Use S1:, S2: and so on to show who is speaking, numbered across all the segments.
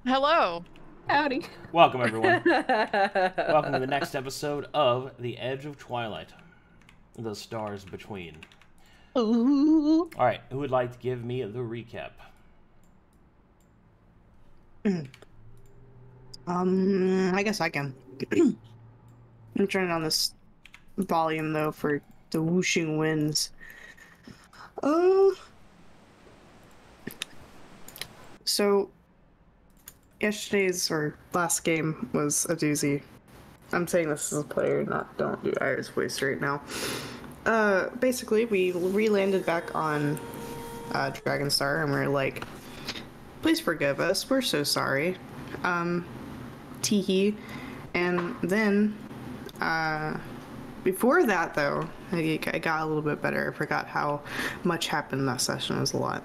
S1: Hello.
S2: Howdy.
S3: Welcome, everyone. Welcome to the next episode of The Edge of Twilight. The Stars Between.
S1: Ooh.
S3: Alright, who would like to give me the recap?
S2: I guess I can. I'm turning on this volume, though, for the whooshing winds. So, yesterday's, or last game, was a doozy. I'm saying this as a player, don't do Ira's voice right now. Basically, we re-landed back on Dragonstar, and we're like, please forgive us, we're so sorry. Teehee. And then, before that, though, I got a little bit better. I forgot how much happened that session. It was a lot.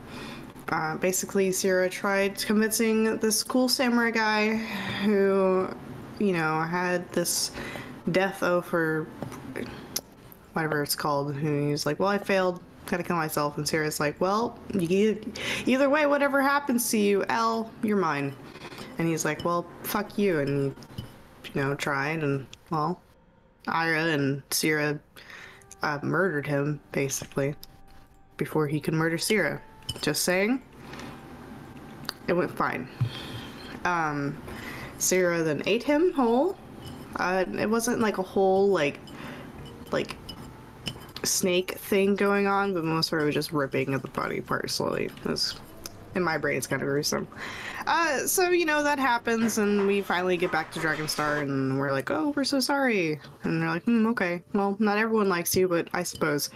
S2: Basically, Sera tried convincing this cool samurai guy who, you know, had this death oath or whatever it's called. Who he's like, well, I failed, gotta kill myself. And Sera's like, well, either way, whatever happens to you, L, you're mine. And he's like, well, fuck you. And he, you know, tried, and, well, Irha and Sera murdered him, basically, before he could murder Sera. Just saying. It went fine. Sera then ate him whole. It wasn't like a whole, like snake thing going on, but most of it was just ripping at the body part slowly. It was, in my brain, it's kind of gruesome. So, you know, that happens, and we finally get back to Dragonstar, and we're like, oh, we're so sorry. And they're like, okay, well, not everyone likes you, but I suppose.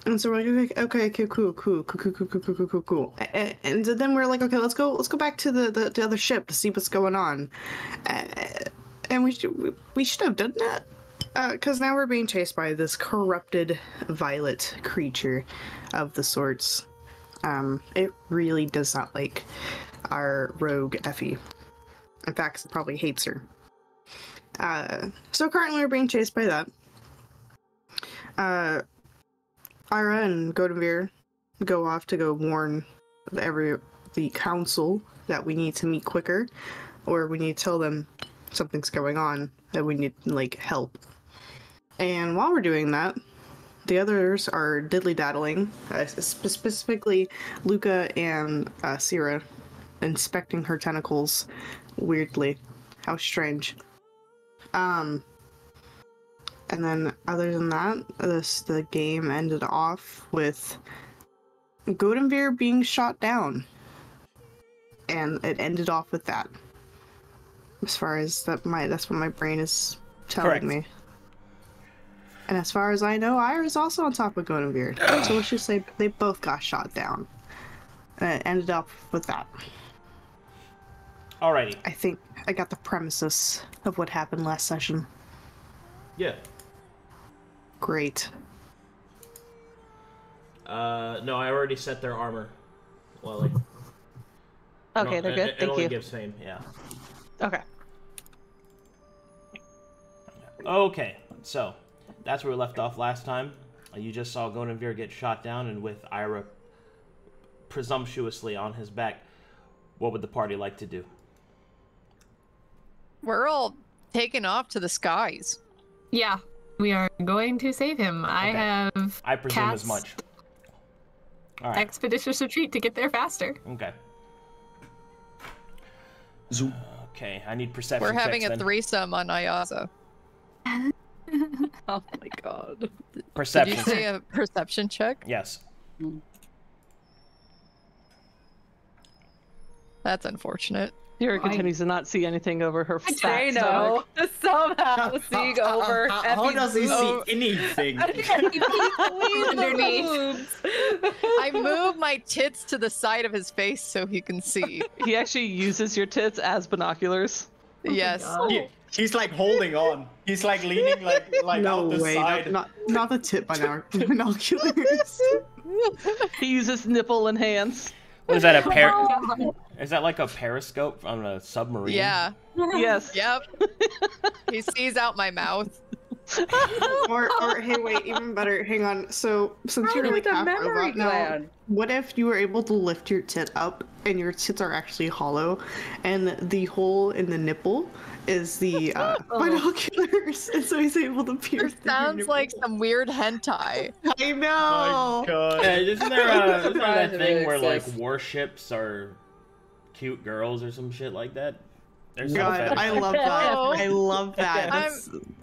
S2: And so we're like, okay, cool. And then we're like, okay, let's go back to the other ship to see what's going on. And we should have done that, because now we're being chased by this corrupted violet creature of the sorts. It really does not like our rogue Effie. In fact, it probably hates her. So currently we're being chased by that. Irha and Godemvir go off to go warn the council that we need to meet quicker, or we need to tell them something's going on, that we need, like, help. And while we're doing that, the others are diddly-daddling, specifically Luka and Sera, inspecting her tentacles weirdly. How strange. And then, other than that, the game ended off with Godemvir being shot down. And it ended off with that. As far as that's what my brain is telling me. And as far as I know, Irha's also on top of Godemvir. So let's just say they both got shot down. And it ended up with that.
S3: Alrighty.
S2: I think I got the premises of what happened last session.
S3: Yeah.
S2: Great.
S3: No, I already set their armor. Well, like...
S1: Okay, they're good.
S3: It
S1: Thank
S3: only
S1: you.
S3: gives fame, yeah.
S1: Okay.
S3: Okay, so that's where we left off last time. You just saw Godemvir get shot down, and with Irha presumptuously on his back, what would the party like to do?
S1: We're all taken off to the skies.
S4: Yeah, we are going to save him.
S3: Okay. I presume
S4: cast
S3: as much. All right.
S4: Expeditious retreat to get there faster.
S3: Okay. Zoom. Okay, I need perception
S1: We're having
S3: checks,
S1: a
S3: then.
S1: threesome on Ayaza. Oh my god.
S3: Perception.
S1: Did you say a perception check?
S3: Yes.
S1: That's unfortunate.
S5: Sera continues to not see anything over her fat
S6: Seino somehow seeing over
S7: How does he see anything?
S6: underneath.
S1: I move my tits to the side of his face so he can see.
S5: He actually uses your tits as binoculars.
S1: Yes.
S7: He's like holding on. He's like leaning like
S2: No
S7: out the
S2: way,
S7: side.
S2: not the tip binoculars.
S5: He uses nipple and hands.
S3: What is that, is that like a periscope on a submarine?
S1: Yeah.
S5: Yes.
S1: Yep. He sees out my mouth.
S2: Or hey, wait, even better. Hang on. So since you're like half robot now, what if you were able to lift your tit up and your tits are actually hollow, and the hole in the nipple is the binoculars, and so he's able to pierce.
S1: It sounds like some weird hentai.
S2: I know.
S7: My God.
S3: Yeah, isn't there that thing
S6: it
S3: where like
S6: exists.
S3: warships are cute girls or some shit like that? There's some
S2: God,
S3: fetish
S2: I
S3: like
S2: love
S3: that.
S2: that.
S1: Oh.
S2: I love that.
S1: I'm-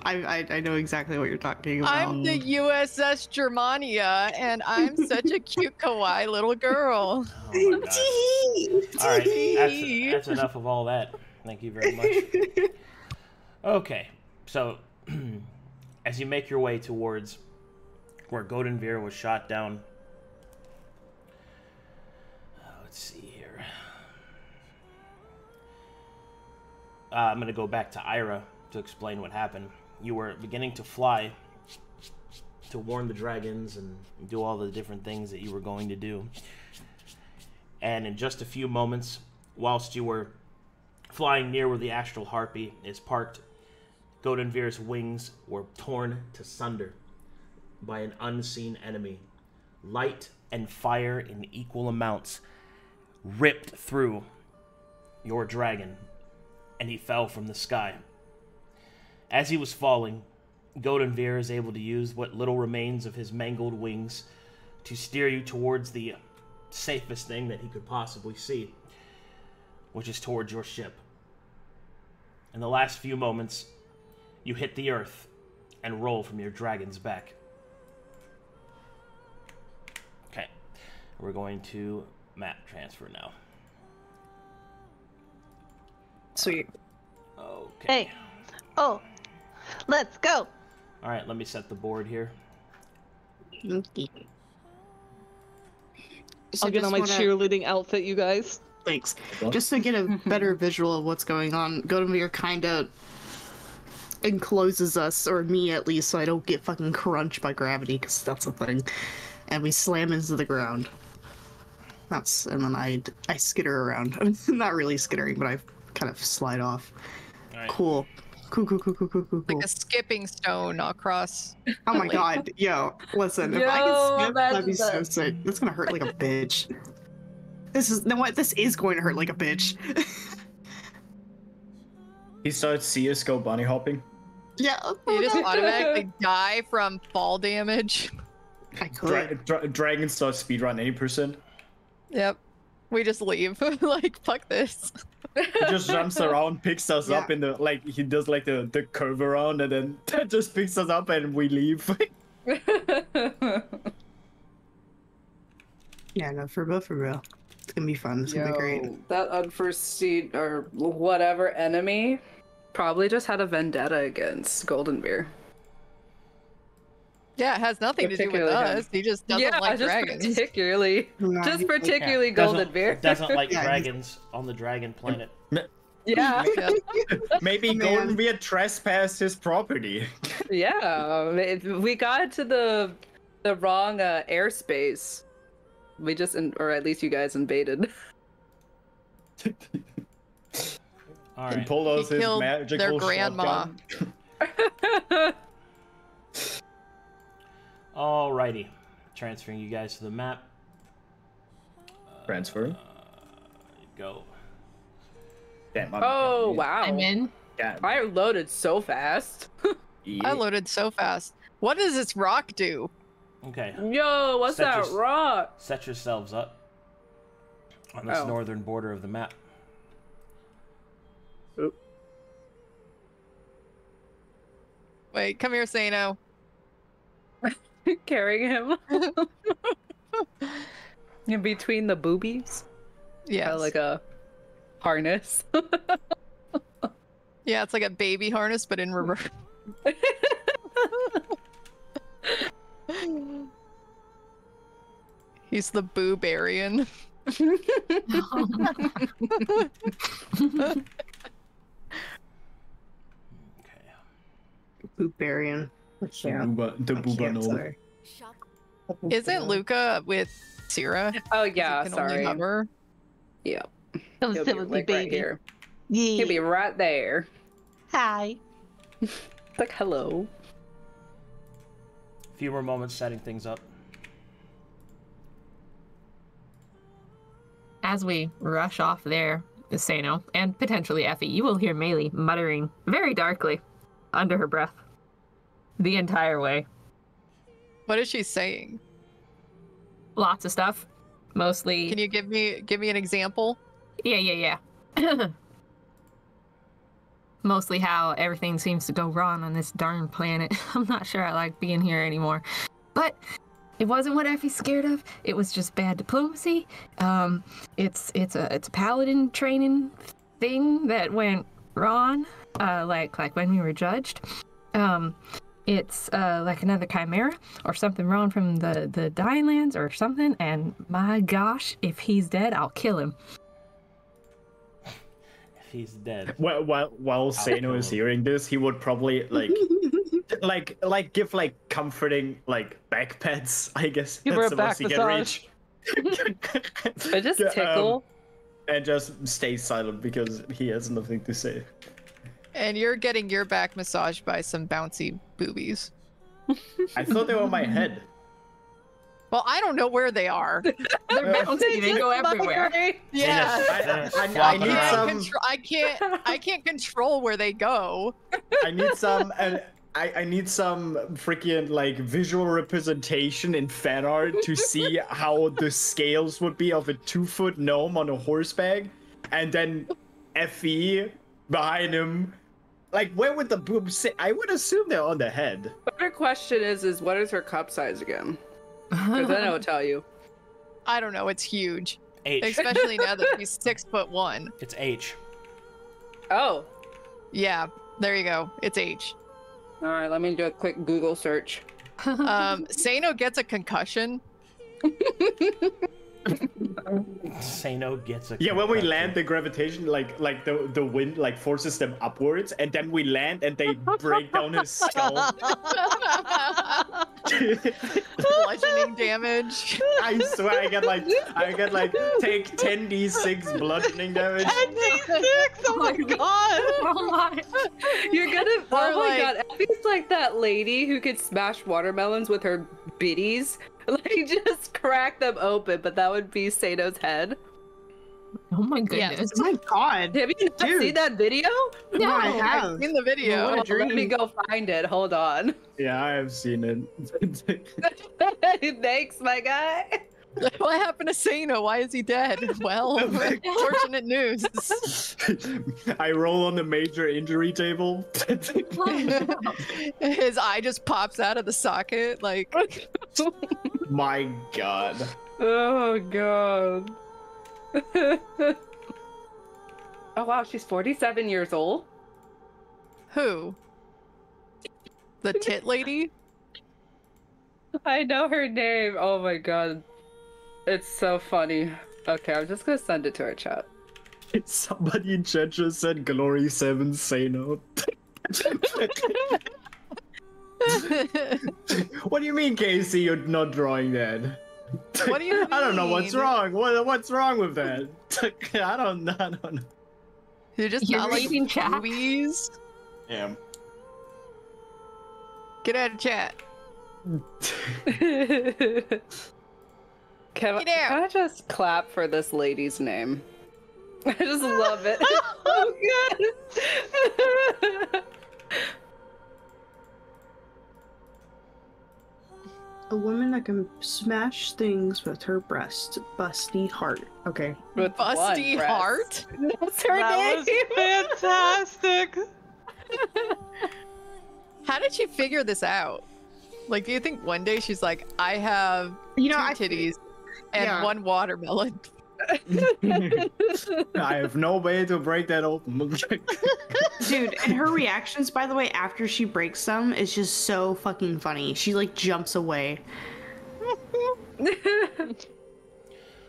S2: That's, I know exactly what you're talking about.
S1: I'm the USS Germania, and I'm such a cute, kawaii little girl.
S3: Oh my God. All right, that's enough of all that. Thank you very much. Okay, so as you make your way towards where Goldenveer was shot down, let's see here. I'm going to go back to Irha to explain what happened. You were beginning to fly to warn the dragons and do all the different things that you were going to do. And in just a few moments, whilst you were flying near where the astral harpy is parked, Goldenveer's wings were torn to sunder by an unseen enemy. Light and fire in equal amounts ripped through your dragon, and he fell from the sky. As he was falling, Goldenveer is able to use what little remains of his mangled wings to steer you towards the safest thing that he could possibly see, which is towards your ship. In the last few moments, you hit the earth and roll from your dragon's back. Okay, we're going to map transfer now.
S2: Sweet.
S3: Okay.
S5: Hey. Oh. Let's go.
S3: All right, let me set the board here.
S2: Okay.
S5: I'll get on my cheerleading outfit, you guys.
S2: Thanks. Just to get a better visual of what's going on, Goldenveer kind of encloses us, or me at least, so I don't get fucking crunched by gravity, because that's a thing. And we slam into the ground. And then I skitter around. I'm not really skittering, but I kind of slide off.
S3: All right.
S2: Cool. Cool.
S1: Like a skipping stone across.
S2: Oh my god, yo, listen, if I could skip, that'd be so sick. That's gonna hurt like a bitch. This is going to hurt like a bitch.
S7: He starts CSGO bunny hopping.
S2: Yeah.
S1: You just automatically die from fall damage.
S2: I could.
S7: Dragon starts speedrun 80%.
S1: Yep. We just leave. Like, fuck this.
S7: He just jumps around, picks us up in the, like, he does like the curve around, and then just picks us up and we leave.
S2: Yeah, no, for real. It's gonna be fun. It's gonna be great.
S6: That unforeseen or whatever enemy probably just had a vendetta against Goldenveer.
S1: Yeah, it has nothing to do with
S6: Particularly him.
S1: us. He just doesn't like dragons.
S6: Particularly
S2: Yeah.
S6: Goldenveer.
S3: Doesn't like
S2: Yeah,
S3: dragons on the dragon planet.
S6: Yeah,
S7: Maybe
S2: Man.
S7: Goldenveer trespassed his property.
S6: yeah. We got to the wrong airspace. We just, or at least you guys invaded.
S3: All
S7: And
S3: right.
S7: pulled out
S1: He
S7: his
S1: killed
S7: magical
S1: their grandma.
S7: shotgun.
S3: Alrighty. Transferring you guys to the map.
S7: Transfer.
S3: Go.
S7: Damn,
S6: Oh wow!
S4: I'm in.
S7: Yeah.
S6: I loaded so fast.
S1: I loaded so fast. What does this rock do?
S3: Okay.
S6: Yo, what's
S3: Set
S6: that
S3: your-
S6: rock?
S3: Set yourselves up on this
S6: Oh.
S3: northern border of the map.
S1: Wait, come here, Seino.
S6: Carrying him in between the boobies.
S1: Yeah,
S6: Like a harness.
S1: yeah, it's like a baby harness, but in reverse. He's the boobarian.
S3: Okay.
S2: Booparian.
S7: The Booba Nova.
S2: Sorry.
S1: Isn't Luka with Sera?
S6: Oh
S1: He
S6: yeah,
S1: can only
S6: sorry.
S1: hover.
S6: Yeah.
S5: Oh,
S6: He'll be
S5: silly
S6: like
S5: baby.
S6: right here. He'll be right there.
S5: Hi.
S6: Like hello.
S3: few more moments setting things up.
S4: As we rush off there, Seino, and potentially Effie, you will hear Maelie muttering very darkly under her breath the entire way.
S1: What is she saying?
S4: Lots of stuff. Mostly...
S1: Can you give me an example?
S4: Yeah. Mostly how everything seems to go wrong on this darn planet. I'm not sure I like being here anymore. But it wasn't what Effie's scared of. It was just bad diplomacy. It's a paladin training thing that went wrong. Like when we were judged. It's like another chimera or something wrong from the Dying Lands or something. And my gosh, if he's dead, I'll kill him.
S3: He's dead.
S7: While Seino is hearing this, he would probably like give like comforting like back pats, I guess.
S5: Give her a
S7: that's the
S5: back
S7: most he can
S6: I
S7: reach.
S6: just tickle.
S7: And just stay silent because he has nothing to say.
S1: And you're getting your back massaged by some bouncy boobies.
S7: I thought they were on my head.
S1: Well, I don't know where they are.
S4: They're bouncy. They go everywhere.
S1: Yeah.
S7: I need some.
S1: I can't control where they go.
S7: I need some. I need some freaking like visual representation in fan art to see how the scales would be of a 2-foot gnome on a horseback, and then Effie behind him. Like, where would the boobs sit? I would assume they're on the head.
S6: Better question is what is her cup size again? Because then I'll tell you.
S1: I don't know. It's huge,
S3: H.
S1: especially now that she's 6'1".
S3: It's H.
S6: Oh.
S1: Yeah, there you go. It's H.
S6: All right, let me do a quick Google search.
S1: Seino gets a concussion.
S3: Seino gets a
S7: Yeah, when we
S3: concussion.
S7: land, the gravitation, like the wind, like forces them upwards, and then we land, and they break down his skull.
S1: Bludgeoning damage.
S7: I swear, I get like take 10d6 bludgeoning damage.
S5: 10d6! Oh my god!
S4: Oh my.
S6: You're gonna. Oh my
S1: like-
S6: god, Effie's like that lady who could smash watermelons with her biddies. Like, just crack them open, but that would be Seino's head.
S4: Oh my goodness.
S1: Yes.
S2: Oh my god.
S6: Have you not
S2: Dude.
S6: seen that video?
S2: No, I
S1: I've
S2: have.
S1: seen the video.
S2: What a
S6: Oh, let me
S2: dream.
S6: go find it. Hold on.
S7: Yeah, I have seen it.
S6: Thanks, my guy.
S1: What happened to Seino? Why is he dead? Well, fortunate news.
S7: I roll on the major injury table.
S1: His eye just pops out of the socket. Like,
S7: My god.
S6: Oh god. Oh wow, she's 47 years old.
S1: who? The tit lady?
S6: I know her name. Oh my god. It's so funny. Okay, I'm just gonna send it to our chat.
S7: Somebody in chat just said Glory 7 Seino. What do you mean, Casey, you're not drawing that?
S1: What do you mean?
S7: I don't know what's wrong. What's wrong with that? I don't know.
S1: You're just
S4: You're
S1: not like
S4: reading chat?
S1: movies.
S7: Yeah.
S1: Get out of chat.
S6: Can
S1: Hey there.
S6: I just clap for this lady's name? I just love it. Oh good.
S2: A woman that can smash things with her breast. Busty heart. Okay.
S6: With one
S1: Busty
S6: breast.
S1: Heart?
S6: That's her
S5: That
S6: name.
S5: was fantastic!
S1: How did she figure this out? Like, do you think one day she's like, I have
S2: You know,
S1: two titties and
S2: yeah.
S1: one watermelon?
S7: I have no way to break that open.
S2: Dude, and her reactions, by the way, after she breaks them is just so fucking funny. She like jumps away.
S5: I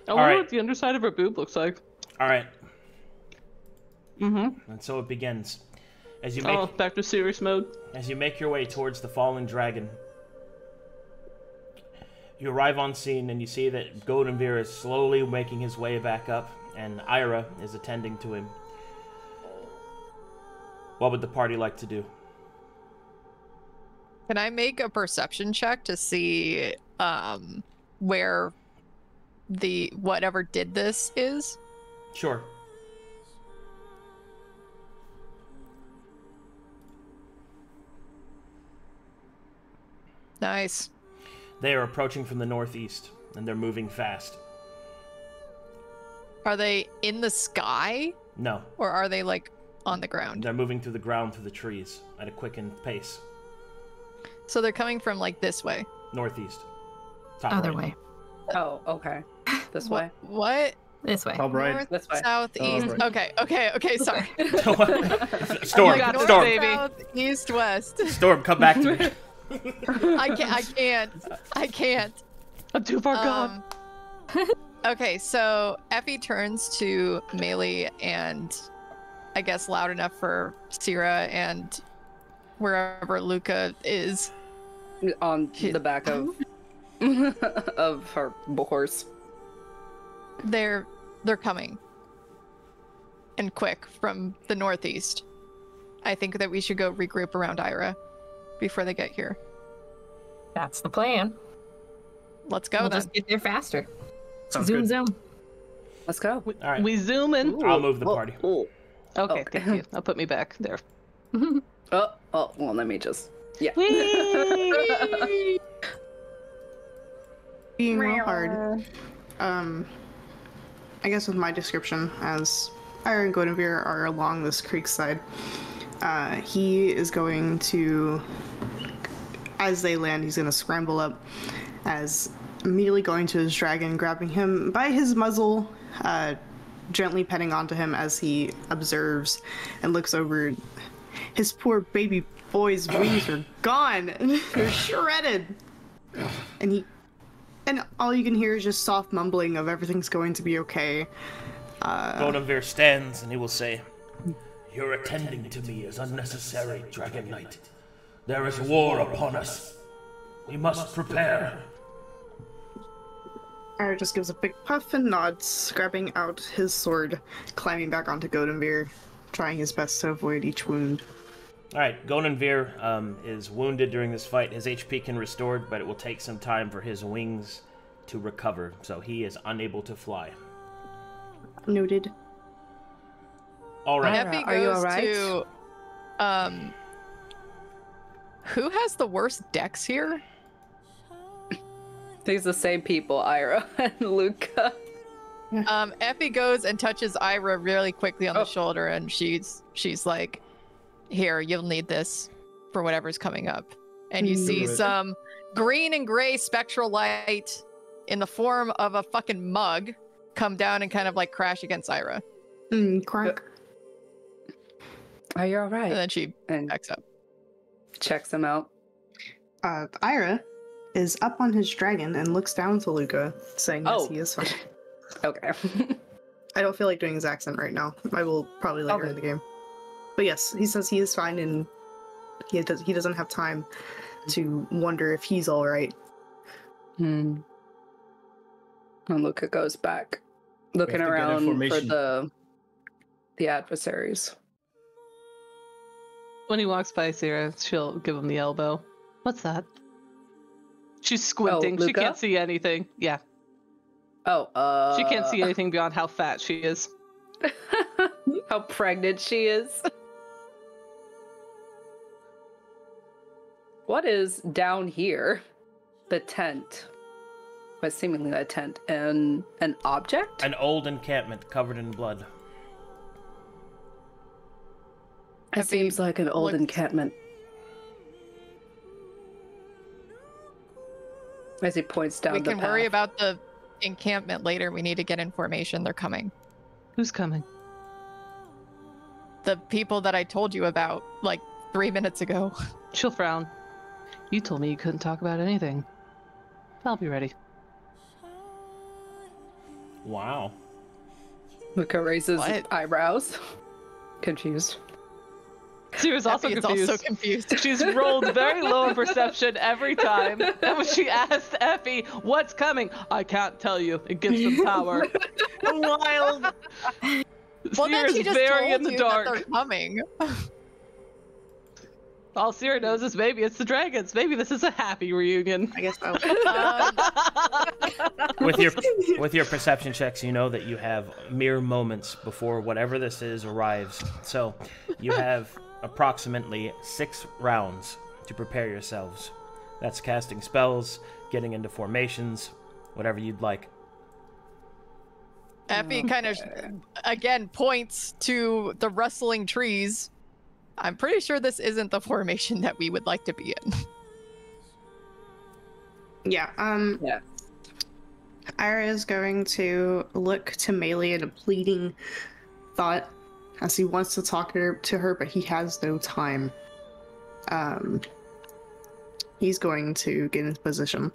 S5: wonder
S3: right.
S5: what the underside of her boob looks like.
S3: All right,
S5: Mm-hmm.
S3: and so it begins. As you make
S5: Oh, back to serious mode.
S3: As you make your way towards the fallen dragon, you arrive on scene and you see that Goldenveer is slowly making his way back up, and Irha is attending to him. What would the party like to do?
S1: Can I make a perception check to see where the whatever did this is?
S3: Sure.
S1: Nice.
S3: They are approaching from the northeast, and they're moving fast.
S1: Are they in the sky?
S3: No,
S1: Or are they like on the ground?
S3: they're moving through the ground through the trees at a quickened pace.
S1: So they're coming from like this way.
S3: Northeast. Top
S4: Other
S3: right.
S4: way.
S6: Oh, okay. This way.
S1: What?
S4: This way.
S7: Top right.
S1: North,
S6: This way.
S1: south, east.
S7: right.
S1: Okay, sorry.
S3: Storm,
S5: got this,
S3: Storm,
S5: baby.
S1: South, east, west.
S3: Storm, come back to me.
S1: I can't.
S5: I'm too far gone.
S1: Okay, so Effie turns to Maelie and I guess loud enough for Sera and wherever Luka is.
S6: On the back of of her horse.
S1: They're coming. And quick from the northeast. I think that we should go regroup around Irha before they get here.
S4: That's the plan.
S1: Let's go
S4: We'll
S1: then.
S4: just get there faster.
S7: Sounds
S4: zoom,
S7: good.
S4: zoom.
S6: Let's go.
S3: All right,
S5: We zoom in.
S3: I'll move the party.
S6: Oh,
S5: Okay,
S6: Okay.
S5: thank you. I'll put me back there.
S6: well, let me just. Yeah.
S5: Whee!
S2: Being real hard. I guess with my description, as Irha and Guinevere are along this creek side, he is going to, as they land, he's going to scramble up, as immediately going to his dragon, grabbing him by his muzzle, gently petting onto him as he observes and looks over. His poor baby boy's wings are gone. They're shredded. And all you can hear is just soft mumbling of everything's going to be okay.
S3: Guinevere stands and he will say, "Your attending to me is unnecessary, Dragon Knight. There is war upon us. We must prepare."
S2: Ira just gives a big puff and nods, grabbing out his sword, climbing back onto Guinevere, trying his best to avoid each wound.
S3: All right, Guinevere is wounded during this fight. His HP can restored, but it will take some time for his wings to recover, so he is unable to fly.
S2: Noted.
S3: All right.
S1: Effie
S6: are you
S1: goes
S6: alright?
S1: to who has the worst decks here?
S6: These the same people, Irha and Luka.
S1: Effie goes and touches Irha really quickly on the
S6: Oh.
S1: shoulder, and she's like, "Here, you'll need this for whatever's coming up." And you see
S7: Right.
S1: some green and gray spectral light in the form of a fucking mug come down and kind of like crash against Irha,
S2: Quack.
S6: Are you
S1: and
S6: alright?
S1: then she
S6: And
S1: backs up.
S6: checks him out.
S2: Ira is up on his dragon and looks down to Luka, saying yes,
S6: Oh.
S2: he is fine.
S6: Okay.
S2: I don't feel like doing his accent right now. I will probably later
S6: Okay.
S2: in the game. But yes, he says he is fine and he doesn't have time to wonder if he's alright.
S6: And Luka goes back, looking
S7: have to get
S6: around for
S7: information.
S6: the adversaries.
S5: When he walks by Sera, she'll give him the elbow. What's that? She's squinting. She
S6: Luka?
S5: can't see anything. Yeah.
S6: Oh,
S5: She can't see anything beyond how fat she is.
S6: how pregnant she is. What is down here? The tent. But seemingly a tent. And an object?
S3: An old encampment covered in blood.
S6: It seems like an old
S1: looked-
S6: encampment. As he points down
S1: We
S6: the
S1: can
S6: path.
S1: worry about the encampment later. We need to get information. They're coming.
S5: Who's coming?
S1: The people that I told you about like 3 minutes ago.
S5: She'll frown. You told me you couldn't talk about anything. I'll be ready.
S3: Wow.
S6: Luka raises
S1: What?
S6: eyebrows. Confused.
S5: Sera's also
S1: Effie is
S5: confused.
S1: also confused.
S5: She's rolled very low in perception every time. And when she asked Effie, what's coming? I can't tell you. It gives them power. Wild.
S1: Well, then
S5: Sera's
S1: she just
S5: very
S1: told
S5: in the
S1: you
S5: dark.
S1: that they're coming.
S5: All Sera knows is maybe it's the dragons. Maybe this is a happy reunion.
S2: I guess so.
S3: With your perception checks, you know that you have mere moments before whatever this is arrives. So you have approximately 6 rounds to prepare yourselves. That's casting spells, getting into formations, whatever you'd like.
S1: Effie kind of, again, points to the rustling trees. I'm pretty sure this isn't the formation that we would like to be in.
S2: Yeah,
S6: Yeah.
S2: Irha is going to look to Maelie in a pleading thought as he wants to talk to her, but he has no time. He's going to get into position.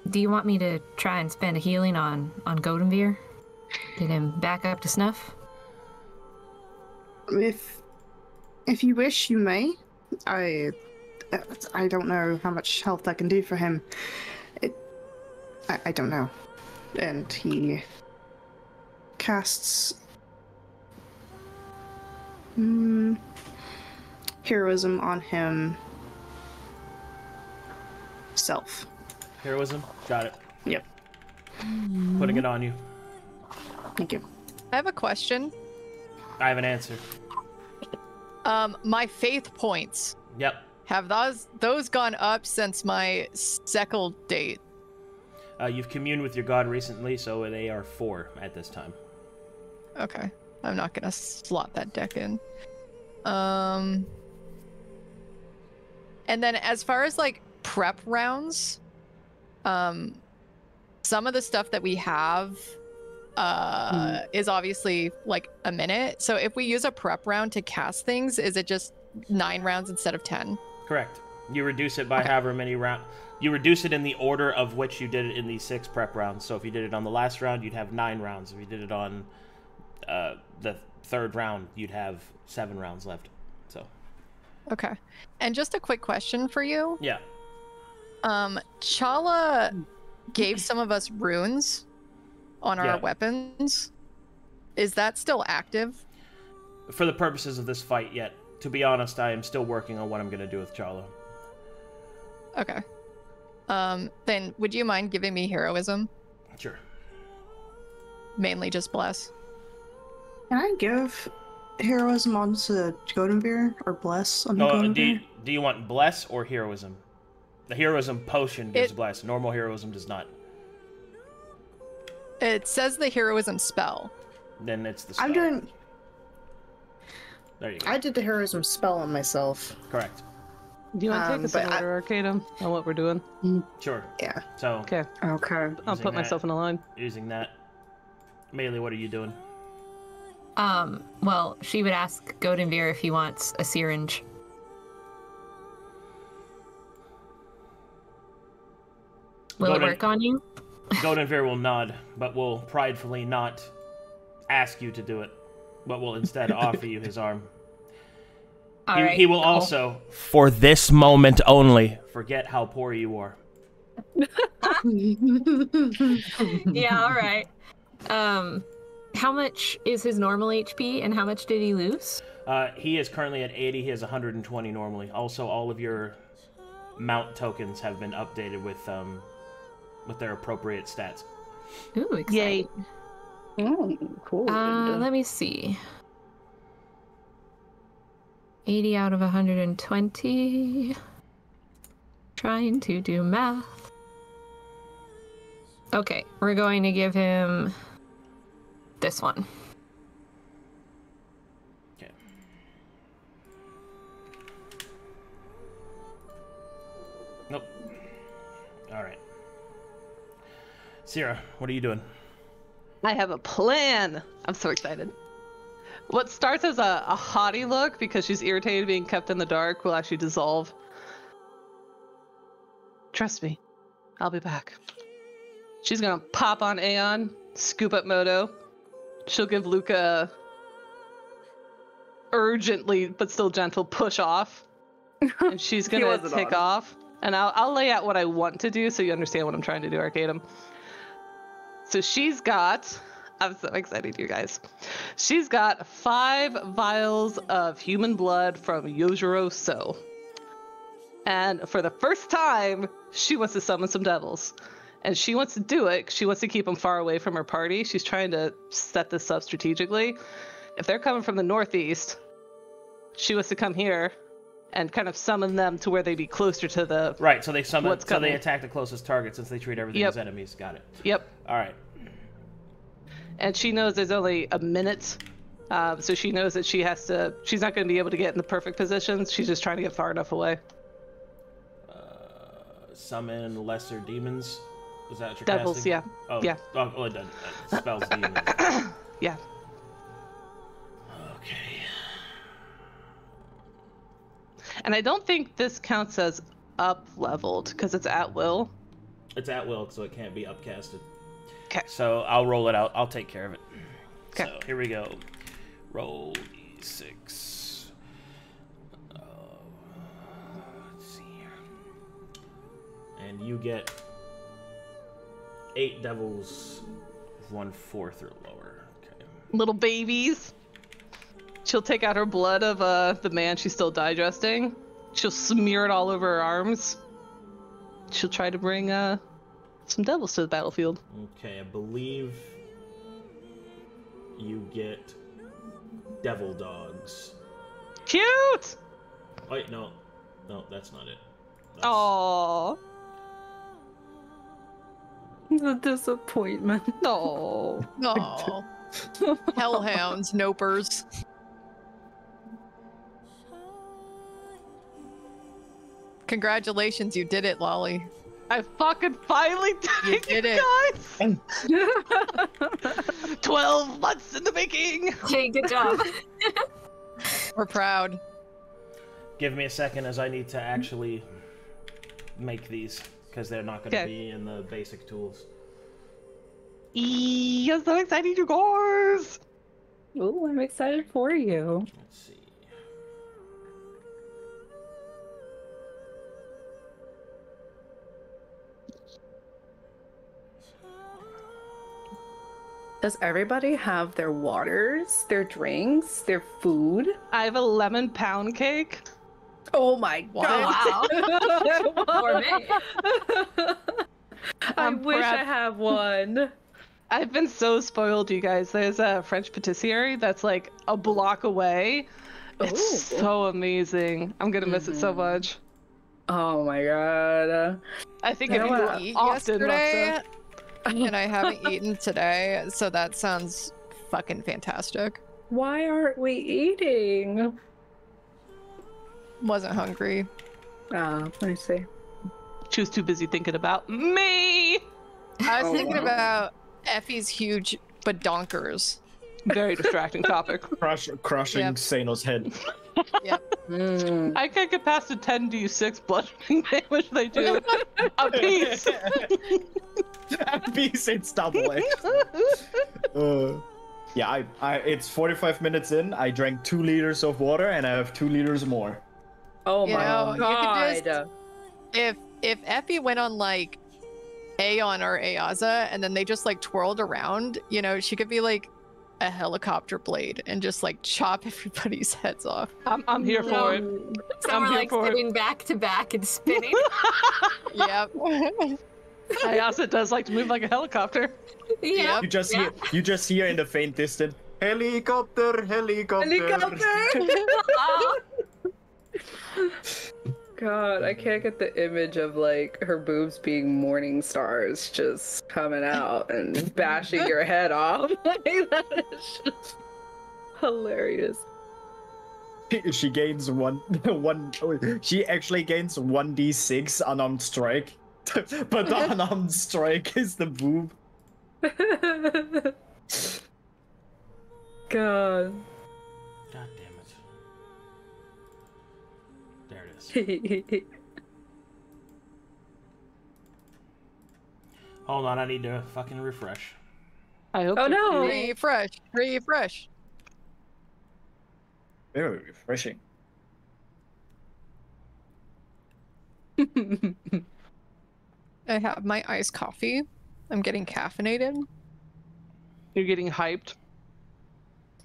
S4: Do you want me to try and spend a healing on Goldenveer? Get him back up to snuff?
S2: If you wish, you may. I don't know how much health I can do for him. I don't know. And he casts heroism on himself.
S3: Heroism? Got it.
S2: Yep.
S3: Putting it on you.
S2: Thank you.
S1: I have a question.
S3: I have an answer.
S1: My faith points.
S3: Yep.
S1: Have those gone up since my Seckle date?
S3: You've communed with your god recently, so they are 4 at this time.
S1: Okay. I'm not gonna slot that deck in. And then as far as like prep rounds, some of the stuff that we have is obviously like a minute. So if we use a prep round to cast things, is it just 9 rounds instead of 10?
S3: Correct. You reduce it by however many rounds. You reduce it in the order of which you did it in the 6 prep rounds. So if you did it on the last round, you'd have 9 rounds. If you did it on the 3rd round, you'd have 7 rounds left. So.
S1: Okay. And just a quick question for you.
S3: Yeah.
S1: Chala gave some of us runes on our weapons. Is that still active?
S3: For the purposes of this fight, yet. To be honest, I am still working on what I'm going to do with Chala.
S1: Okay. Then would you mind giving me heroism?
S3: Sure.
S1: Mainly just bless.
S2: Can I give heroism onto Goldenveer or bless on Goldenveer?
S3: Do you want bless or heroism? The heroism potion gives bless. Normal heroism does not.
S1: It says the heroism spell.
S3: Then it's the spell.
S2: I'm doing.
S3: There you go.
S2: I did the heroism spell on myself.
S3: Correct.
S5: Do you want to take us in
S2: but
S5: order, Arcadum, on what we're doing?
S3: Sure.
S2: Yeah.
S3: So.
S5: Okay.
S6: Okay.
S5: I'll put myself in a line.
S3: Using that. Maelie, what are you doing?
S4: Well, she would ask Goldenveer if he wants a syringe. Will it work on you?
S3: Goldenveer will nod, but will pridefully not ask you to do it, but will instead offer you his arm. He will also, for this moment only, forget how poor you are.
S4: Yeah, all right. How much is his normal HP, and how much did he lose?
S3: He is currently at 80. He has 120 normally. Also, all of your mount tokens have been updated with their appropriate stats.
S4: Ooh, exciting.
S6: Yay. Oh, cool.
S4: Let me see. 80 out of 120. Trying to do math. Okay, we're going to give him this one.
S3: Okay. Nope. All right. Sera, what are you doing?
S5: I have a plan. I'm so excited. What starts as a haughty look because she's irritated being kept in the dark will actually dissolve. Trust me, I'll be back. She's gonna pop on Aeon, scoop up Moto. She'll give Luka urgently but still gentle push off, and she's gonna take off. And I'll lay out what I want to do so you understand what I'm trying to do, Arcadum. So she's got I'm so excited, you guys. She's got 5 vials of human blood from Yojiro So. And for the first time, she wants to summon some devils. And she wants to do it. She wants to keep them far away from her party. She's trying to set this up strategically. If they're coming from the northeast, she wants to come here and kind of summon them to where they'd be closer to the...
S3: Right, so they summon,
S5: what's
S3: so they
S5: coming.
S3: attack the closest target since they treat everything as enemies. Got it.
S5: Yep.
S3: All right.
S5: And she knows there's only a minute, so she knows that she's not going to be able to get in the perfect positions. She's just trying to get far enough away.
S3: Summon lesser demons. Is that what you're
S5: Devils,
S3: casting?
S5: yeah.
S3: Oh,
S5: Yeah.
S3: Oh, it does. Spells demons.
S5: Yeah.
S3: Okay.
S5: And I don't think this counts as up-leveled, because it's at will.
S3: It's at will, so it can't be upcasted.
S5: Okay.
S3: So I'll roll it out. I'll take care of it.
S5: Okay.
S3: So here we go. Roll d6. Let's see here. And you get 8 devils, 1/4 or lower. Okay.
S5: Little babies. She'll take out her blood of the man she's still digesting. She'll smear it all over her arms. She'll try to bring some devils to the battlefield.
S3: Okay, I believe you get devil dogs.
S5: Cute!
S3: Wait, no, that's not it.
S5: Aww.
S6: The disappointment.
S5: No.
S1: No. Hellhounds, nopers. Congratulations, you did it, Lolly.
S5: I fucking finally did
S1: You did
S5: it, guys! 12 months in the making!
S4: Hey, good job.
S1: We're proud.
S3: Give me a second as I need to actually make these, because they're not going to
S5: Okay.
S3: be in the basic tools.
S5: I'm so excited, you guys!
S6: Oh, I'm excited for you.
S3: Let's see.
S6: Does everybody have their waters, their drinks, their food?
S5: I have a lemon pound cake.
S6: Oh my
S4: Wow. For me.
S6: I
S5: I'm
S6: wish
S5: proud.
S6: I have one.
S5: I've been so spoiled, you guys. There's a French patisserie that's like a block away. It's
S6: Ooh.
S5: so amazing. I'm gonna miss it so much.
S6: Oh my god.
S5: I think
S1: I
S5: if you
S1: didn't
S5: go
S1: eat
S5: often,
S1: yesterday,
S5: Roxa.
S1: and I haven't eaten today, so that sounds fucking fantastic.
S6: Why aren't we eating?
S1: Wasn't hungry.
S6: Let me see.
S5: She was too busy thinking about me.
S1: I was
S6: Oh,
S1: thinking
S6: wow.
S1: about Effie's huge badonkers.
S5: Very distracting topic.
S7: Crushing
S1: Yep.
S7: Seino's head.
S6: Mm.
S5: I can't get past the 10d6 bludgeoning damage they do. A piece.
S7: At least it's double. Yeah, it's 45 minutes in. I drank 2 liters of water and I have 2 liters more.
S6: Oh
S1: You
S6: my
S1: know, you could
S6: god.
S1: just- If Effie went on like Aeon or Eaza and then they just like twirled around, you know, she could be like a helicopter blade and just like chop everybody's heads off.
S5: I'm here for it.
S4: So
S5: I'm
S4: we're
S5: here
S4: like
S5: for it.
S4: sitting back to back and spinning.
S1: Yep.
S5: I also does like to move like a helicopter.
S4: Yeah.
S7: You just hear in the faint distance, helicopter, helicopter.
S6: God, I can't get the image of like her boobs being morning stars just coming out and bashing your head off. Like, that is just hilarious.
S7: She gains she actually gains 1d6 unarmed strike. But the unarmed strike is the boob.
S6: God.
S3: God damn it. There it is. Hold on, I need to fucking refresh.
S5: I hope.
S6: Oh
S5: you're
S6: no!
S5: cute.
S1: Refresh.
S7: Very refreshing.
S1: I have my iced coffee. I'm getting caffeinated.
S5: You're getting hyped.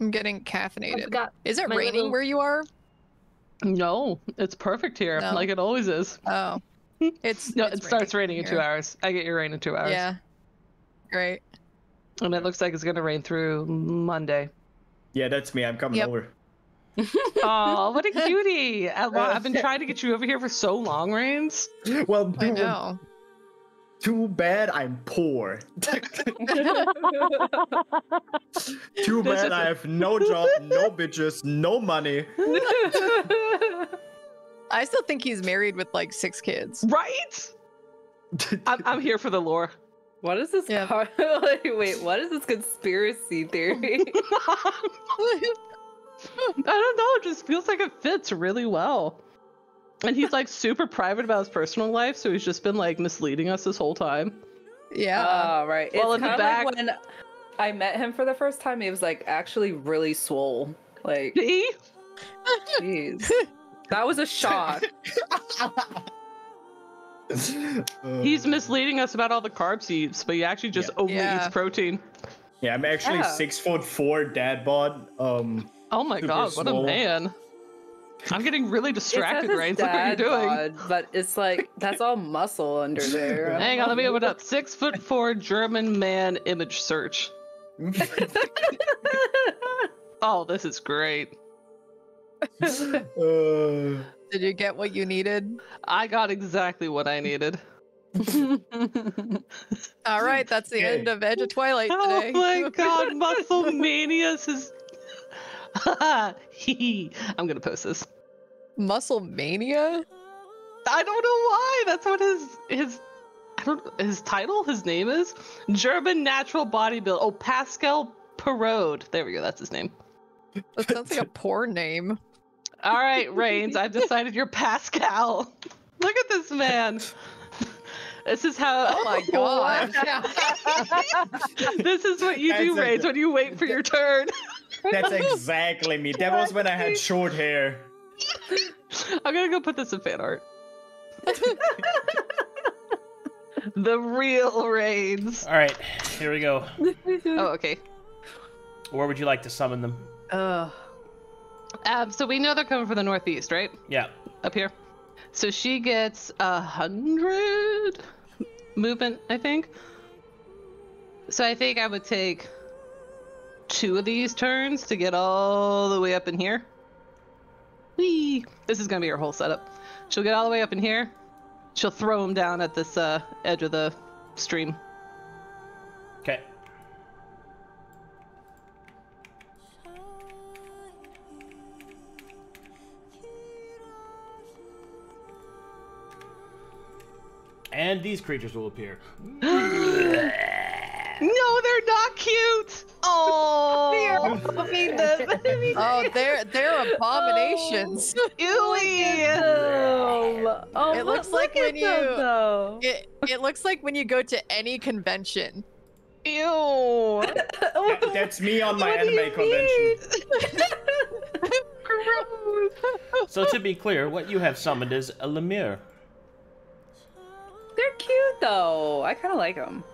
S1: I'm getting caffeinated.
S4: forgot
S1: Is it
S4: my
S1: raining
S4: little-
S1: where you are?
S5: No, it's perfect here,
S1: No.
S5: like it always is.
S1: Oh. It's
S5: No,
S1: it's
S5: it starts raining in
S1: here.
S5: 2 hours. I get your rain in 2 hours.
S1: Yeah. Great.
S5: And it looks like it's gonna rain through Monday.
S7: Yeah, that's me. I'm coming
S1: Yep.
S7: over.
S5: Oh, what a cutie! I've been trying to get you over here for so long, Rainzz.
S7: Well,
S1: I know.
S7: too bad I'm poor. Too bad I have no job, no bitches, no money.
S1: I still think he's married with like 6 kids.
S5: Right? I'm here for the lore.
S6: What is this?
S1: Yeah.
S6: Like, wait, what is this conspiracy theory?
S5: I don't know, it just feels like it fits really well. And he's like super private about his personal life, so he's just been like misleading us this whole time.
S1: Yeah.
S6: Oh, right.
S5: Well,
S6: It's
S5: in the
S6: kind of
S5: back-
S6: like when I met him for the first time, he was like actually really swole. Like,
S5: See?
S6: jeez. That was a shock.
S5: He's misleading us about all the carbs he eats, but he actually just only
S1: Yeah.
S5: eats protein.
S7: Yeah, I'm actually
S6: Yeah.
S7: 6'4" dad bod.
S5: Oh my
S7: Super
S5: god, what a
S7: swole.
S5: man. I'm getting really distracted,
S6: It says
S5: Rainzz.
S6: his
S5: Look what you're
S6: dad
S5: doing.
S6: bod, but it's like that's all muscle under there.
S5: Hang on, let me open up. 6'4" German man image search. Oh, this is great.
S1: Did you get what you needed?
S5: I got exactly what I needed.
S1: All right, that's the
S7: Okay.
S1: end of Edge of Twilight today.
S5: Oh my god, Muscle Mania's is. I'm gonna post this.
S1: Muscle Mania?
S5: I don't know why. That's what his title, his name is German natural bodybuilder. Oh, Pascal Perraud. There we go. That's his name.
S1: That sounds like a porn name.
S5: All right, Rainzz. I've decided you're Pascal. Look at this man. This is how.
S1: Oh my god.
S5: This is what you do,
S7: That's
S5: Rainzz, when you wait for your turn.
S7: That's exactly me. That was when I had short hair.
S5: I'm gonna go put this in fan art. The real Rainzz.
S3: All right, here we go.
S5: Oh, okay.
S3: Where would you like to summon them?
S5: So we know they're coming from the northeast, right?
S3: Yeah.
S5: Up here. So she gets 100 movement, I think. So I think I would take 2 of these turns to get all the way up in here. Whee! This is gonna be her whole setup. She'll get all the way up in here. She'll throw him down at this edge of the stream.
S3: Okay. And these creatures will appear.
S5: No, they're not cute. Oh,
S1: Oh, they're abominations.
S6: Oh,
S1: It looks like when you- It looks like when you go to any convention.
S5: Ew.
S7: That's me on my anime convention.
S3: So to be clear, what you have summoned is a Lemure.
S6: They're cute though. I kind of like them.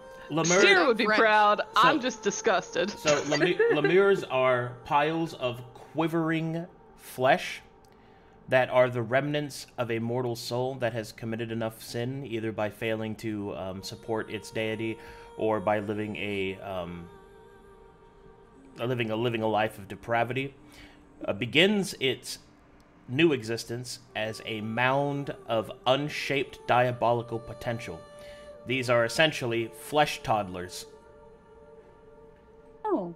S5: Sera would be
S1: French.
S5: proud. I'm just disgusted.
S3: So lemures are piles of quivering flesh that are the remnants of a mortal soul that has committed enough sin, either by failing to support its deity or by living a life of depravity. Begins its new existence as a mound of unshaped diabolical potential. These are essentially flesh toddlers.
S6: Oh.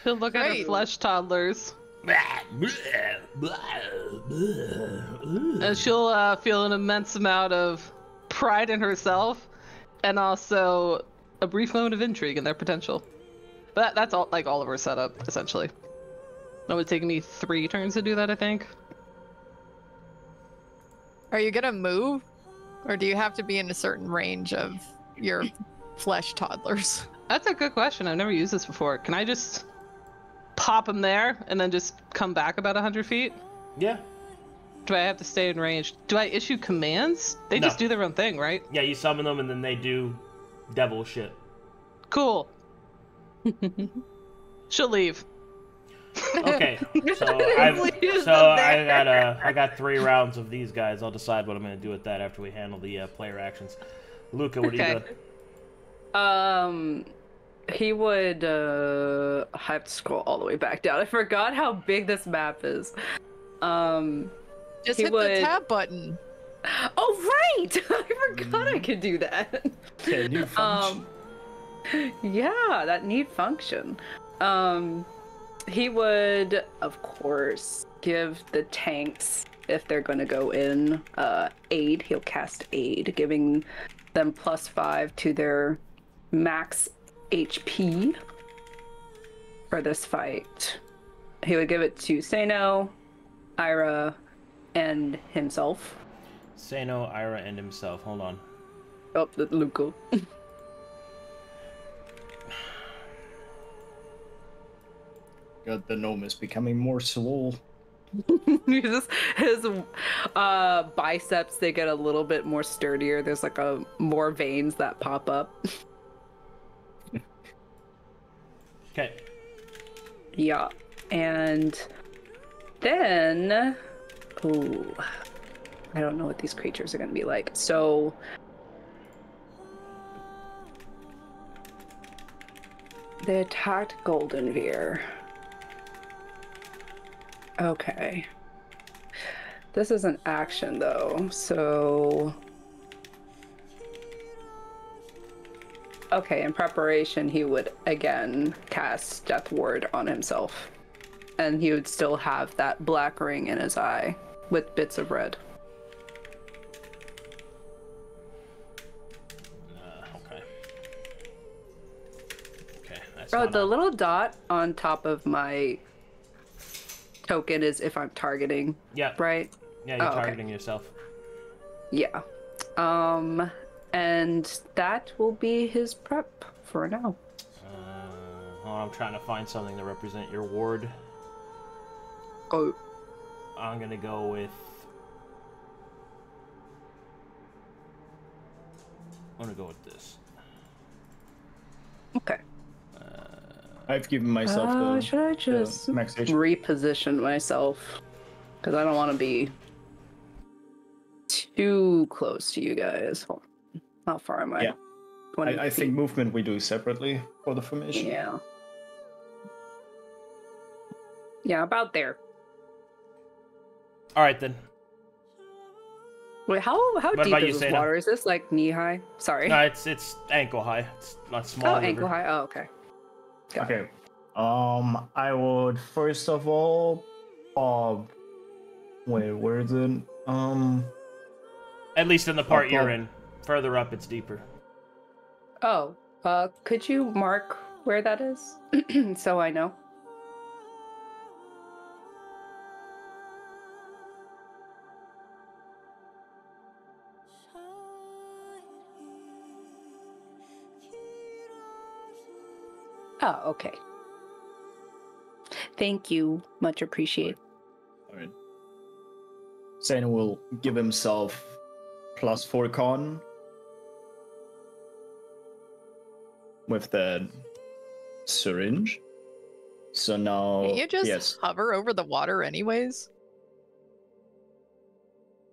S5: She'll look at her
S1: Great.
S5: flesh toddlers, and she'll feel an immense amount of pride in herself, and also a brief moment of intrigue in their potential. But that's all, like all of her setup, essentially. It would take me 3 turns to do that, I think.
S1: Are you gonna move? Or do you have to be in a certain range of your flesh toddlers?
S5: That's a good question. I've never used this before. Can I just pop them there and then just come back about 100 feet?
S3: Yeah.
S5: Do I have to stay in range? Do I issue commands? They
S3: No.
S5: just do their own thing, right?
S3: Yeah, you summon them and then they do devil shit.
S5: Cool. She'll leave.
S3: Okay, so I got 3 rounds of these guys. I'll decide what I'm gonna do with that after we handle the player actions. Luka, what are you doing?
S6: He would I have to scroll all the way back down. I forgot how big this map is.
S1: Just hit the tab button.
S6: Oh right! I forgot I could do that.
S7: Yeah, new function.
S6: Yeah, that neat function. He would, of course, give the tanks, if they're going to go in, aid. He'll cast aid, giving them +5 to their max HP for this fight. He would give it to Seino, Irha, and himself.
S3: Seino, Irha, and himself. Hold on.
S6: Oh, Luka.
S7: God, the gnome is becoming more slow.
S6: His biceps, they get a little bit more sturdier. There's like more veins that pop up.
S3: Okay.
S6: Yeah. And then... Ooh. I don't know what these creatures are going to be like. So... They attacked Goldenveer. Okay. This is an action, though, so... Okay, in preparation, he would, again, cast Death Ward on himself. And he would still have that black ring in his eye, with bits of red.
S3: Okay. Okay, that's
S6: Oh, the little dot on top of my token is if I'm targeting.
S3: Yeah.
S6: Right?
S3: Yeah, you're targeting yourself.
S6: Yeah. And that will be his prep for now.
S3: Hold on, I'm trying to find something to represent your ward.
S6: Oh.
S3: I'm gonna go with... I'm gonna go with this.
S6: Okay.
S7: I've given myself the...
S6: Should I just
S7: max HP.
S6: reposition myself? Because I don't want to be too close to you guys. Hold on. How far am I?
S7: Yeah.
S6: 20
S7: I think movement we do separately for the formation.
S6: Yeah. Yeah, about there.
S3: All right, then.
S6: Wait, how
S3: What
S6: deep
S3: about you,
S6: is this
S3: Seino?
S6: water? Is this like knee high? Sorry.
S3: No, it's ankle high. It's not small.
S6: Oh,
S3: river.
S6: ankle high. Oh, okay. Got it.
S7: Okay. I would first of all, wait, where is it?
S3: At least in the part
S7: Oh,
S3: you're
S7: oh.
S3: in. Further up, it's deeper.
S6: Oh, could you mark where that is so I know? Oh, okay. Thank you. Much appreciated.
S7: Alright. Seino will give himself +4 con with the syringe. So now,
S1: Can't you just
S7: yes.
S1: hover over the water anyways?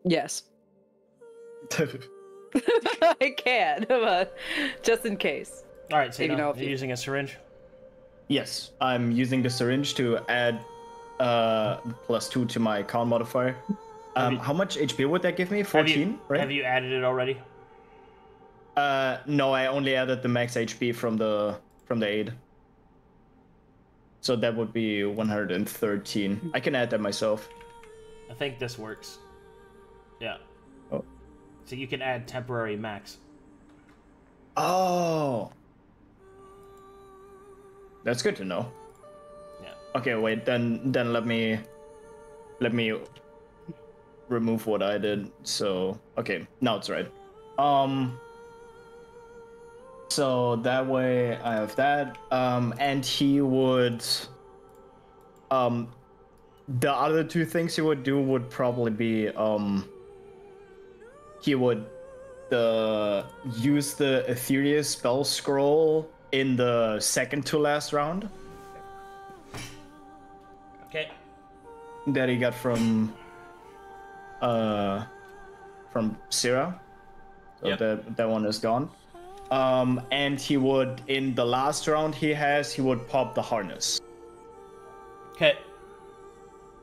S6: Yes. I can, but just in case.
S3: All right, so
S6: You know, if
S3: you're
S6: you-
S3: using a syringe.
S7: Yes, I'm using the syringe to add +2 to my con modifier. How much HP would that give me? 14, right?
S3: Have you added it already?
S7: No, I only added the max HP from the aid. So that would be 113. I can add that myself.
S3: I think this works. Yeah.
S7: Oh.
S3: So you can add temporary max.
S7: Oh. That's good to know.
S3: Yeah.
S7: Okay, wait, then let me remove what I did. So, okay, now it's right. So that way I have that. And he would the other two things he would do would probably be he would use the Ethereal spell scroll in the second to last round.
S3: Okay.
S7: that he got from Sera. So
S3: Yep.
S7: that one is gone. And he would, in the last round he would pop the harness.
S3: Okay.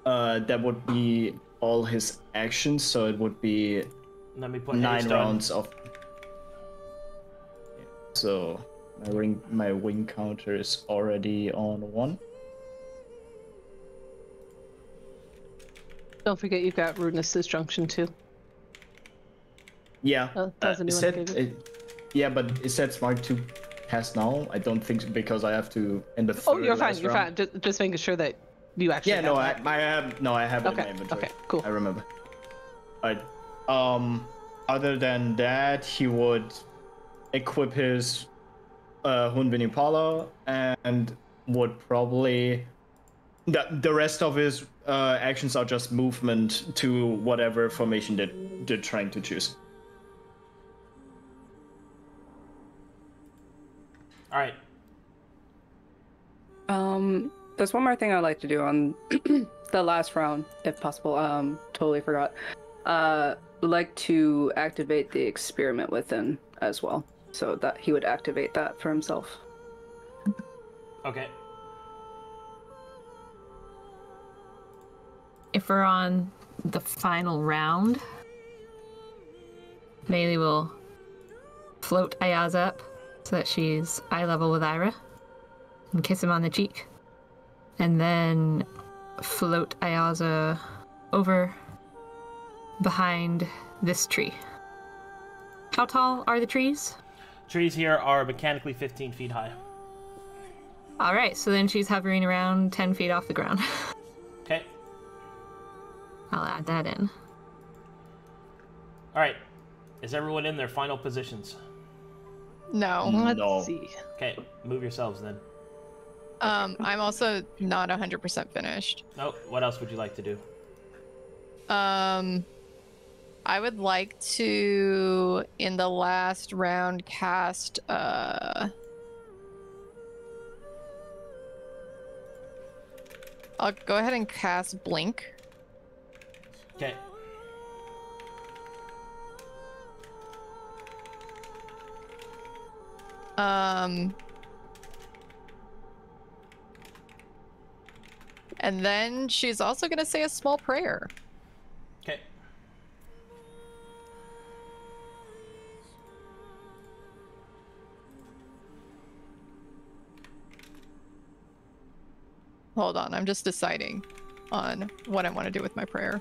S7: That would be all his actions, so it would be
S3: Let me put
S7: 9
S3: haste on.
S7: rounds of. So my wing counter is already on 1.
S5: Don't forget you've got Rudeness Disjunction too.
S7: Yeah.
S5: Oh, that was a new one I gave you.
S7: Yeah, but it said Smart 2 has now. I don't think so, because I have to in the
S5: Oh,
S7: third
S5: you're fine.
S7: last
S5: You're
S7: round.
S5: fine. Just making sure that you actually.
S7: Yeah, no,
S5: have that.
S7: I have it in my
S5: Okay.
S7: inventory.
S5: Okay. Cool.
S7: I remember. Alright. Other than that, he would equip his Hunvin Impala and would probably the rest of his actions are just movement to whatever formation that they're trying to choose.
S3: All right.
S6: There's one more thing I'd like to do on the last round, if possible. Totally forgot. Would like to activate the experiment within as well, so that he would activate that for himself.
S3: Okay.
S4: If we're on the final round, Maelie will float Ayaz up so that she's eye level with Irha and kiss him on the cheek. And then float Ayaza over behind this tree. How tall are the trees?
S3: Trees here are mechanically 15 feet high.
S4: Alright, so then she's hovering around 10 feet off the ground.
S3: Okay.
S4: I'll add that in.
S3: All right. Is everyone in their final positions?
S1: No.
S5: Let's see.
S3: Okay. Move yourselves then.
S1: I'm also not 100% finished.
S3: Oh, what else would you like to do?
S1: I would like to, in the last round, cast I'll go ahead and cast Blink.
S3: Okay.
S1: And then she's also gonna say a small prayer.
S3: Okay.
S1: Hold on, I'm just deciding on what I want to do with my prayer.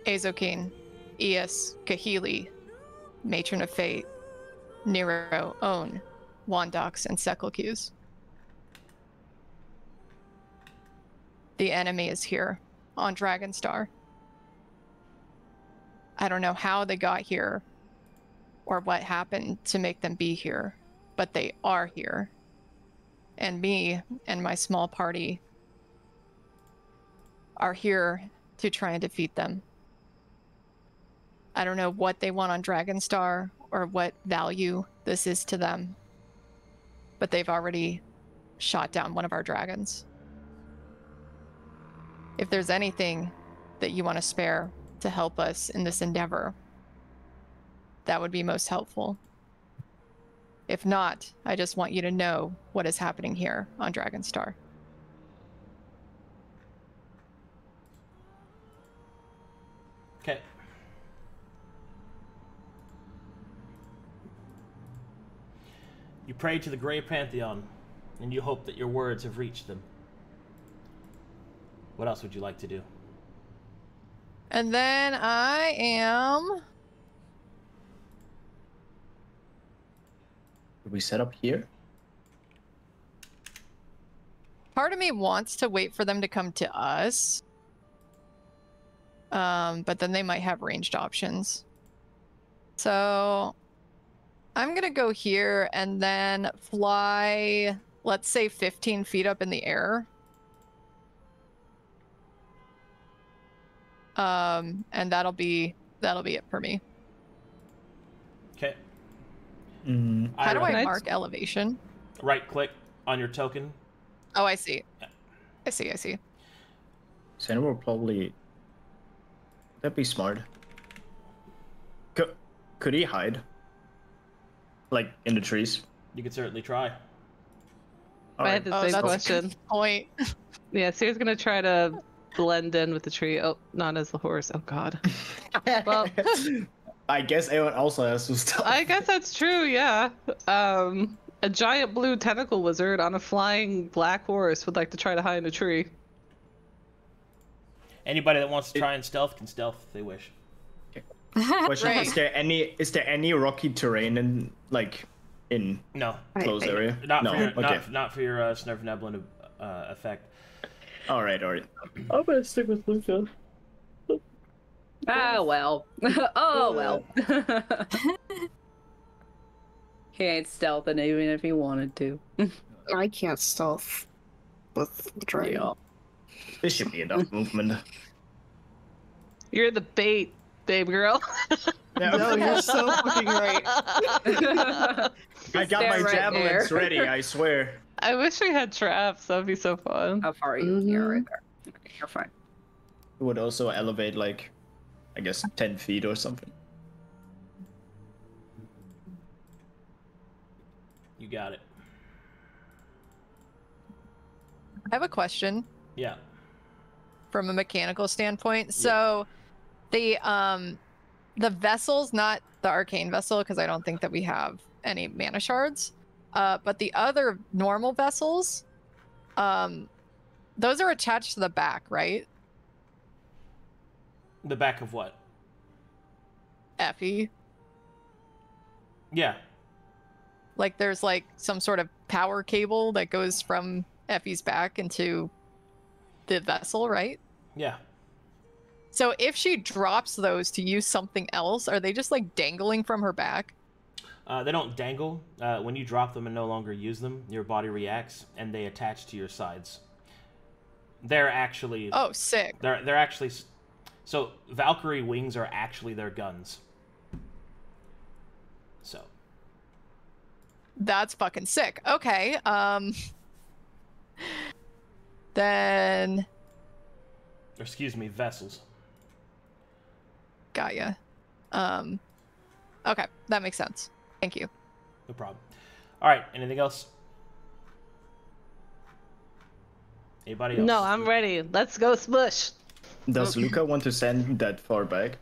S1: Azokine, Eos, Kahili, Matron of Fate, Nero, Own, Wandox, and Sekel'Qs. The enemy is here on Dragonstar. I don't know how they got here or what happened to make them be here, but they are here. And me and my small party are here to try and defeat them. I don't know what they want on Dragonstar or what value this is to them, but they've already shot down one of our dragons. If there's anything that you want to spare to help us in this endeavor, that would be most helpful. If not, I just want you to know what is happening here on Dragonstar.
S3: Okay. You pray to the Grey Pantheon, and you hope that your words have reached them. What else would you like to do?
S1: And then I am...
S7: Did we set up here?
S1: Part of me wants to wait for them to come to us. But then they might have ranged options. So I'm gonna go here and then fly let's say 15 feet up in the air. And that'll be it for me.
S3: Okay.
S1: How do
S3: Irha,
S1: I mark elevation?
S3: Right click on your token.
S1: Oh, I see. I see.
S7: Seino will probably... That'd be smart. Could he hide? Like, in the trees?
S3: You could certainly try.
S5: I had the same
S1: that's a
S5: question.
S1: good point.
S5: Yeah, Sera's gonna try to blend in with the tree. Oh, not as the horse. Oh god. Well,
S7: I guess Aeon also has some stuff.
S5: I guess that's true, yeah. A giant blue tentacle lizard on a flying black horse would like to try to hide in a tree.
S3: Anybody that wants to try and stealth can stealth if they wish.
S7: Question:
S1: Right.
S7: Is there any rocky terrain in
S3: No.
S7: close area?
S3: Not
S7: no.
S3: for your,
S7: Okay.
S3: not for your Snurf Neblin effect.
S7: All right.
S6: I'm gonna stick with Luka. Ah, well. Oh, well. He ain't stealthing even if he wanted to.
S2: I can't stealth with the dragon.
S6: Yeah.
S7: This should be enough movement.
S5: You're the bait, babe girl.
S2: No, you're so fucking right.
S7: I got my
S6: Stand right
S7: javelins
S6: there.
S7: ready. I swear.
S5: I wish we had traps. That'd be so fun.
S6: How far are you? You're right there. Okay, you're fine.
S7: It would also elevate like, I guess 10 feet or something.
S3: You got it.
S1: I have a question
S3: Yeah.
S1: from a mechanical standpoint. So the vessels, not the arcane vessel, because I don't think that we have any mana shards, but the other normal vessels, those are attached to the back, right?
S3: The back of what?
S1: Effie.
S3: Yeah.
S1: Like there's like some sort of power cable that goes from Effie's back into the vessel, right?
S3: Yeah.
S1: So if she drops those to use something else, are they just like dangling from her back?
S3: They don't dangle. When you drop them and no longer use them, your body reacts and they attach to your sides. They're actually...
S1: Oh, sick.
S3: They're actually... So Valkyrie wings are actually their guns. So...
S1: That's fucking sick. Okay. Then
S3: Or excuse me, vessels.
S1: got ya. Okay, that makes sense. Thank you.
S3: No problem. All right. Anything else? Anybody else?
S5: No, I'm ready. Let's go smush.
S7: Does Luka want to send that far back?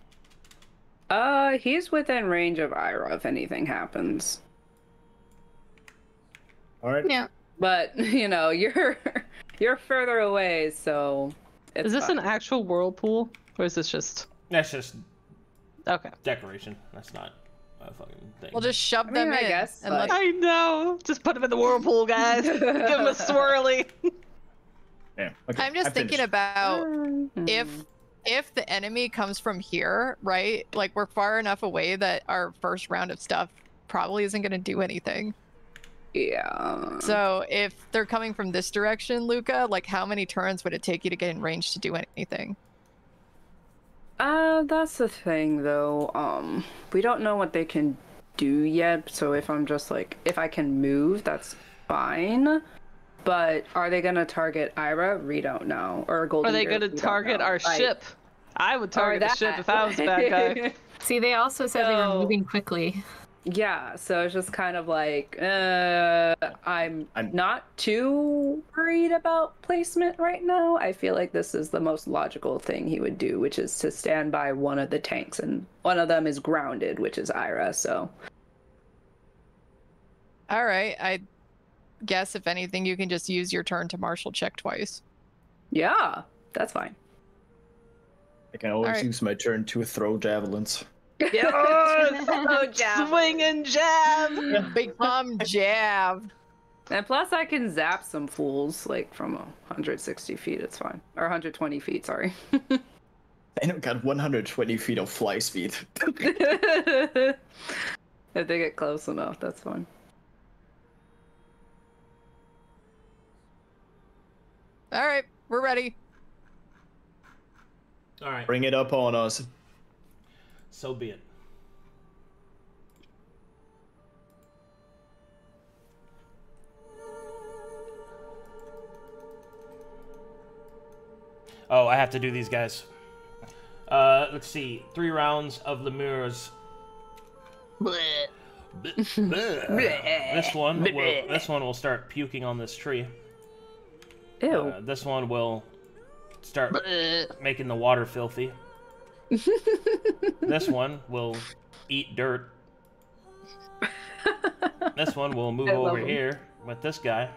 S6: He's within range of Irha if anything happens.
S7: All right.
S2: Yeah.
S6: But, you know, you're further away, so it's
S5: Is this
S6: fine.
S5: an actual whirlpool? Or is this just...
S3: That's just
S5: Okay.
S3: decoration. That's not a fucking thing.
S1: We'll just shove
S6: I
S1: them
S6: mean, I
S1: in.
S6: guess,
S1: and
S6: like-
S1: let-
S5: I know. Just put him in the whirlpool, guys. Give him a swirly.
S7: Yeah. Okay.
S1: I'm just
S7: I
S1: thinking
S7: finished.
S1: about
S6: Mm.
S1: if the enemy comes from here, right? Like we're far enough away that our first round of stuff probably isn't going to do anything.
S6: Yeah.
S1: So if they're coming from this direction, Luka, like how many turns would it take you to get in range to do anything?
S6: That's the thing though. We don't know what they can do yet, so if I'm just like, if I can move, that's fine. But are they gonna target Irha? We don't know. Or Golden
S5: Are they
S6: Bear,
S5: going to
S6: we don't
S5: target
S6: know.
S5: our
S6: Like,
S5: ship? I would
S6: or
S5: target the ship if I was a bad guy.
S4: See, they also said they were
S6: So-
S4: moving quickly.
S6: Yeah, so it's just kind of like, I'm not too worried about placement right now. I feel like this is the most logical thing he would do, which is to stand by one of the tanks, and one of them is grounded, which is Irha, so.
S1: All right, I guess if anything, you can just use your turn to martial check twice.
S6: Yeah, that's fine.
S7: I can always
S1: Alright.
S7: use my turn to throw javelins.
S5: Swing and jab.
S1: Big palm jab.
S6: And plus I can zap some fools, like, from 160 feet, it's fine. Or 120 feet, sorry.
S7: I don't got 120 feet of fly speed.
S6: If they get close enough, that's fine.
S1: All right, we're ready.
S3: All right.
S7: Bring it up on us.
S3: So be it. Oh, I have to do these guys. Let's see. 3 rounds of Lemur's. This one will start puking on this tree.
S6: Ew.
S3: This one will start making the water filthy. This one will eat dirt. This one will move over here with this guy,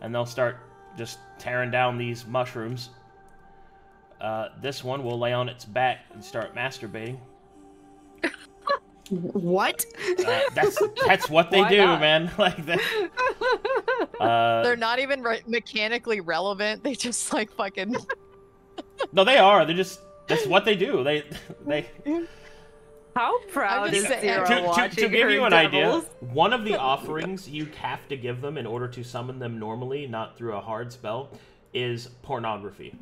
S3: and they'll start just tearing down these mushrooms. This one will lay on its back and start masturbating.
S2: What?
S3: That's what they do, man. Like that.
S1: They're not even mechanically relevant. They just like fucking.
S3: No, they are. That's what they do. They.
S5: How proud is Sera
S3: to give you an
S5: devils?
S3: idea, one of the offerings you have to give them in order to summon them normally, not through a hard spell, is pornography.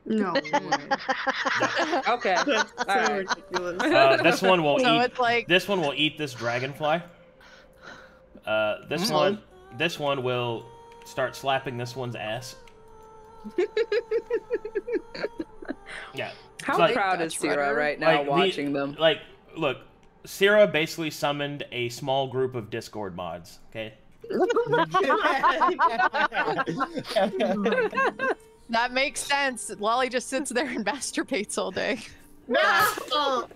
S2: No.
S6: Okay.
S2: That's so
S6: Alright.
S2: ridiculous.
S3: This one will
S1: So
S3: eat.
S1: it's like-
S3: This one will eat this dragonfly. This one will start slapping this one's ass. Yeah.
S6: How
S3: It's like-
S6: proud is
S1: Dutch
S6: Sera
S1: rudder?
S6: right now
S3: Like,
S6: watching them?
S3: Like, look, Sera basically summoned a small group of Discord mods. Okay.
S1: That makes sense. Lolly just sits there and masturbates all day.
S2: No!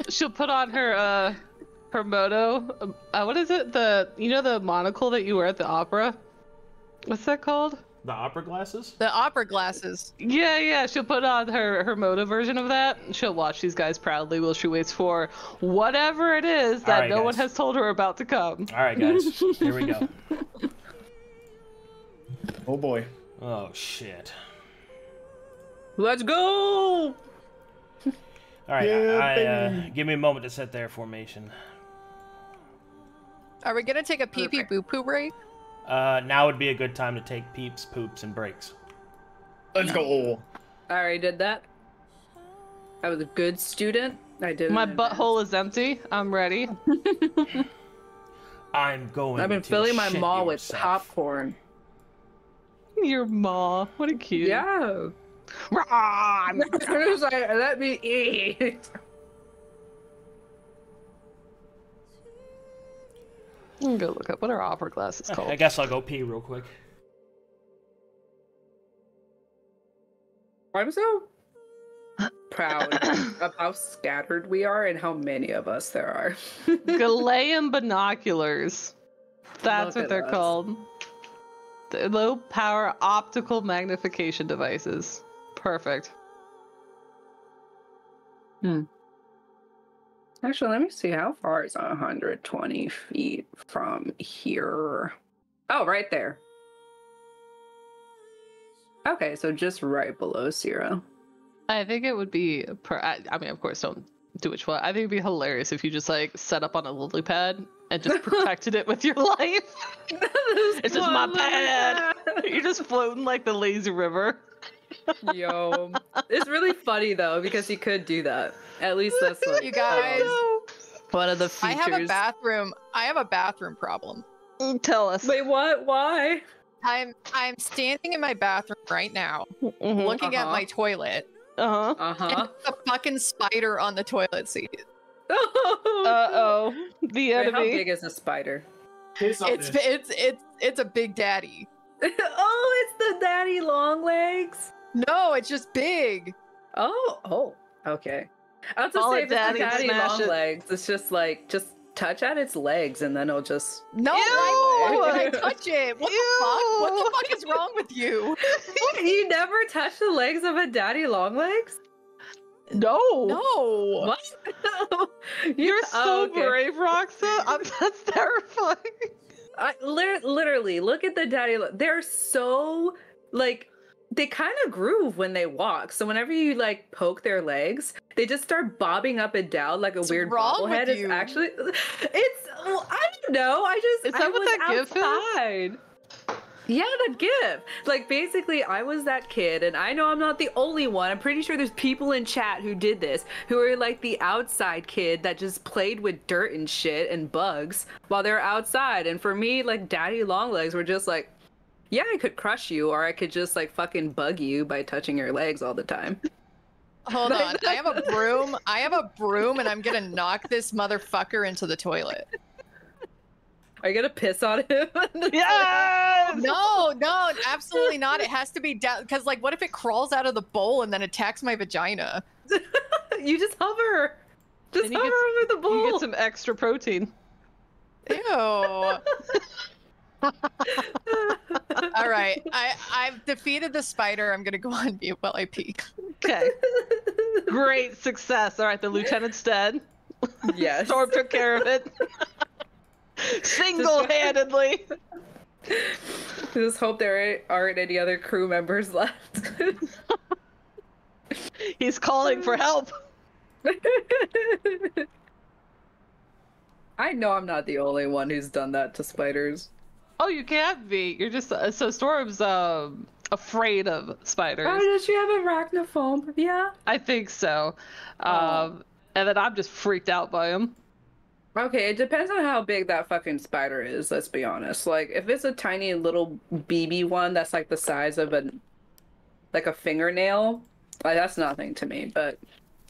S5: She'll put on her moto. What is it? The monocle that you wear at the opera? What's that called?
S3: The opera glasses?
S1: The opera glasses.
S5: Yeah. She'll put on her moto version of that. She'll watch these guys proudly while she waits for whatever it is that
S3: Alright,
S5: no one
S3: guys.
S5: has told her about to come.
S3: Alright, guys. Here we go.
S7: Oh boy.
S3: Oh, shit.
S6: Let's go!
S3: Alright,
S7: Yeah,
S3: give me a moment to set their formation.
S1: Are we gonna take a pee pee boo poo break?
S3: Now would be a good time to take peeps, poops, and breaks.
S7: Let's go.
S6: I already did that. I was a good student. I did.
S5: My butthole is empty. I'm ready.
S3: I'm going
S6: I've been
S3: to
S6: filling my
S3: shit
S6: maw with
S3: yourself.
S6: popcorn.
S5: Your maw. What a cute.
S6: Yeah.
S5: Rah!
S6: It was like, let me eat.
S5: I'm gonna look up what our opera glass is called.
S3: I guess I'll go pee real quick.
S6: I'm so proud of how scattered we are and how many of us there are.
S5: Galean binoculars. That's
S6: Look
S5: what
S6: at
S5: they're
S6: us.
S5: called. The low power optical magnification devices. Perfect.
S6: Actually, let me see how far is 120 feet from here. Oh, right there. Okay, so just right below Sera.
S5: I think it would be. I mean, of course, don't do what you want. I think it'd be hilarious if you just like set up on a lily pad and just protected it with your life. It's just my pad. You're just floating like the lazy river.
S6: Yo, it's really funny though because you could do that. At least that's what
S1: You guys,
S6: one of the
S1: I
S6: features.
S1: have a bathroom. I have a bathroom problem.
S5: Tell us.
S6: Wait, what? Why?
S1: I'm standing in my bathroom right now,
S5: Mhm.
S1: looking at my toilet,
S5: Uh-huh.
S6: Uh
S1: and
S6: huh.
S1: there's a fucking spider on the toilet seat.
S5: Uh-oh. The
S6: Wait, how
S5: enemy.
S6: big is a spider?
S1: It's a big daddy.
S6: Oh, it's the daddy long legs.
S1: No, it's just big.
S6: Oh, okay. I was
S5: Call
S6: to say
S5: it
S6: if it's the
S5: daddy,
S6: daddy
S5: smash
S6: long
S5: it.
S6: legs, it's just touch at its legs and then it'll just.
S1: No,
S5: Ew!
S1: why would I touch it? What the fuck? What the
S5: Ew!
S1: fuck is wrong with you?
S6: You never touch the legs of a daddy long legs?
S5: No.
S1: No.
S6: What?
S5: You're so
S6: okay.
S5: brave, Roxa. That's terrifying.
S6: Literally, look at the daddy. They're so like they kind of groove when they walk. So whenever you like poke their legs, they just start bobbing up and down like a
S1: What's
S6: weird
S1: wrong with
S6: bobblehead. It's
S1: you?
S6: actually, I don't know.
S5: Is that what that gif is?
S6: outside. Yeah, the gift. Like, basically, I was that kid, and I know I'm not the only one. I'm pretty sure there's people in chat who did this, who are like the outside kid that just played with dirt and shit and bugs while they're outside. And for me, like, daddy long legs were just like, yeah, I could crush you, or I could just, like, fucking bug you by touching your legs all the time.
S1: Hold on, I have a broom. I have a broom, and I'm gonna knock this motherfucker into the toilet.
S6: Are you gonna piss on him?
S5: Yes!
S1: No, absolutely not. It has to be down, because, like, what if it crawls out of the bowl and then attacks my vagina?
S6: You just hover. Just
S5: And
S6: hover over the bowl.
S5: You get some extra protein.
S1: Ew. All right, I've defeated the spider. I'm gonna go on mute while I pee.
S5: Okay. Great success. All right, the lieutenant's dead.
S6: Yes.
S5: Storm took care of it. Single-handedly.
S6: Just hope there aren't any other crew members left.
S5: He's calling for help.
S6: I know I'm not the only one who's done that to spiders.
S5: Oh, you can't be. You're just so Storm's afraid of spiders.
S6: Oh, does she have arachnophobia?
S5: I think so. And then I'm just freaked out by him.
S6: Okay, it depends on how big that fucking spider is, let's be honest. Like, if it's a tiny little BB one that's like the size of a fingernail, like, that's nothing to me. But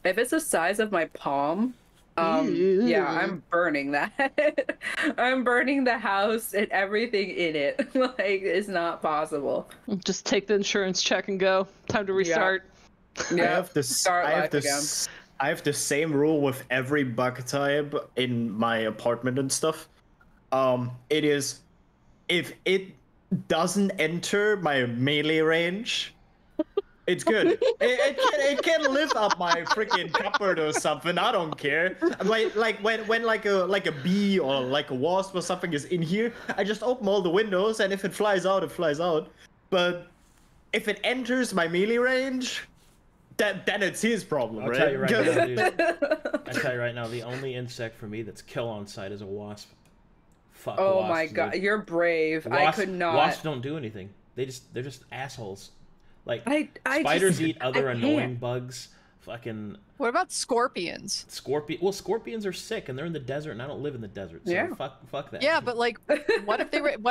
S6: if it's the size of my palm, yeah, I'm burning that. I'm burning the house and everything in it. Like, it's not possible.
S5: Just take the insurance check and go. Time to restart.
S6: Yeah,
S7: I have this.
S6: start life again.
S7: I have the same rule with every bug type in my apartment and stuff. It is, if it doesn't enter my melee range, it's good. It can lift up my freaking cupboard or something. I don't care. Like when like a bee or like a wasp or something is in here, I just open all the windows, and if it flies out, it flies out. But if it enters my melee range, then it's his problem, right?
S3: I'll tell you right now, dude. I tell you right now, the only insect for me that's kill on sight is a wasp. Fuck
S6: Oh
S3: wasps,
S6: my god,
S3: dude.
S6: you're brave. I could not.
S3: Wasps don't do anything. They're just assholes. Like
S6: I
S3: spiders
S6: just,
S3: eat other
S6: I
S3: annoying
S6: can't.
S3: bugs. Fucking
S1: What about scorpions?
S3: Well, scorpions are sick and they're in the desert, and I don't live in the desert. So
S6: Yeah.
S3: fuck that.
S1: Yeah, but like, what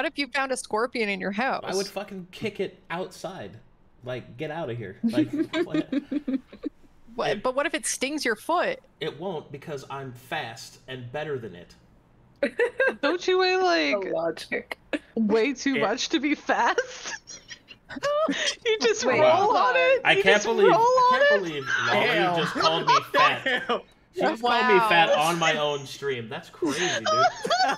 S1: if you found a scorpion in your house?
S3: I would fucking kick it outside. Like, get out of here. Like,
S1: But what if it stings your foot?
S3: it won't, because I'm fast and better than it.
S5: Don't you weigh like
S6: Logic.
S5: way too much to be fast? You just
S6: Wait,
S5: roll
S6: hold
S5: on
S6: on.
S5: it.
S3: I
S5: You
S3: can't
S5: just
S3: believe
S5: roll on it?
S3: Lolly
S7: Damn.
S3: just called me fat.
S7: Damn.
S3: She just called me
S1: Wow.
S3: fat on my own stream. That's crazy, dude.
S5: When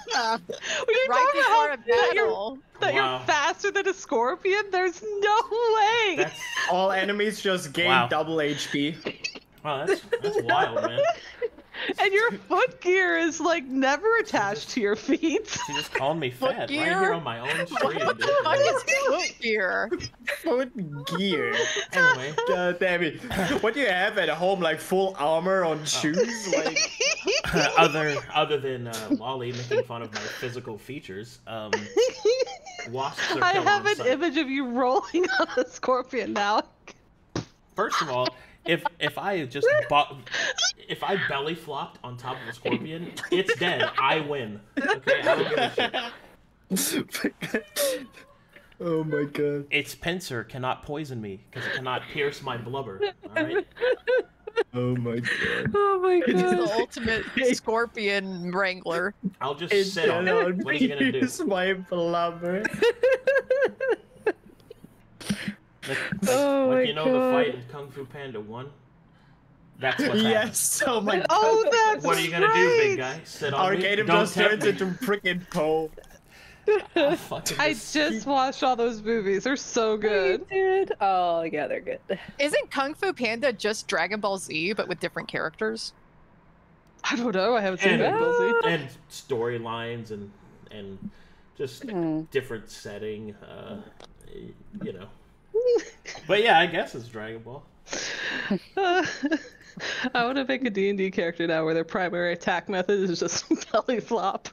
S5: you're
S1: Right
S5: talking
S1: before a
S5: about that
S1: battle.
S5: you're
S3: Wow.
S5: faster than a scorpion, there's no way.
S3: That's
S7: All enemies just gain
S3: Wow.
S7: double HP.
S3: wow. That's wild, man.
S5: And your foot gear is like never attached to your feet.
S3: She just called me fat right
S1: gear?
S3: here on my own stream,
S1: What
S3: dude.
S1: the fuck is foot gear?
S7: Foot gear.
S3: Anyway,
S7: God damn it. What do you have at home? Like full armor on shoes? Like,
S3: other than Lolly making fun of my physical features, wasps are
S5: I
S3: kill
S5: have
S3: on
S5: an
S3: sight.
S5: image of you rolling on a scorpion now.
S3: First of all, if I just if I belly flopped on top of a scorpion, it's dead. I win. Okay, I don't give a shit.
S7: oh my god.
S3: Its pincer cannot poison me because it cannot pierce my blubber. All right.
S7: Oh my god.
S6: Oh my
S1: It's
S6: god.
S1: the ultimate scorpion wrangler.
S3: I'll just
S7: It
S3: sit on
S7: cannot
S3: it. What are you gonna do?
S7: pierce my blubber.
S6: Oh my
S3: you know the
S6: God.
S3: fight in Kung Fu Panda 1? That's what's happening.
S7: Yes, oh my god.
S5: Oh, that's
S3: What are you gonna do, big guy? Sit on me?
S7: Arcadum
S3: Don't
S7: just
S3: tempt
S7: turns
S3: me.
S7: into freaking Poe.
S3: I'll fucking
S5: I just watched all those movies. They're so good.
S6: Dude. Oh yeah, they're good.
S1: Isn't Kung Fu Panda just Dragon Ball Z but with different characters?
S5: I don't know. I haven't seen
S3: And-
S5: Dragon Ball Z.
S3: and storylines and just different setting, you know. But yeah, I guess it's Dragon Ball.
S5: I want to make a D&D character now where their primary attack method is just belly flop.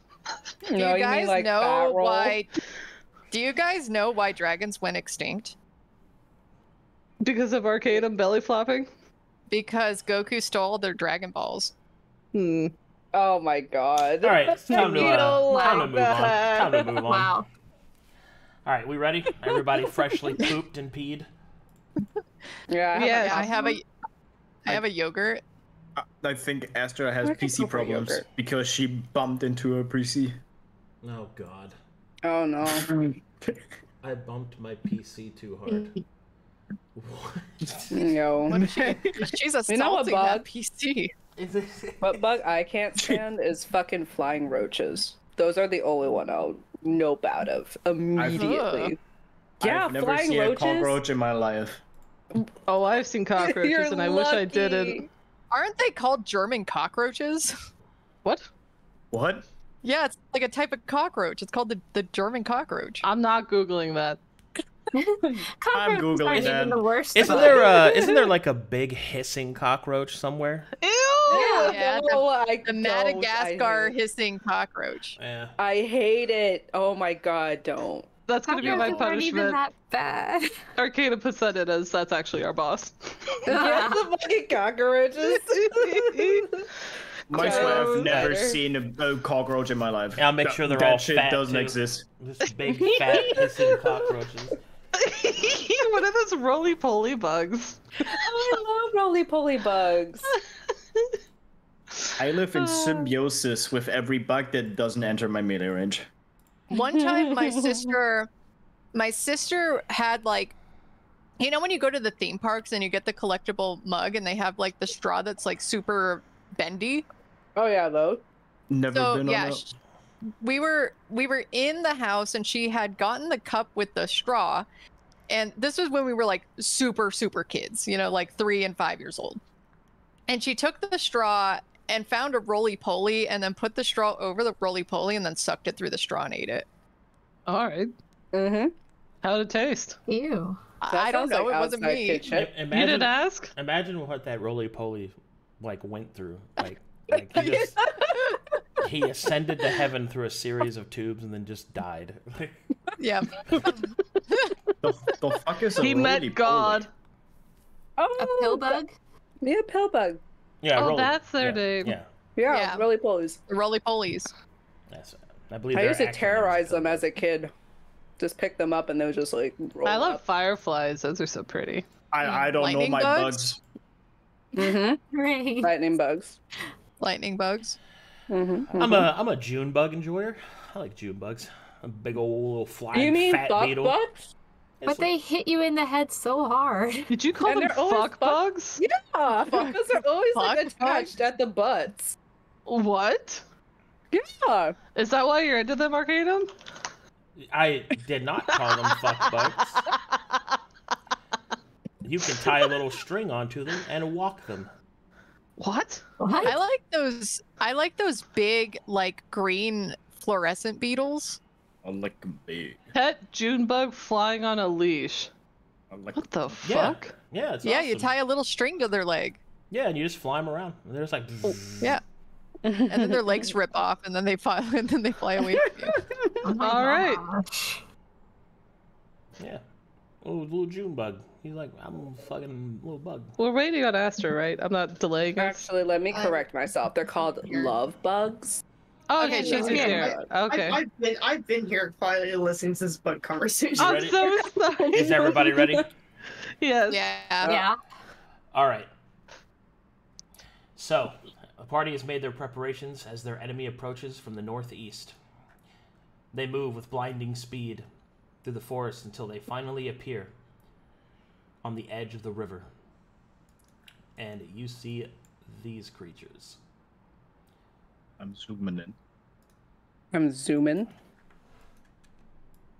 S1: Do
S6: No,
S1: you guys
S6: mean like
S1: know
S6: fat roll?
S1: why? Do you guys know why dragons went extinct?
S5: Because of Arcadum belly flopping?
S1: Because Goku stole their Dragon Balls.
S6: Oh my god.
S3: All right, it's time to,
S6: You don't
S3: time to
S6: like
S3: move on.
S6: that.
S3: Time to move on.
S4: Wow.
S3: All right, we ready? Everybody freshly pooped and peed?
S6: Yeah.
S5: Yes.
S1: I have a yogurt.
S7: I think Astra has
S6: I can
S7: PC
S6: go for
S7: problems
S6: yogurt.
S7: because she bumped into a PC.
S3: Oh, God.
S6: Oh no.
S3: I bumped my PC too hard. What?
S6: No.
S1: What is she? She's assaulting
S6: know what,
S1: that
S6: Bob?
S1: PC.
S6: What bug I can't stand is fucking flying roaches. Those are the only one I'll nope out of immediately. Yeah,
S7: I've never
S6: flying
S7: seen a
S6: roaches.
S7: cockroach in my life.
S5: Oh, I've seen cockroaches,
S6: You're
S5: and I wish I
S6: lucky.
S5: didn't.
S1: Aren't they called German cockroaches?
S5: What?
S7: What?
S1: Yeah, it's like a type of cockroach. It's called the German cockroach.
S5: I'm not Googling that.
S4: Cockroaches
S7: Googling
S4: aren't
S7: that.
S4: even the worst.
S3: Isn't
S4: but-
S3: there like a big hissing cockroach somewhere?
S5: Ew!
S1: Yeah,
S6: no, I
S1: The
S6: don't.
S1: Madagascar hissing cockroach.
S3: Yeah.
S6: I hate it. Oh my god, don't.
S5: That's gonna be my
S4: Cockroaches aren't even
S5: punishment.
S4: that bad.
S5: Arcadum puts that in as that's actually our boss.
S6: Get the fucking cockroaches.
S7: I swear I've
S6: Don't
S7: never
S6: matter.
S7: seen a cockroach in my life.
S3: Yeah, I'll make sure they're
S7: that
S3: all
S7: shit
S3: fat,
S7: doesn't
S3: too.
S7: exist.
S3: Just big, fat, hissing cockroaches.
S5: What are those roly-poly bugs?
S6: I love roly-poly bugs.
S7: I live in symbiosis with every bug that doesn't enter my melee range.
S1: One time, my sister had like, you know, when you go to the theme parks and you get the collectible mug and they have like the straw that's like super bendy.
S6: Oh yeah, though.
S7: Never
S1: So
S7: been
S1: yeah,
S7: on that.
S1: we were in the house and she had gotten the cup with the straw, and this was when we were like super kids, you know, like 3 and 5 years old. And she took the straw and found a roly-poly and then put the straw over the roly-poly and then sucked it through the straw and ate it.
S5: All right.
S6: Mm-hmm.
S5: How'd it taste?
S4: Ew.
S1: I don't know. It wasn't me.
S5: You didn't ask?
S3: Imagine what that roly-poly like went through. Like he just he ascended to heaven through a series of tubes and then just died.
S1: Yeah.
S7: The fuck is a
S5: He met
S7: roly-poly?
S5: God.
S4: A
S6: Oh,
S4: pill bug?
S6: yeah, pill bug.
S3: Yeah.
S5: Oh, that's their name.
S3: Yeah.
S6: Yeah,
S1: Yeah.
S6: roly-polies.
S1: The roly-polies.
S3: That's. I believe.
S6: I
S3: their
S6: used to
S3: acronym is
S6: terrorize them
S3: called-
S6: as a kid. Just pick them up and they would just like roll
S5: I love
S6: up.
S5: fireflies. Those are so pretty.
S7: I don't know
S1: Lightning
S7: my
S1: bugs?
S7: bugs.
S6: Mm-hmm.
S4: Right.
S6: Lightning bugs.
S1: Lightning bugs.
S6: Mm-hmm.
S3: I'm a June bug enjoyer. I like June bugs. A big old little flying
S6: You mean
S3: fat
S6: fuck
S3: beetle.
S6: bugs?
S4: But they hit you in the head so hard.
S5: Did you call
S6: And
S5: them
S6: they're always
S5: fuck bugs?
S6: Yeah, because they're always like
S1: Fuck
S6: attached at the butts.
S5: What?
S6: Yeah.
S5: Is that why you're into them, Arcadum?
S3: I did not call them fuck bugs. You can tie a little string onto them and walk them.
S5: What?
S4: What?
S1: I like those big like green fluorescent beetles.
S7: I like 'em big.
S5: Pet June bug flying on a leash.
S7: I like
S5: What the
S3: Yeah.
S5: fuck?
S3: Yeah, it's
S1: Yeah, you
S3: awesome.
S1: tie a little string to their leg.
S3: Yeah, and you just fly them around. And they're just like.
S1: Yeah. And then their legs rip off and then they fly away from you.
S4: Oh my
S5: All right.
S4: gosh.
S3: Yeah. Oh, little June bug. He's like, I'm a fucking little bug.
S5: We're waiting on Astra, right? I'm not delaying us.
S6: Actually, let me correct myself. They're called love bugs.
S5: Oh,
S1: Okay,
S5: okay,
S1: she's
S5: she's
S1: here.
S5: here. Okay.
S8: I've been here quietly listening to this bug conversation.
S5: I'm
S3: ready?
S5: so sorry.
S3: Is everybody ready?
S5: Yes.
S1: Yeah.
S4: Yeah.
S3: All right. So, the party has made their preparations as their enemy approaches from the northeast. They move with blinding speed through the forest until they finally appear on the edge of the river. And you see these creatures.
S7: I'm zooming in.
S6: I'm zooming.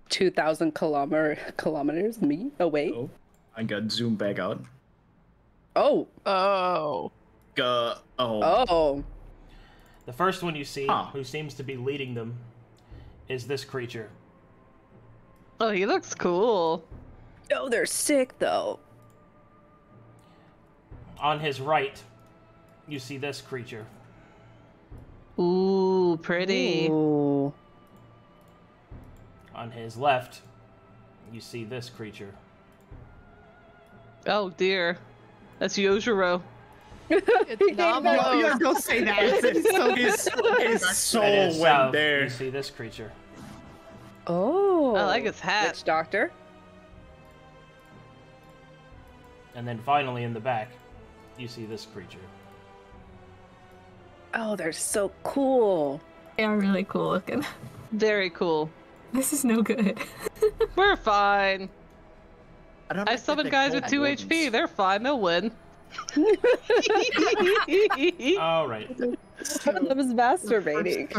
S6: 2,000 kilometers away.
S7: Oh, I got zoomed back out.
S6: Oh.
S1: Oh.
S7: Oh.
S6: Oh.
S3: The first one you see,
S7: Huh.
S3: who seems to be leading them, is this creature.
S5: Oh, he looks cool.
S6: Oh, they're sick though.
S3: On his right, you see this creature.
S5: Ooh, pretty.
S6: Ooh.
S3: On his left, you see this creature.
S5: Oh dear. That's Yojiro.
S1: It's not
S2: No, don't say that. It's so
S7: His soul
S3: At his
S7: went
S3: south,
S7: there.
S3: you see this creature.
S6: Oh.
S5: I like his hat.
S6: Witch doctor.
S3: And then finally in the back, you see this creature.
S6: Oh, they're so cool.
S4: They are really cool looking.
S5: Very cool.
S4: This is no good.
S5: We're fine.
S7: don't
S5: I
S7: think
S5: summoned
S7: they
S5: guys
S7: call
S5: with 2
S7: wardens.
S5: HP. They're fine. They'll win.
S3: All right.
S6: I was masturbating.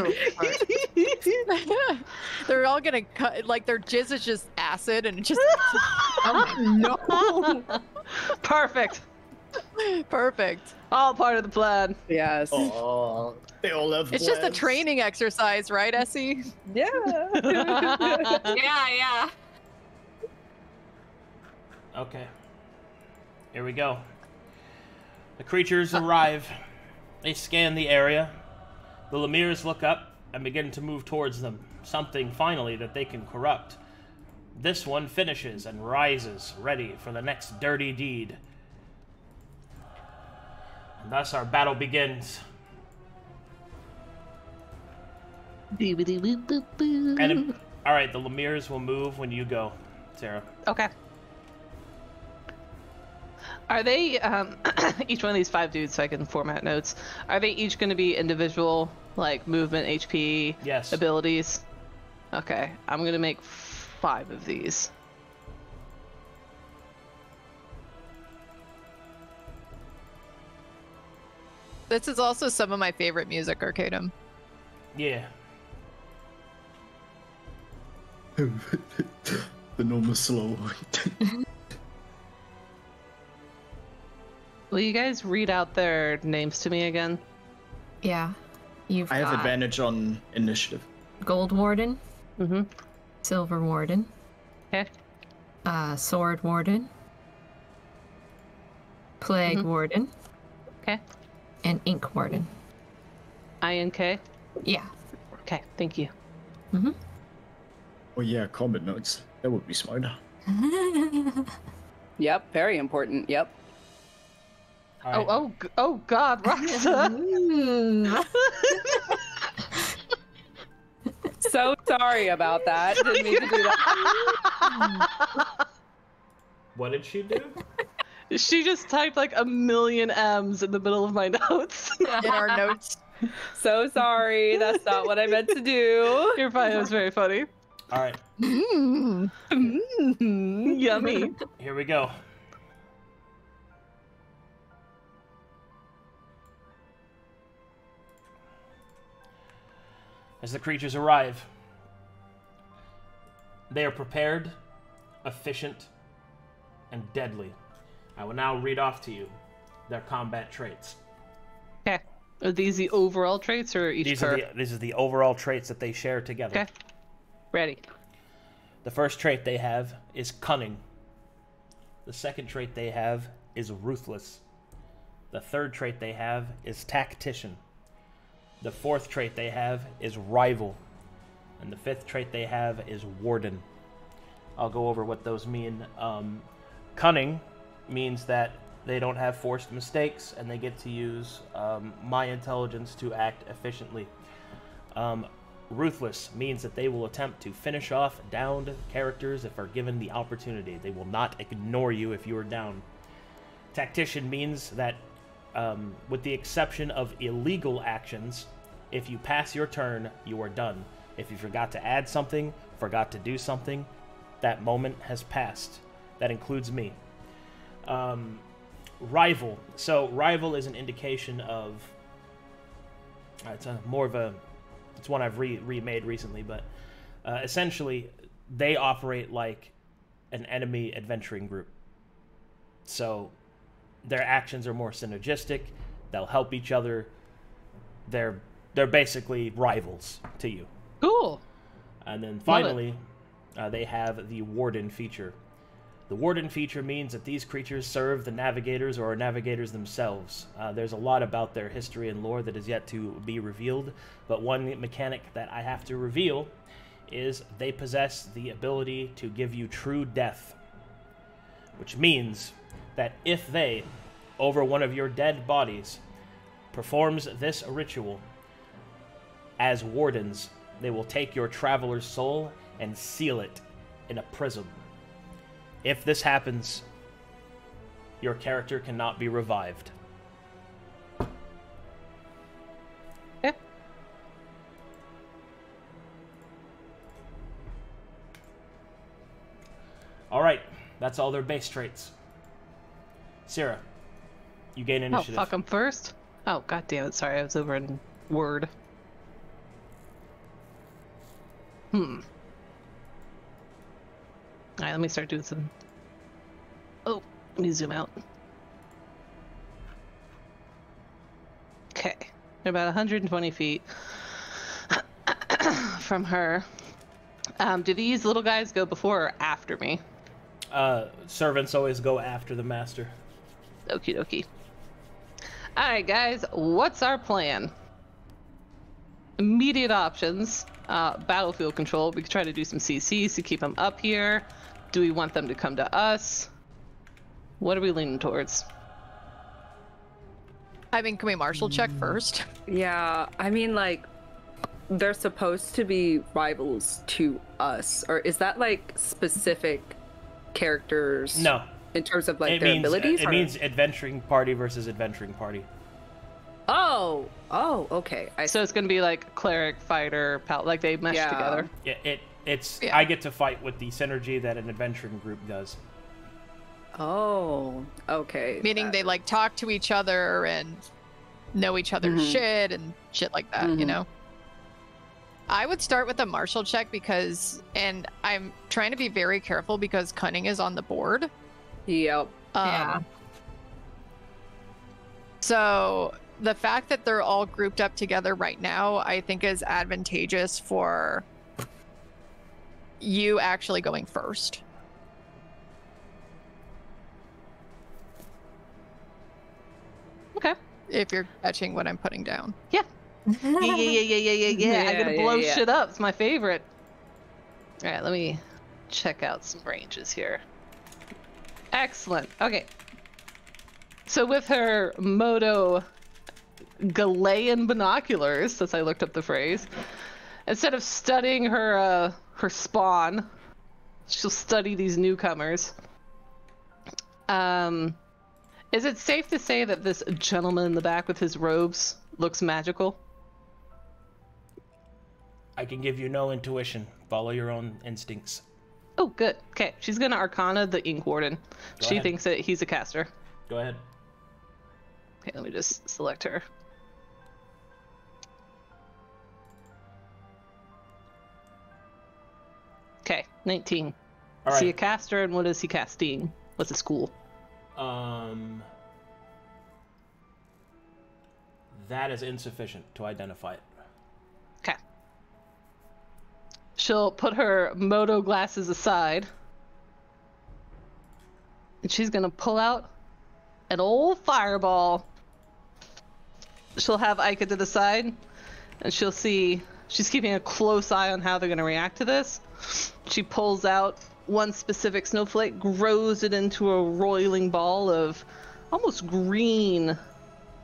S1: They're all gonna cut, like their jizz is just acid and it just.
S2: no.
S5: Perfect.
S1: Perfect.
S5: All part of the plan.
S6: Yes.
S7: Oh, they all have
S1: It's just a
S7: webs.
S1: training exercise, right, Essie?
S6: Yeah.
S4: Yeah.
S3: Okay. Here we go. The creatures arrive. They scan the area. The Lemirs look up and begin to move towards them. Something, finally, that they can corrupt. This one finishes and rises, ready for the next dirty deed. And thus our battle begins. And all right, the Lemirs will move when you go, Sera.
S5: Okay. Are they, each one of these 5 dudes, so I can format notes, are they each going to be individual, like, movement, HP,
S3: Yes.
S5: abilities? Okay, I'm going to make 5 of these.
S1: This is also some of my favorite music, Arcadum.
S3: Yeah.
S7: The normal slow.
S5: Will you guys read out their names to me again?
S4: Yeah. You've
S7: I have
S4: got
S7: advantage on initiative.
S4: Gold Warden,
S5: Mm-hmm.
S4: Silver Warden,
S5: Okay.
S4: Sword Warden, Plague Warden,
S5: Okay.
S4: and Ink Warden.
S5: INK?
S4: Yeah.
S5: Okay, thank you.
S7: Oh yeah, combat notes. That would be smart.
S6: Yep. Very important. Yep.
S3: All right.
S5: Oh God, Roxa!
S6: So sorry about that. Didn't mean to do that.
S3: What did she do?
S5: She just typed like 1,000,000 M's in the middle of my notes.
S1: In our notes.
S6: So sorry. That's not what I meant to do.
S5: You're fine. It was very funny.
S3: All right,
S5: Yummy.
S3: here we go. As the creatures arrive, they are prepared, efficient, and deadly. I will now read off to you their combat traits.
S5: Okay. Are these the overall traits or each
S3: These
S5: per?
S3: are the overall traits that they share together.
S5: Okay. Ready.
S3: The first trait they have is cunning. The second trait they have is ruthless. The third trait they have is tactician. The fourth trait they have is rival. And the fifth trait they have is warden. I'll go over what those mean. Cunning means that they don't have forced mistakes and they get to use my intelligence to act efficiently. Ruthless means that they will attempt to finish off downed characters if are given the opportunity. They will not ignore you if you are down. Tactician means that, with the exception of illegal actions, if you pass your turn, you are done. If you forgot to add something, forgot to do something, that moment has passed. That includes me. Rival. So rival is an indication of... It's one I've remade recently, but essentially they operate like an enemy adventuring group. So their actions are more synergistic. They'll help each other. They're basically rivals to you.
S5: Cool.
S3: And then finally, they have the Warden feature. The Warden feature means that these creatures serve the navigators or are navigators themselves. There's a lot about their history and lore that is yet to be revealed, but one mechanic that I have to reveal is they possess the ability to give you true death, which means that if they, over one of your dead bodies, performs this ritual, as wardens, they will take your traveler's soul and seal it in a prism. If this happens, your character cannot be revived.
S5: Okay.
S3: Alright, that's all their base traits. Sera, you gain initiative.
S5: Oh, fuck, I'm first? Oh, god damn it. Sorry, I was over in Word. Alright, let me start doing some... Oh, let me zoom out. Okay. They're about 120 feet from her. Do these little guys go before or after me?
S3: Servants always go after the master.
S5: Okie dokie. Alright, guys, what's our plan? Immediate options. Battlefield control. We could try to do some CCs to keep them up here. Do we want them to come to us? What are we leaning towards?
S1: I mean, can we martial check first?
S6: Yeah, I mean, like, they're supposed to be rivals to us, or is that like specific characters?
S3: No.
S6: In terms of like their abilities?
S3: It means adventuring party versus adventuring party.
S6: Oh, okay.
S5: So it's gonna be like cleric, fighter, like they mesh together.
S3: Yeah, I get to fight with the synergy that an adventuring group does.
S6: Oh, okay.
S1: Meaning they like talk to each other and know each other's shit and shit like that, you know? I would start with a martial check because, and I'm trying to be very careful because cunning is on the board.
S6: Yep.
S4: Yeah.
S1: So the fact that they're all grouped up together right now, I think is advantageous for you actually going first.
S5: Okay.
S1: If you're catching what I'm putting down.
S5: Yeah. Yeah. I gotta blow shit up. It's my favorite. All right, let me check out some ranges here. Excellent. Okay. So with her Moto Galilean binoculars, since I looked up the phrase, instead of studying her her spawn, she'll study these newcomers. Is it safe to say that this gentleman in the back with his robes looks magical?
S3: I can give you no intuition. Follow your own instincts.
S5: Oh, good. Okay, she's gonna Arcana the Ink Warden. She
S3: ahead.
S5: thinks that he's a caster.
S3: Go ahead.
S5: Okay, let me just select her. Okay, 19.
S3: All
S5: Is he a
S3: right.
S5: caster, and what is he casting? What's his school?
S3: That is insufficient to identify it.
S5: Okay. She'll put her Moto glasses aside. And she's gonna pull out an old fireball. She'll have Ica to the side, and she'll see... She's keeping a close eye on how they're gonna react to this. She pulls out one specific snowflake, grows it into a roiling ball of almost green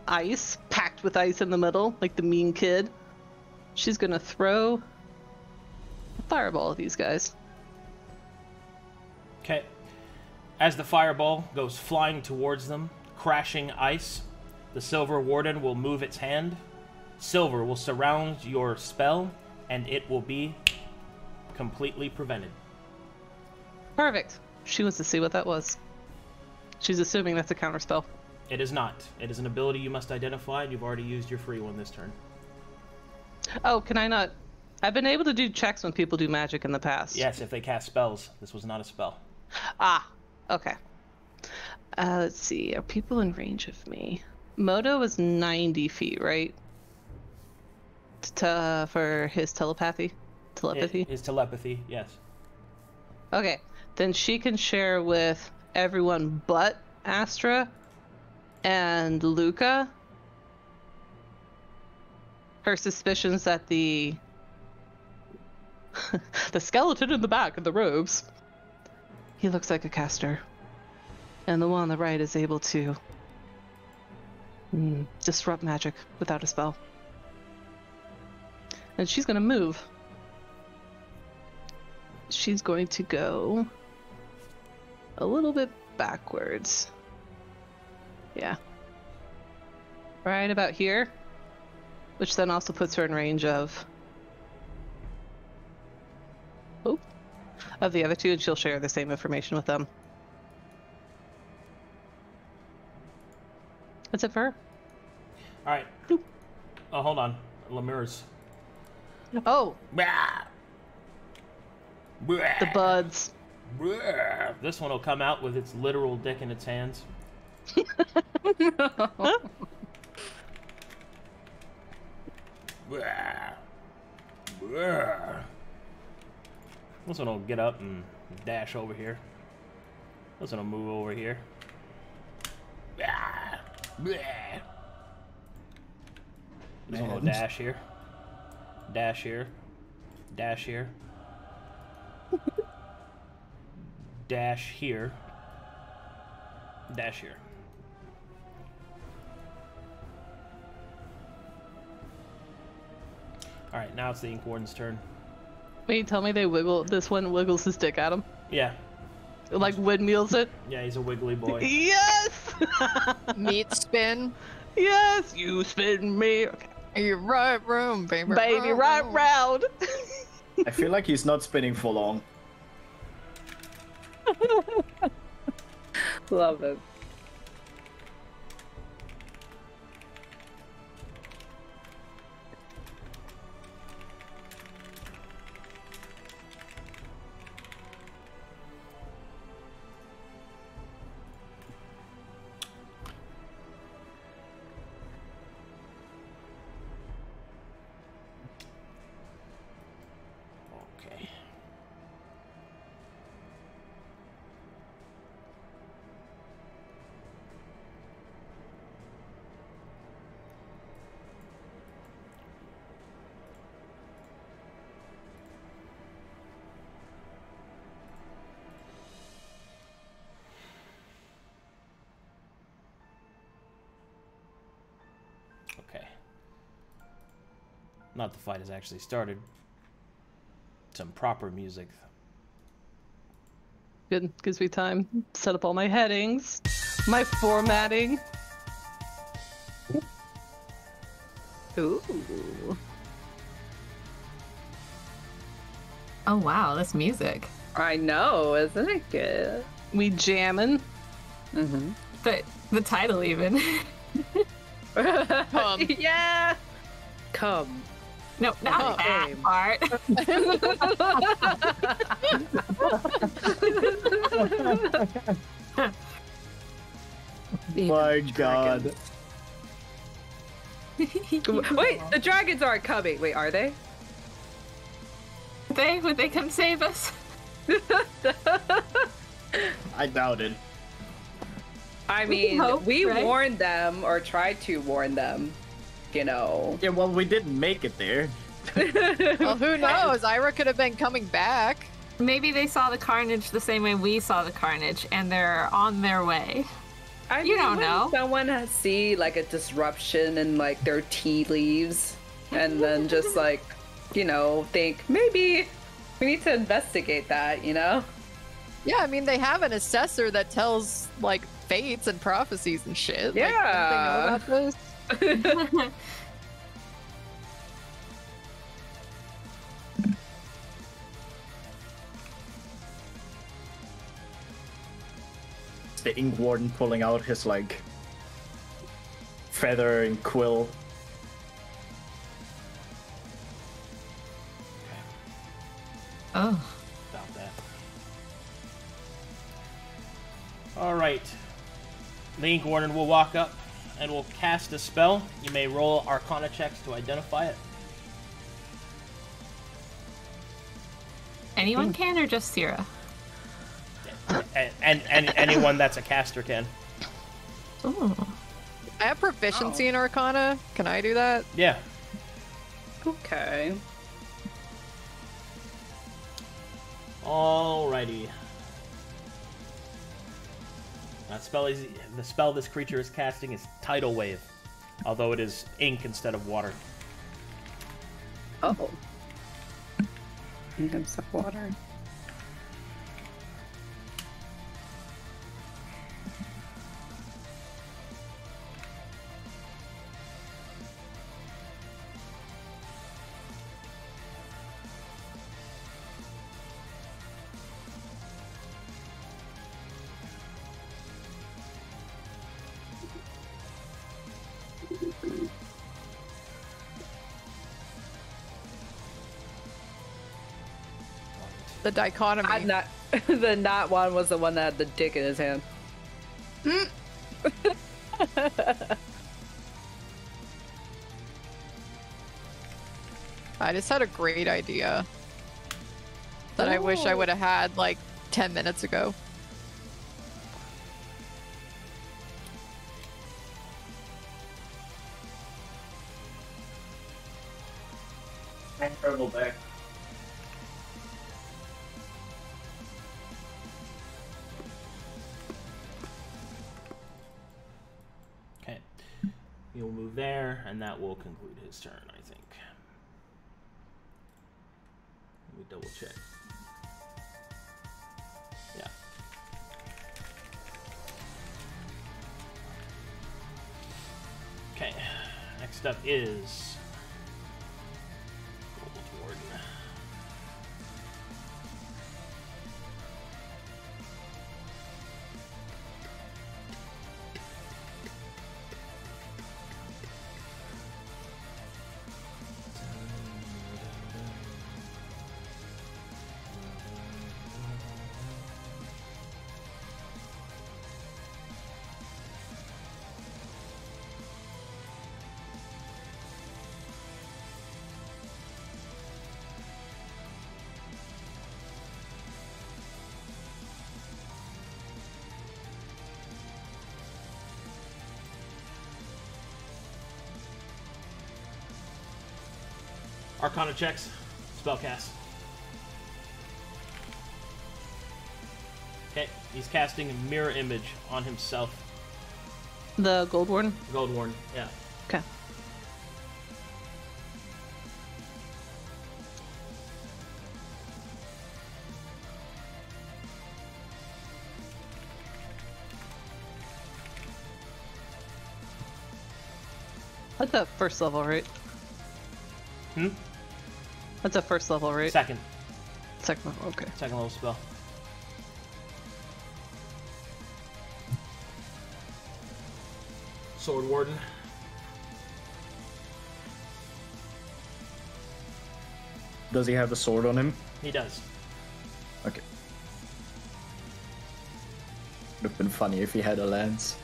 S5: ice, packed with ice in the middle, like the mean kid. She's gonna throw a fireball at these guys.
S3: Okay. As the fireball goes flying towards them, crashing ice, the Silver Warden will move its hand. Silver will surround your spell, and it will be completely prevented.
S5: Perfect. She wants to see what that was. She's assuming that's a counterspell.
S3: It is not. It is an ability you must identify, and you've already used your free one this turn.
S5: Oh, can I not? I've been able to do checks when people do magic in the past.
S3: Yes, if they cast spells. This was not a spell.
S5: Ah, okay. Let's see. Are people in range of me? Moto is 90 feet, right? For his telepathy? Telepathy?
S3: His telepathy, yes.
S5: Okay. Then she can share with everyone but Astra and Luka her suspicions that the The skeleton in the back of the robes. He looks like a caster. And the one on the right is able to disrupt magic without a spell. And she's gonna move. She's going to go a little bit backwards. Yeah. Right about here. Which then also puts her in range of the other two, and she'll share the same information with them. That's it for her.
S3: Alright. Oh, hold on. Lemur's.
S5: Oh,
S3: Bah! Bah!
S5: the buds.
S3: Bah! This one will come out with its literal dick in its hands. Bah! Bah! This one will get up and dash over here. This one will move over here. Bah! Bah! This one will dash here. Dash here. Dash here. Dash here. Dash here. Alright, now it's the Ink Warden's turn.
S5: Wait, tell me this one wiggles his dick at him?
S3: Yeah.
S5: Like windmills it?
S3: Yeah, he's a wiggly boy.
S5: Yes!
S1: Meat spin.
S5: Yes! You spin me. Okay.
S1: You're right room, baby.
S5: Baby, right
S1: room.
S5: round.
S7: I feel like he's not spinning for long.
S6: Love it.
S3: Okay. Okay. Not the fight has actually started. Some proper music.
S5: Good, gives me time. Set up all my headings, my formatting. Ooh.
S4: Oh wow, that's music.
S6: I know, isn't it good?
S5: We jamming.
S6: Mm-hmm.
S4: But the title even.
S6: Yeah! Come.
S4: No, not that
S6: game.
S4: part.
S7: My god.
S6: Wait, the dragons aren't coming. Wait, are they?
S4: Would they come save us?
S7: I doubt it.
S6: I mean,
S4: hope,
S6: we
S4: right?
S6: warned them, or tried to warn them, you know.
S7: Yeah, well, we didn't make it there.
S1: Well, who knows? Irha could have been coming back.
S4: Maybe they saw the carnage the same way we saw the carnage, and they're on their way.
S6: I
S4: You
S6: mean,
S4: don't
S6: when
S4: know.
S6: Someone see like a disruption in like their tea leaves, and then just like, you know, think maybe we need to investigate that, you know?
S1: Yeah, I mean, they have an assessor that tells like fates and prophecies and shit. Like,
S6: Yeah.
S1: don't they know about this?
S7: The Ink Warden pulling out his, like, feather and quill.
S4: Oh.
S3: About that. Alright. The Ink Warden will walk up and will cast a spell. You may roll Arcana checks to identify it.
S4: Anyone can, or just Sera?
S3: And anyone that's a caster can.
S4: Ooh.
S1: I have proficiency in Arcana. Can I do that?
S3: Yeah.
S6: Okay.
S3: Alrighty. The spell this creature is casting is Tidal Wave, although it is ink instead of water.
S6: Oh. Ink instead of water.
S1: The dichotomy.
S6: The not one was the one that had the dick in his hand.
S1: I just had a great idea that I wish I would have had like 10 minutes ago.
S7: Incredible back.
S3: Okay. He'll move there, and that will conclude his turn, I think. Let me double check. Yeah. Okay. Next up is Gold Warden. Arcana checks. Spellcast. Okay, he's casting a mirror image on himself.
S5: The Gold Warden?
S3: Gold Warden, yeah.
S5: Okay. That's a first level, right?
S3: Hmm?
S5: That's a first level, right?
S3: Second.
S5: Second level, okay.
S3: Second level spell. Sword Warden.
S7: Does he have a sword on him?
S3: He does.
S7: Okay. Would have been funny if he had a lance.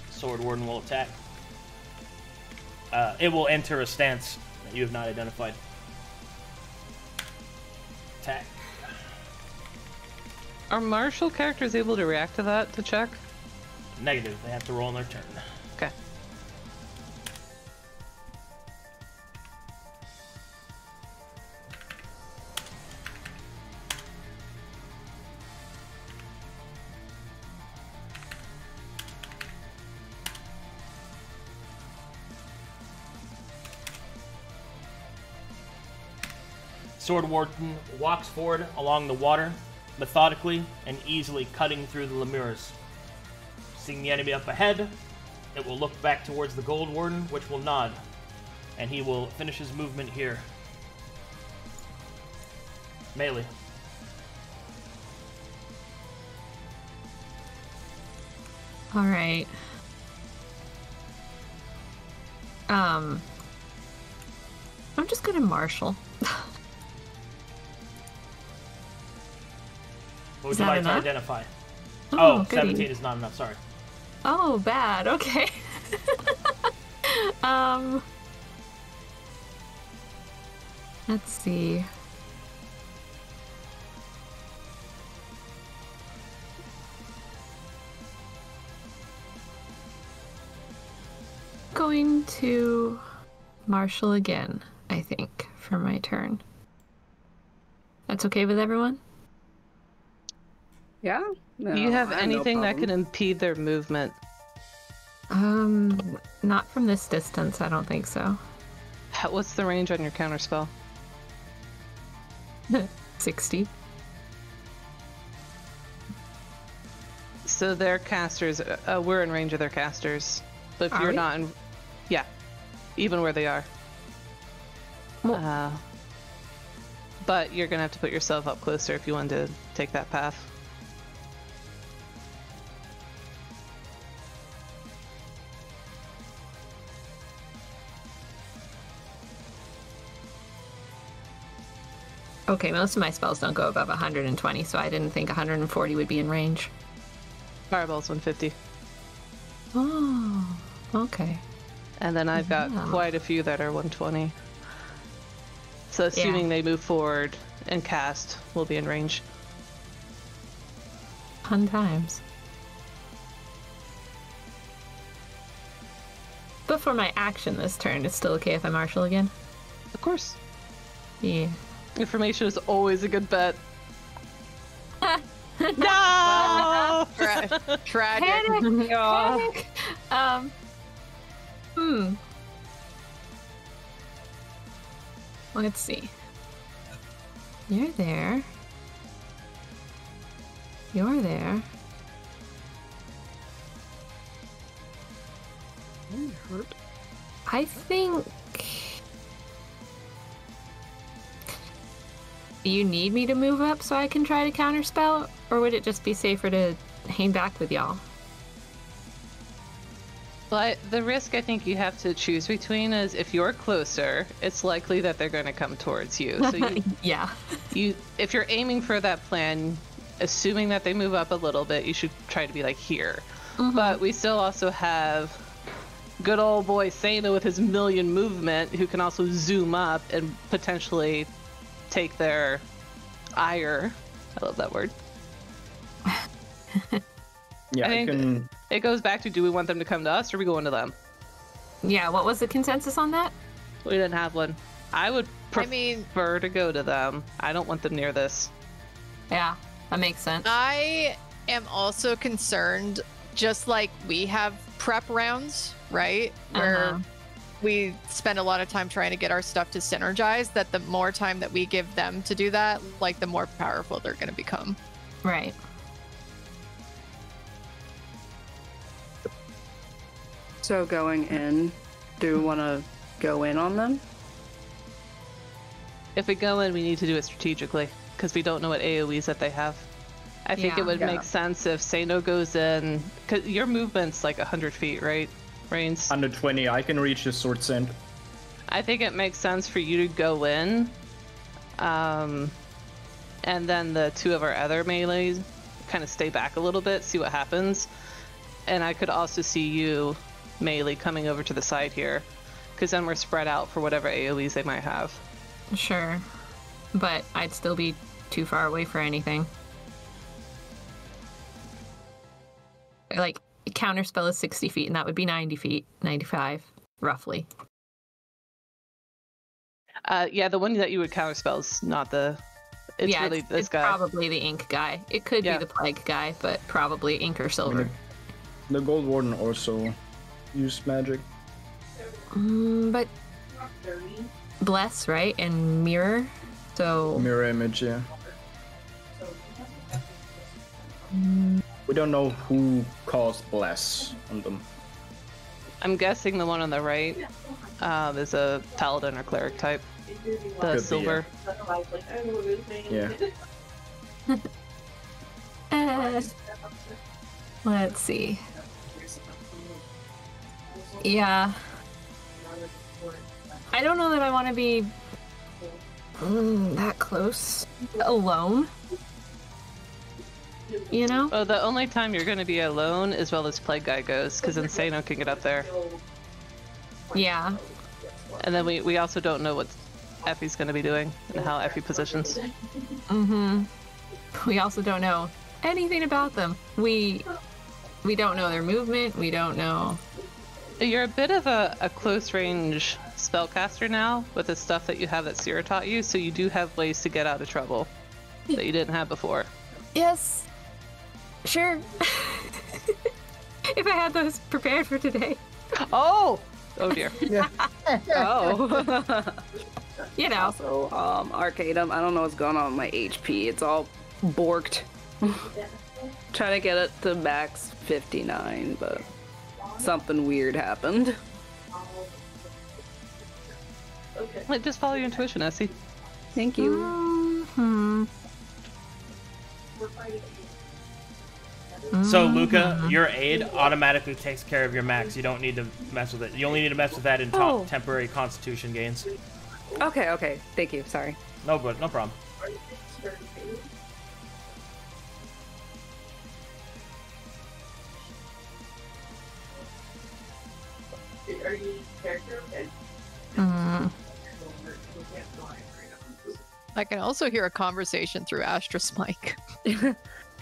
S3: Sword Warden will attack. It will enter a stance that you have not identified. Attack.
S5: Are martial characters able to react to that to check?
S3: Negative. They have to roll on their turn.
S5: Okay.
S3: Sword Warden walks forward along the water, methodically and easily cutting through the lemures. Seeing the enemy up ahead, it will look back towards the Gold Warden, which will nod, and he will finish his movement here. Maelie.
S4: All right. I'm just gonna marshal.
S3: What would
S4: Is
S3: you
S4: that
S3: like
S4: enough?
S3: to identify?
S4: Oh,
S3: Oh,
S4: goody.
S3: 17 is not enough, sorry.
S4: Oh, bad. Okay. Let's see. Going to marshal again, I think, for my turn. That's okay with everyone?
S6: Yeah.
S5: Do you have
S6: I no
S5: anything that
S6: problem.
S5: can impede their movement?
S4: Not from this distance, I don't think so.
S5: What's the range on your counterspell?
S4: 60.
S5: So their casters, we're in range of their casters. But if
S4: Are
S5: you're
S4: we?
S5: not in... Yeah. Even where they are.
S4: Well-
S5: But you're going to have to put yourself up closer if you want to take that path.
S4: Okay, most of my spells don't go above 120, so I didn't think 140 would be in range.
S5: Fireball's 150.
S4: Oh, okay.
S5: And then I've got
S4: Yeah.
S5: quite a few that are 120. So assuming they move forward and cast, we'll be in range.
S4: Fun times. But for my action this turn, it's still okay if I marshal again?
S5: Of course.
S4: Yeah.
S5: Information is always a good bet. No!
S1: Tragic.
S4: Panic! Panic! Let's see. You're there. You're there. I think... You need me to move up so I can try to counterspell? Or would it just be safer to hang back with y'all?
S5: But the risk I think you have to choose between is if you're closer, it's likely that they're going to come towards you. So
S4: Yeah.
S5: if you're aiming for that plan, assuming that they move up a little bit, you should try to be like here. But we still also have good old boy Seino with his million movement, who can also zoom up and potentially take their ire. I love that word.
S7: Yeah,
S5: I think
S7: can.
S5: it goes back to, do we want them to come to us or are we going to them?
S4: Yeah, what was the consensus on that?
S5: We didn't have one. I would
S1: I mean,
S5: prefer to go to them. I don't want them near this.
S4: Yeah, that makes sense.
S1: I am also concerned, just like we have prep rounds, right? Where we spend a lot of time trying to get our stuff to synergize, that the more time that we give them to do that, like the more powerful they're going to become.
S4: Right.
S6: So going in, do we want to go in on them?
S5: If we go in, we need to do it strategically because we don't know what AoEs that they have. I think
S4: Yeah.
S5: it would
S6: Yeah.
S5: make sense if Seino goes in, because your movement's like 100 feet, right, Rainzz?
S7: 120, I can reach the sword send.
S5: I think it makes sense for you to go in, and then the two of our other melees kind of stay back a little bit, see what happens. And I could also see you, Maelie, coming over to the side here, because then we're spread out for whatever AoEs they might have.
S4: Sure. But I'd still be too far away for anything. Like, counterspell is 60 feet, and that would be 90 feet, 95, roughly.
S5: Yeah, the one that you would counterspell is not the... It's
S4: yeah,
S5: really this
S4: it's
S5: guy.
S4: probably the ink guy. It could
S5: Yeah.
S4: be the plague guy, but probably ink or silver.
S7: The Gold Warden also used magic.
S4: But bless, right? And mirror. So
S7: Mirror image, yeah. We don't know who caused bless on them.
S5: I'm guessing the one on the right is a paladin or cleric type. The
S7: Could be,
S5: silver.
S7: Yeah.
S4: let's see. Yeah. I don't know that I want to be that close alone. You know?
S5: Oh, the only time you're going to be alone is while this plague guy goes, because then Seino can get up there.
S4: Yeah.
S5: And then we also don't know what Effie's going to be doing and how Effie positions.
S4: We also don't know anything about them. We don't know their movement. We don't know.
S5: You're a bit of a close range spellcaster now with the stuff that you have that Sera taught you, so you do have ways to get out of trouble that you didn't have before.
S4: Yes. Sure. If I had those prepared for today.
S5: Oh! Oh dear.
S6: Oh.
S4: You know.
S6: So, Arcadum, I don't know what's going on with my HP. It's all borked. Trying to get it to max 59, but something weird happened.
S5: Like, just follow your intuition, Essie.
S6: Thank you.
S4: Mm-hmm.
S3: So Luka, your aid automatically takes care of your max. You don't need to mess with it. You only need to mess with that in temporary Constitution gains.
S6: Okay. Thank you. Sorry.
S3: No problem.
S1: I can also hear a conversation through Astra's mic.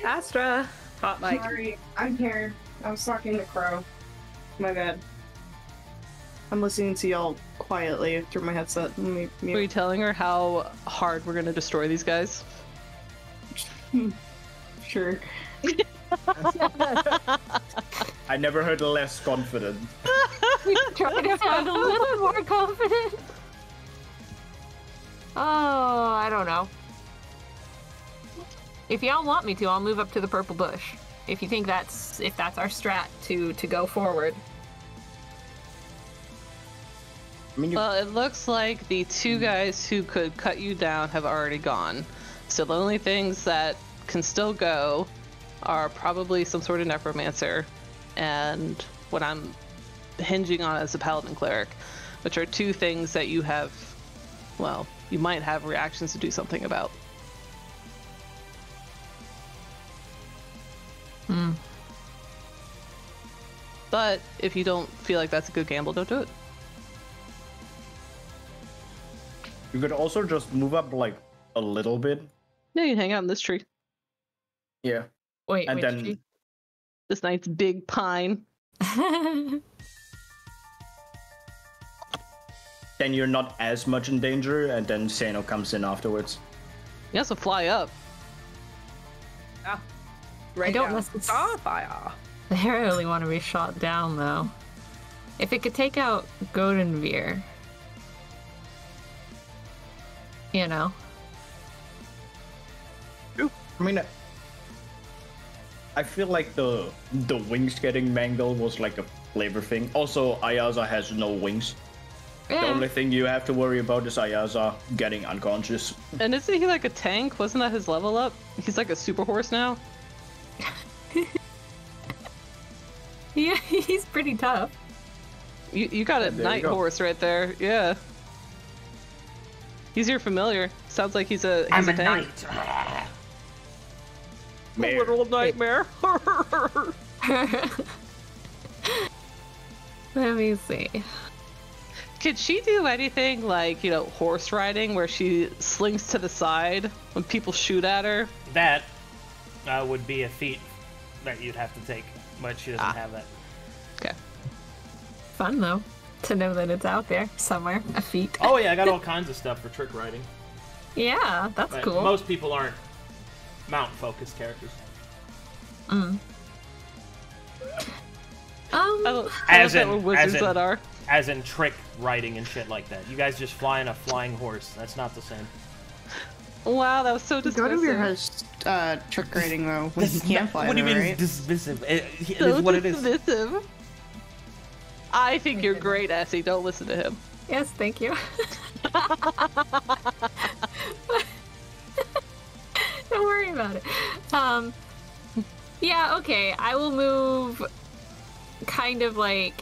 S6: Astra, hot mic.
S2: Sorry, I'm here. I was talking to Crow. My bad. I'm listening to y'all quietly through my headset.
S5: Were you telling her how hard we're gonna destroy these guys?
S2: Sure.
S7: I never heard less confident.
S4: Try to sound a little more confident. Oh, I don't know. If y'all want me to, I'll move up to the purple bush. If you think that's our strat to go forward.
S7: I mean,
S5: Well, it looks like the two guys who could cut you down have already gone. So the only things that can still go are probably some sort of necromancer and what I'm hinging on as a paladin cleric, which are two things that you have, well, you might have reactions to do something about. But if you don't feel like that's a good gamble, don't do it.
S7: you could also just move up like a little bit.
S5: Yeah, you hang out in this tree.
S7: Yeah.
S4: Wait,
S7: And
S4: which
S7: then
S4: tree?
S5: This nice big pine.
S7: then you're not as much in danger, and then Seino comes in afterwards.
S5: You also fly up.
S6: Right
S4: I don't
S6: now.
S4: necessarily
S6: Starfire.
S4: really want to be shot down, though. If it could take out Goldenveer, you know.
S7: I mean, I feel like the wings getting mangled was like a flavor thing. Also, Ayaza has no wings. The
S4: Yeah.
S7: only thing you have to worry about is Ayaza getting unconscious.
S5: And isn't he like a tank? Wasn't that his level up? He's like a super horse now?
S4: Yeah, he's pretty tough.
S5: You got a
S7: there you
S5: night
S7: go.
S5: horse right there. Yeah. He's your familiar. Sounds like he's a
S9: I'm a
S5: tank.
S9: knight.
S7: Mare.
S5: Little nightmare.
S4: Let me see.
S5: Could she do anything like, you know, horse riding where she slinks to the side when people shoot at her?
S3: That would be a feat that you'd have to take, but she doesn't have that.
S5: Okay.
S4: Fun, though, to know that it's out there somewhere, a feat.
S3: Oh yeah, I got all kinds of stuff for trick riding.
S4: Yeah, that's
S3: But
S4: cool.
S3: most people aren't mount-focused characters.
S5: I
S3: As
S5: as
S3: in-
S5: in, wizards
S3: as in-
S5: that are.
S3: As in trick riding and shit like that. You guys just fly in a flying horse. That's not the same.
S5: Wow, that was so
S2: Goldenveer
S5: dismissive.
S2: has trick riding though. When he can't fly,
S3: What do you
S2: though,
S3: mean
S2: right?
S3: dismissive? It
S5: So
S3: is what it is.
S5: dismissive. I think you're great, Essie. Don't listen to him.
S4: Yes, thank you. Don't worry about it. Yeah, okay. I will move kind of like...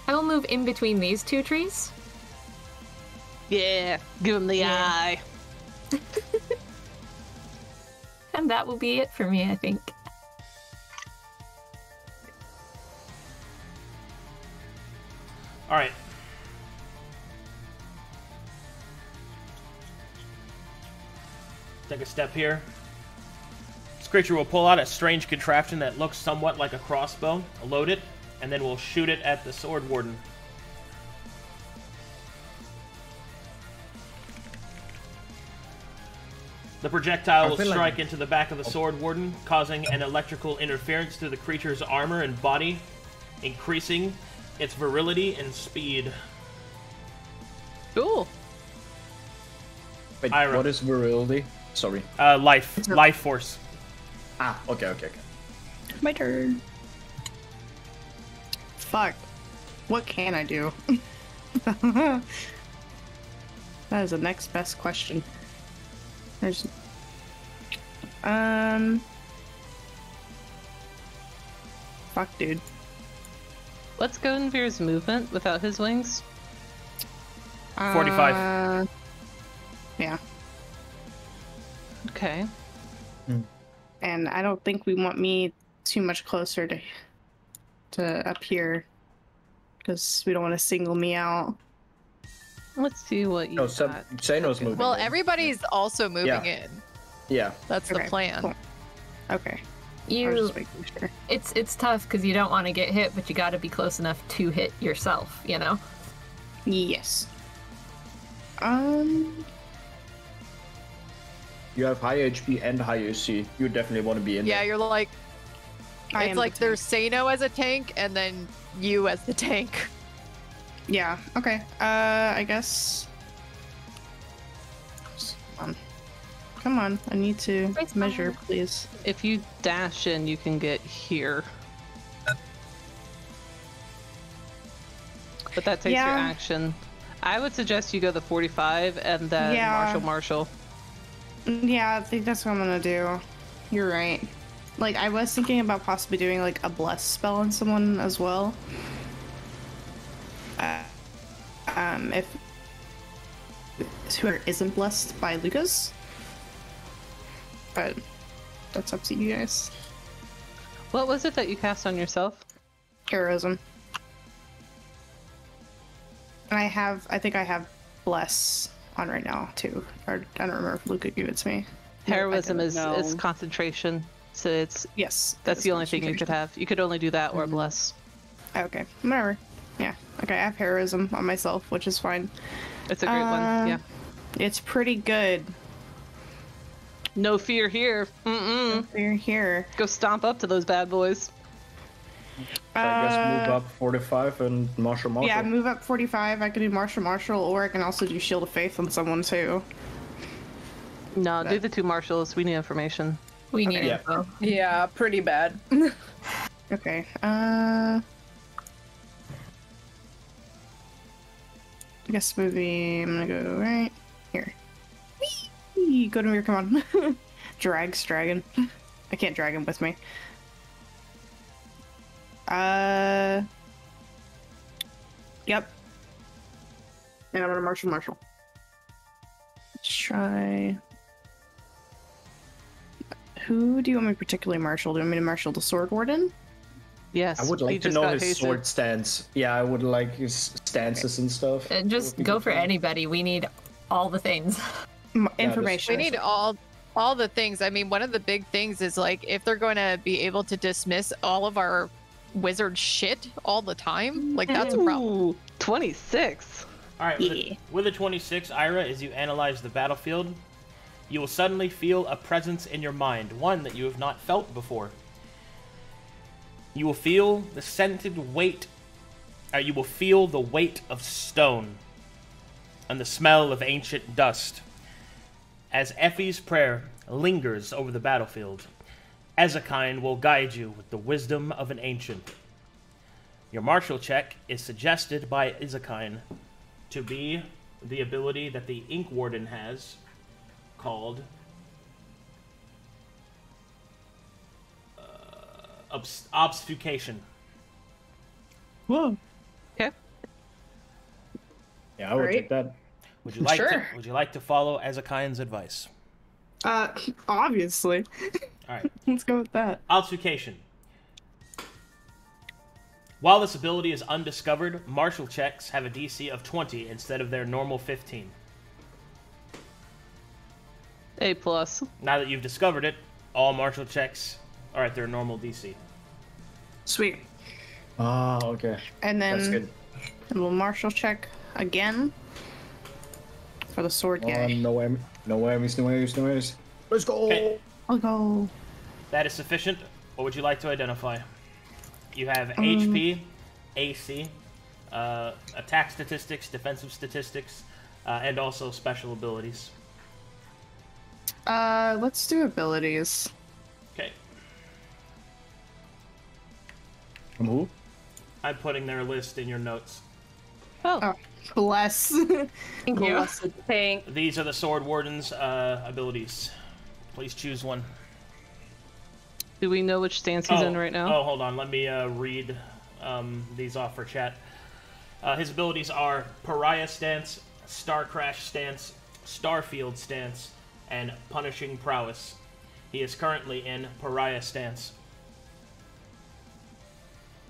S4: I will move in between these two trees.
S5: Yeah, give him the
S4: Yeah.
S5: eye.
S4: And that will be it for me, I think.
S3: All right. Take a step here. creature will pull out a strange contraption that looks somewhat like a crossbow, load it, and then we'll shoot it at the Sword Warden. The projectile will strike into the back of the Sword Warden, causing an electrical interference through the creature's armor and body, increasing its virility and speed.
S5: Cool.
S7: Wait,
S3: Irha.
S7: what is virility? Sorry.
S3: Life force.
S7: Ah, okay.
S2: My turn. Fuck. What can I do? That is the next best question. There's... Fuck, dude.
S5: What's Godenvir's movement without his wings?
S3: 45.
S2: Yeah.
S5: Okay.
S2: And I don't think we want me too much closer to up here, because we don't want to single me out.
S5: Let's see what you got.
S7: Seino's moving.
S1: Well,
S7: in.
S1: everybody's also moving
S7: Yeah.
S1: in.
S7: Yeah.
S1: That's the
S2: Okay,
S1: plan.
S2: cool. Okay. I was
S4: You,
S2: just making sure.
S4: it's tough because you don't want to get hit, but you got to be close enough to hit yourself. You know.
S2: Yes.
S7: You have high HP and high AC. You definitely want to be in
S1: Yeah,
S7: there.
S1: you're like,
S2: I
S1: it's
S2: am
S1: like
S2: the
S1: there's Seino as a tank, and then you as the tank.
S2: Yeah, okay. I guess... Come on, I need to
S4: Nice
S2: measure,
S4: one.
S2: please.
S5: If you dash in, you can get here. But that takes your
S2: Yeah.
S5: action. I would suggest you go the 45 and then
S2: Yeah.
S5: Marshall.
S2: Yeah, I think that's what I'm gonna do. You're right. Like, I was thinking about possibly doing, like, a bless spell on someone as well. If whoever isn't blessed by Luka's. But that's up to you guys.
S5: What was it that you cast on yourself?
S2: Heroism. And I think I have bless on right now too. Or I don't remember if Luka gave it to me.
S5: Heroism
S6: don't
S5: is
S6: know.
S5: concentration, so it's
S2: Yes.
S5: that's the only thing you could have. You could only do that or bless.
S2: Okay, whatever. Yeah. Okay, I have heroism on myself, which is fine.
S5: It's a great one. Yeah.
S2: It's pretty good.
S5: No fear here.
S2: We're here.
S5: Go stomp up to those bad boys.
S7: I guess move up 45 and Marshall.
S2: Yeah, move up 45. I can do Marshall, or I can also do Shield of Faith on someone too.
S5: No, do the two marshals. We need information.
S4: We need
S7: Yeah.
S4: info.
S6: Yeah, pretty bad.
S2: Okay. I guess movie. I'm gonna go right here. Whee! Go to me, come on. Drags dragon. I can't drag him with me. Yep. And I'm gonna Marshall. Let's try. Who do you want me to particularly marshal? Do you want me to marshal the Sword Warden?
S5: Yes.
S7: I would
S5: he
S7: like to
S5: just
S7: know
S5: got
S7: his
S5: hasted.
S7: sword stance. Yeah, I would like his stances and stuff.
S4: Just go for anybody. We need all the things.
S2: Information.
S1: We need all the things. I mean, one of the big things is like if they're going to be able to dismiss all of our wizard shit all the time, like that's a problem.
S5: Ooh, 26.
S3: All right,
S2: Yeah.
S3: with a 26, Irha, as you analyze the battlefield, you will suddenly feel a presence in your mind, one that you have not felt before. You will feel the scented weight, you will feel the weight of stone and the smell of ancient dust. As Effie's prayer lingers over the battlefield, Ezekine will guide you with the wisdom of an ancient. Your martial check is suggested by Ezekine to be the ability that the Ink Warden has called obfuscation.
S2: Whoa.
S5: Okay.
S7: Yeah, I would
S2: Great.
S7: take that.
S3: Would you like
S6: Sure.
S3: would you like to follow Ezekine's advice?
S2: Obviously.
S3: All right.
S2: Let's go with that.
S3: Obfuscation. While this ability is undiscovered, martial checks have a DC of 20 instead of their normal 15.
S5: A+.
S3: Now that you've discovered it, All martial checks are at their normal DC.
S2: Sweet.
S7: Ah, okay.
S2: And
S7: That's
S2: then
S7: good.
S2: a little martial check again for the sword guy.
S7: No whammies. Let's go.
S3: Okay.
S2: I'll go.
S3: That is sufficient. What would you like to identify? You have HP, AC, attack statistics, defensive statistics, and also special abilities.
S2: Let's do abilities.
S3: Okay.
S7: From who?
S3: I'm putting their list in your notes.
S2: Oh, bless.
S5: Thank you.
S6: Blessed tank.
S3: These are the Sword Warden's abilities. Please choose one.
S5: Do we know which stance he's in right now?
S3: Oh, hold on. Let me read these off for chat. His abilities are Pariah Stance, Star Crash Stance, Starfield Stance, and Punishing Prowess. He is currently in Pariah Stance.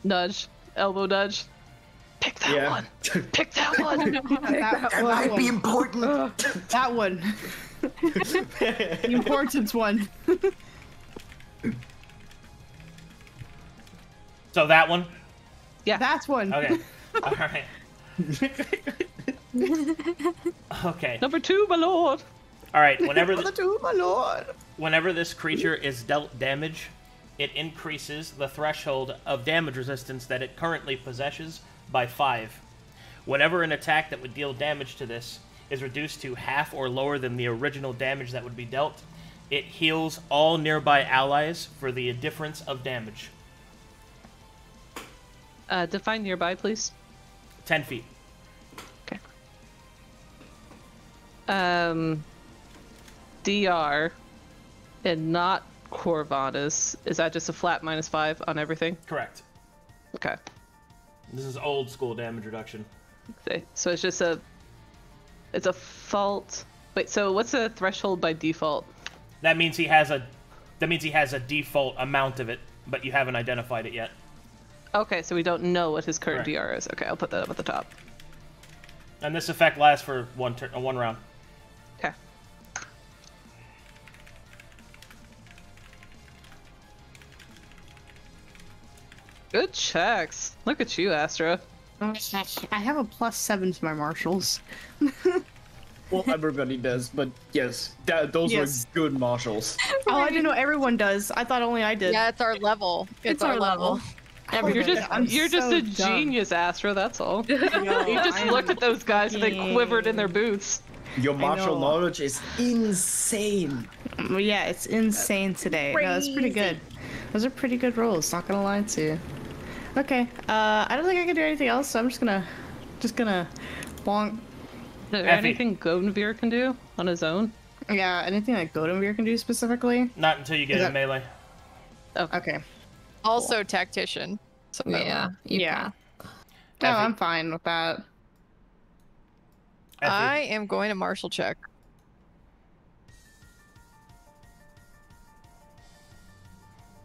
S5: Nudge. Elbow nudge. Pick that one. Pick that one.
S2: That
S7: Might be important.
S2: That one. The important one.
S3: So that one?
S5: Yeah.
S2: That one.
S3: Okay. All right. Okay.
S5: Number 2, my lord.
S3: All right. Whenever
S2: My lord.
S3: Whenever this creature is dealt damage, it increases the threshold of damage resistance that it currently possesses by 5. Whenever an attack that would deal damage to this is reduced to half or lower than the original damage that would be dealt, it heals all nearby allies for the difference of damage.
S5: Define nearby, please.
S3: 10 feet.
S5: Okay. DR and not Corvinus. Is that just a flat -5 on everything?
S3: Correct.
S5: Okay.
S3: This is old school damage reduction.
S5: Okay. So it's just it's a fault. Wait, so what's the threshold by default?
S3: That means he has a default amount of it, but you haven't identified it yet.
S5: Okay, so we don't know what his current
S3: Correct.
S5: DR is. Okay, I'll put that up at the top.
S3: And this effect lasts for one round.
S5: Okay. Good checks. Look at you, Astra.
S2: I have a +7 to my martials.
S7: Well, everybody does, but yes, those
S2: Yes.
S7: were good marshals.
S2: Oh, I didn't know everyone does. I thought only I did.
S1: Yeah, it's our level. It's our level.
S5: You're just
S2: I'm
S5: you're just
S2: so
S5: a
S2: dumb.
S5: genius, Astra. That's all.
S2: No,
S5: You just
S2: I'm
S5: looked at those guys and they quivered in their boots.
S7: Your martial
S2: know.
S7: knowledge is insane.
S2: Yeah, it's insane today. No, that's pretty good. Those are pretty good rolls, not gonna lie to you. Okay, I don't think I can do anything else, so I'm just gonna bonk.
S5: Is there
S3: Effie.
S5: anything Goldenveer can do on his own?
S2: Yeah, anything that Goldenveer can do specifically?
S3: Not until you get
S2: Is
S3: a
S2: that-
S3: melee.
S2: Okay.
S1: Also tactician. So
S4: Yeah.
S2: Yeah. No,
S3: Effie.
S2: I'm fine with that.
S3: Effie.
S1: I am going to martial check.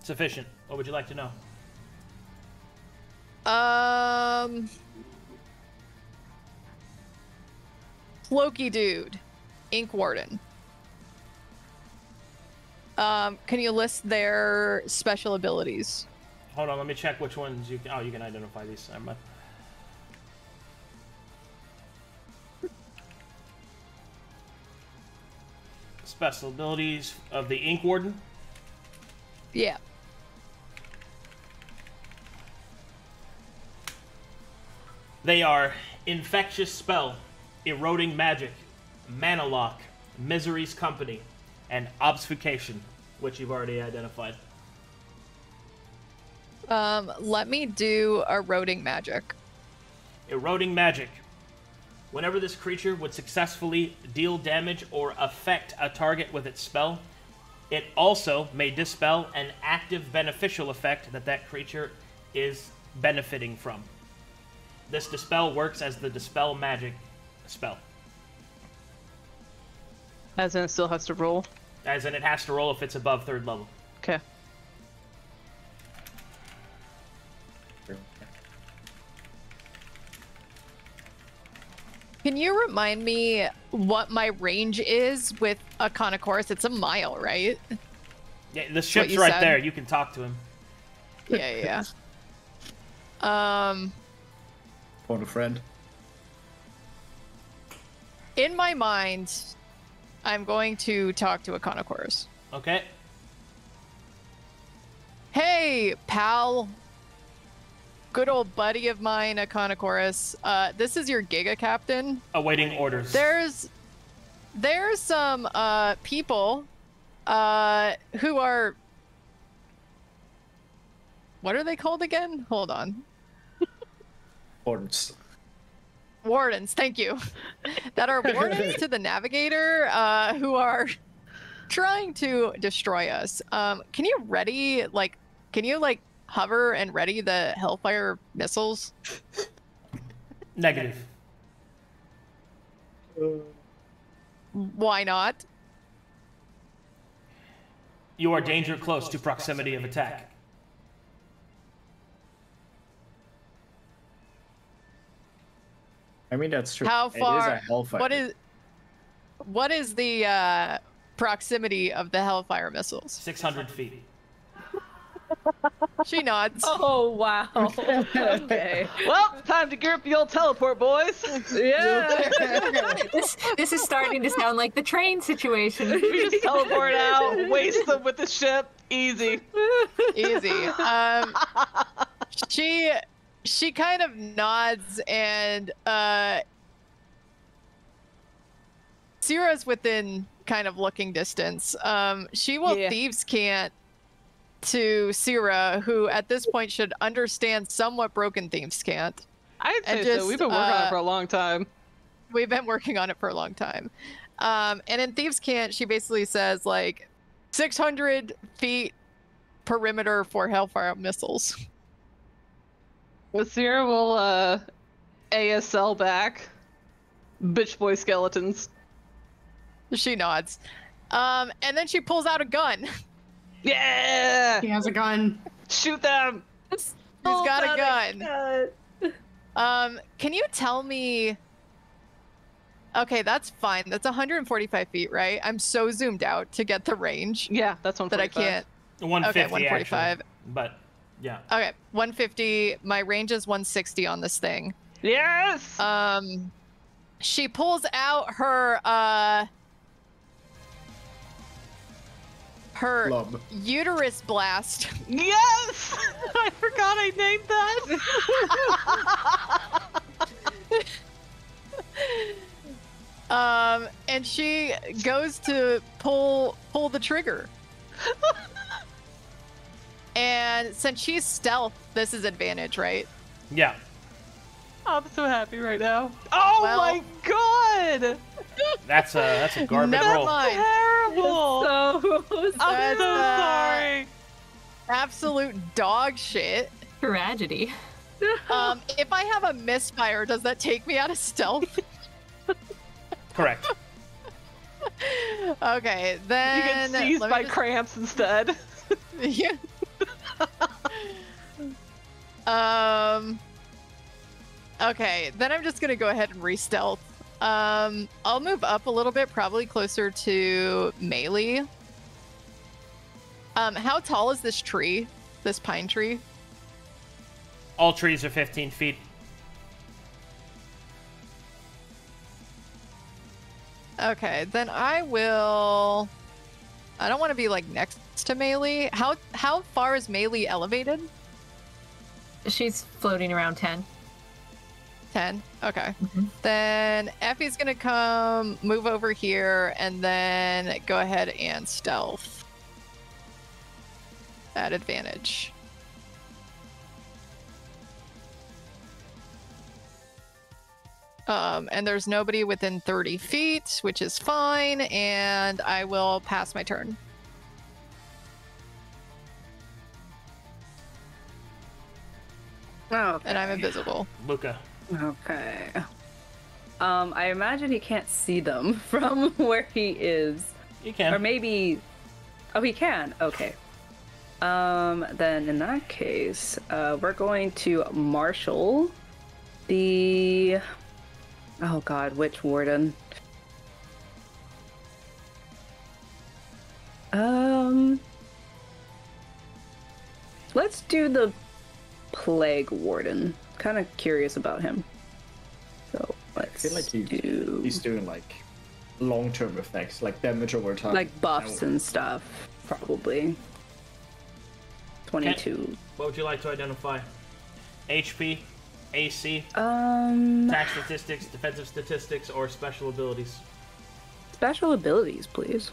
S3: Sufficient. What would you like to know?
S1: Cloaky dude, Ink Warden. Can you list their special abilities?
S3: Hold on, let me check which ones you can. Oh, you can identify these. Never mind. Special abilities of the Ink Warden.
S1: Yeah.
S3: They are Infectious Spell, Eroding Magic, Mana Lock, Misery's Company, and Obfuscation, which you've already identified.
S1: Let me do eroding magic.
S3: Eroding Magic. Whenever this creature would successfully deal damage or affect a target with its spell, it also may dispel an active beneficial effect that creature is benefiting from. This dispel works as the Dispel Magic spell,
S5: As in, it still has to roll.
S3: as in it has to roll if it's above 3rd level.
S5: Okay.
S1: Can you remind me what my range is with a Conocoris? It's a mile, right?
S3: Yeah, the ship's
S1: you
S3: right
S1: said.
S3: there. You can talk to him.
S1: Yeah.
S7: Phone a friend.
S1: In my mind, I'm going to talk to Econochorus.
S3: Okay.
S1: Hey, pal. Good old buddy of mine, Econochorus. This is your Giga Captain.
S3: Awaiting orders.
S1: There's some people who are, what are they called again? Hold on.
S7: Orders.
S1: Wardens, thank you. That are wardens to the Navigator, who are trying to destroy us. Can you hover and ready the Hellfire missiles?
S3: Negative.
S1: Why not?
S3: You are danger close to proximity of attack.
S7: I mean, that's true.
S1: How far?
S7: It is a Hellfire.
S1: What is the proximity of the Hellfire missiles?
S3: 600 feet.
S1: She nods.
S6: Oh, wow. Okay.
S5: Well, time to gear up the old teleport, boys.
S6: Yeah.
S4: This is starting to sound like the train situation.
S5: We just teleport out, waste them with the ship. Easy.
S1: Easy. She kind of nods, and Sera's within kind of looking distance. She will thieves can't to Sera, who at this point should understand somewhat broken thieves can't.
S5: I'd say
S1: just,
S5: so. We've been working on it for a long time.
S1: We've been working on it for a long time. And in thieves can't, she basically says like 600 feet perimeter for Hellfire missiles.
S5: Sera will ASL back. Bitch boy skeletons.
S1: She nods. And then she pulls out a gun.
S5: Yeah!
S2: He has a gun.
S5: Shoot them!
S1: He's got a gun. Can you tell me... Okay, that's fine. That's 145 feet, right? I'm so zoomed out to get the range.
S5: Yeah, that's 145.
S1: That I can't...
S3: 150,
S1: okay, 145.
S3: actually. But, yeah.
S1: Okay, 150. My range is 160 on this thing.
S5: Yes!
S1: She pulls out her
S7: Club.
S1: uterus blast.
S5: Yes! I forgot I named that.
S1: And she goes to pull the trigger. And since she's stealth, this is advantage, right?
S3: Yeah.
S5: I'm so happy right now. Oh
S1: Well,
S5: my god!
S3: That's a garbage
S1: Never
S3: roll.
S1: mind.
S5: Terrible!
S1: That's,
S5: I'm so sorry.
S1: Absolute dog shit.
S4: Tragedy.
S1: If I have a misfire, does that take me out of stealth?
S3: Correct.
S1: Okay, then
S5: You get seized by cramps instead.
S1: Yeah. Okay, then I'm just gonna go ahead and re-stealth. I'll move up a little bit, probably closer to Maelie. How tall is this tree? This pine tree?
S3: All trees are 15 feet.
S1: Okay, then I will... I don't want to be, like, next to Maelie. How far is Maelie elevated?
S4: She's floating around 10.
S1: 10? Okay. Then Effie's gonna come, move over here, and then go ahead and stealth. At advantage. And there's nobody within 30 feet, which is fine, and I will pass my turn.
S6: Okay.
S1: And I'm invisible.
S3: Luka.
S6: Okay. I imagine he can't see them from where he is.
S3: You can.
S6: Or maybe... Oh, he can. Okay. Then in that case, we're going to marshal the... Oh god, which warden? Let's do the Plague Warden. Kind of curious about him. So let's
S7: I feel like he's doing like long-term effects, like damage over time.
S6: like buffs and stuff, probably. 22.
S3: Okay. What would you like to identify? HP, AC, attack statistics, defensive statistics, or special abilities?
S6: Special abilities, please.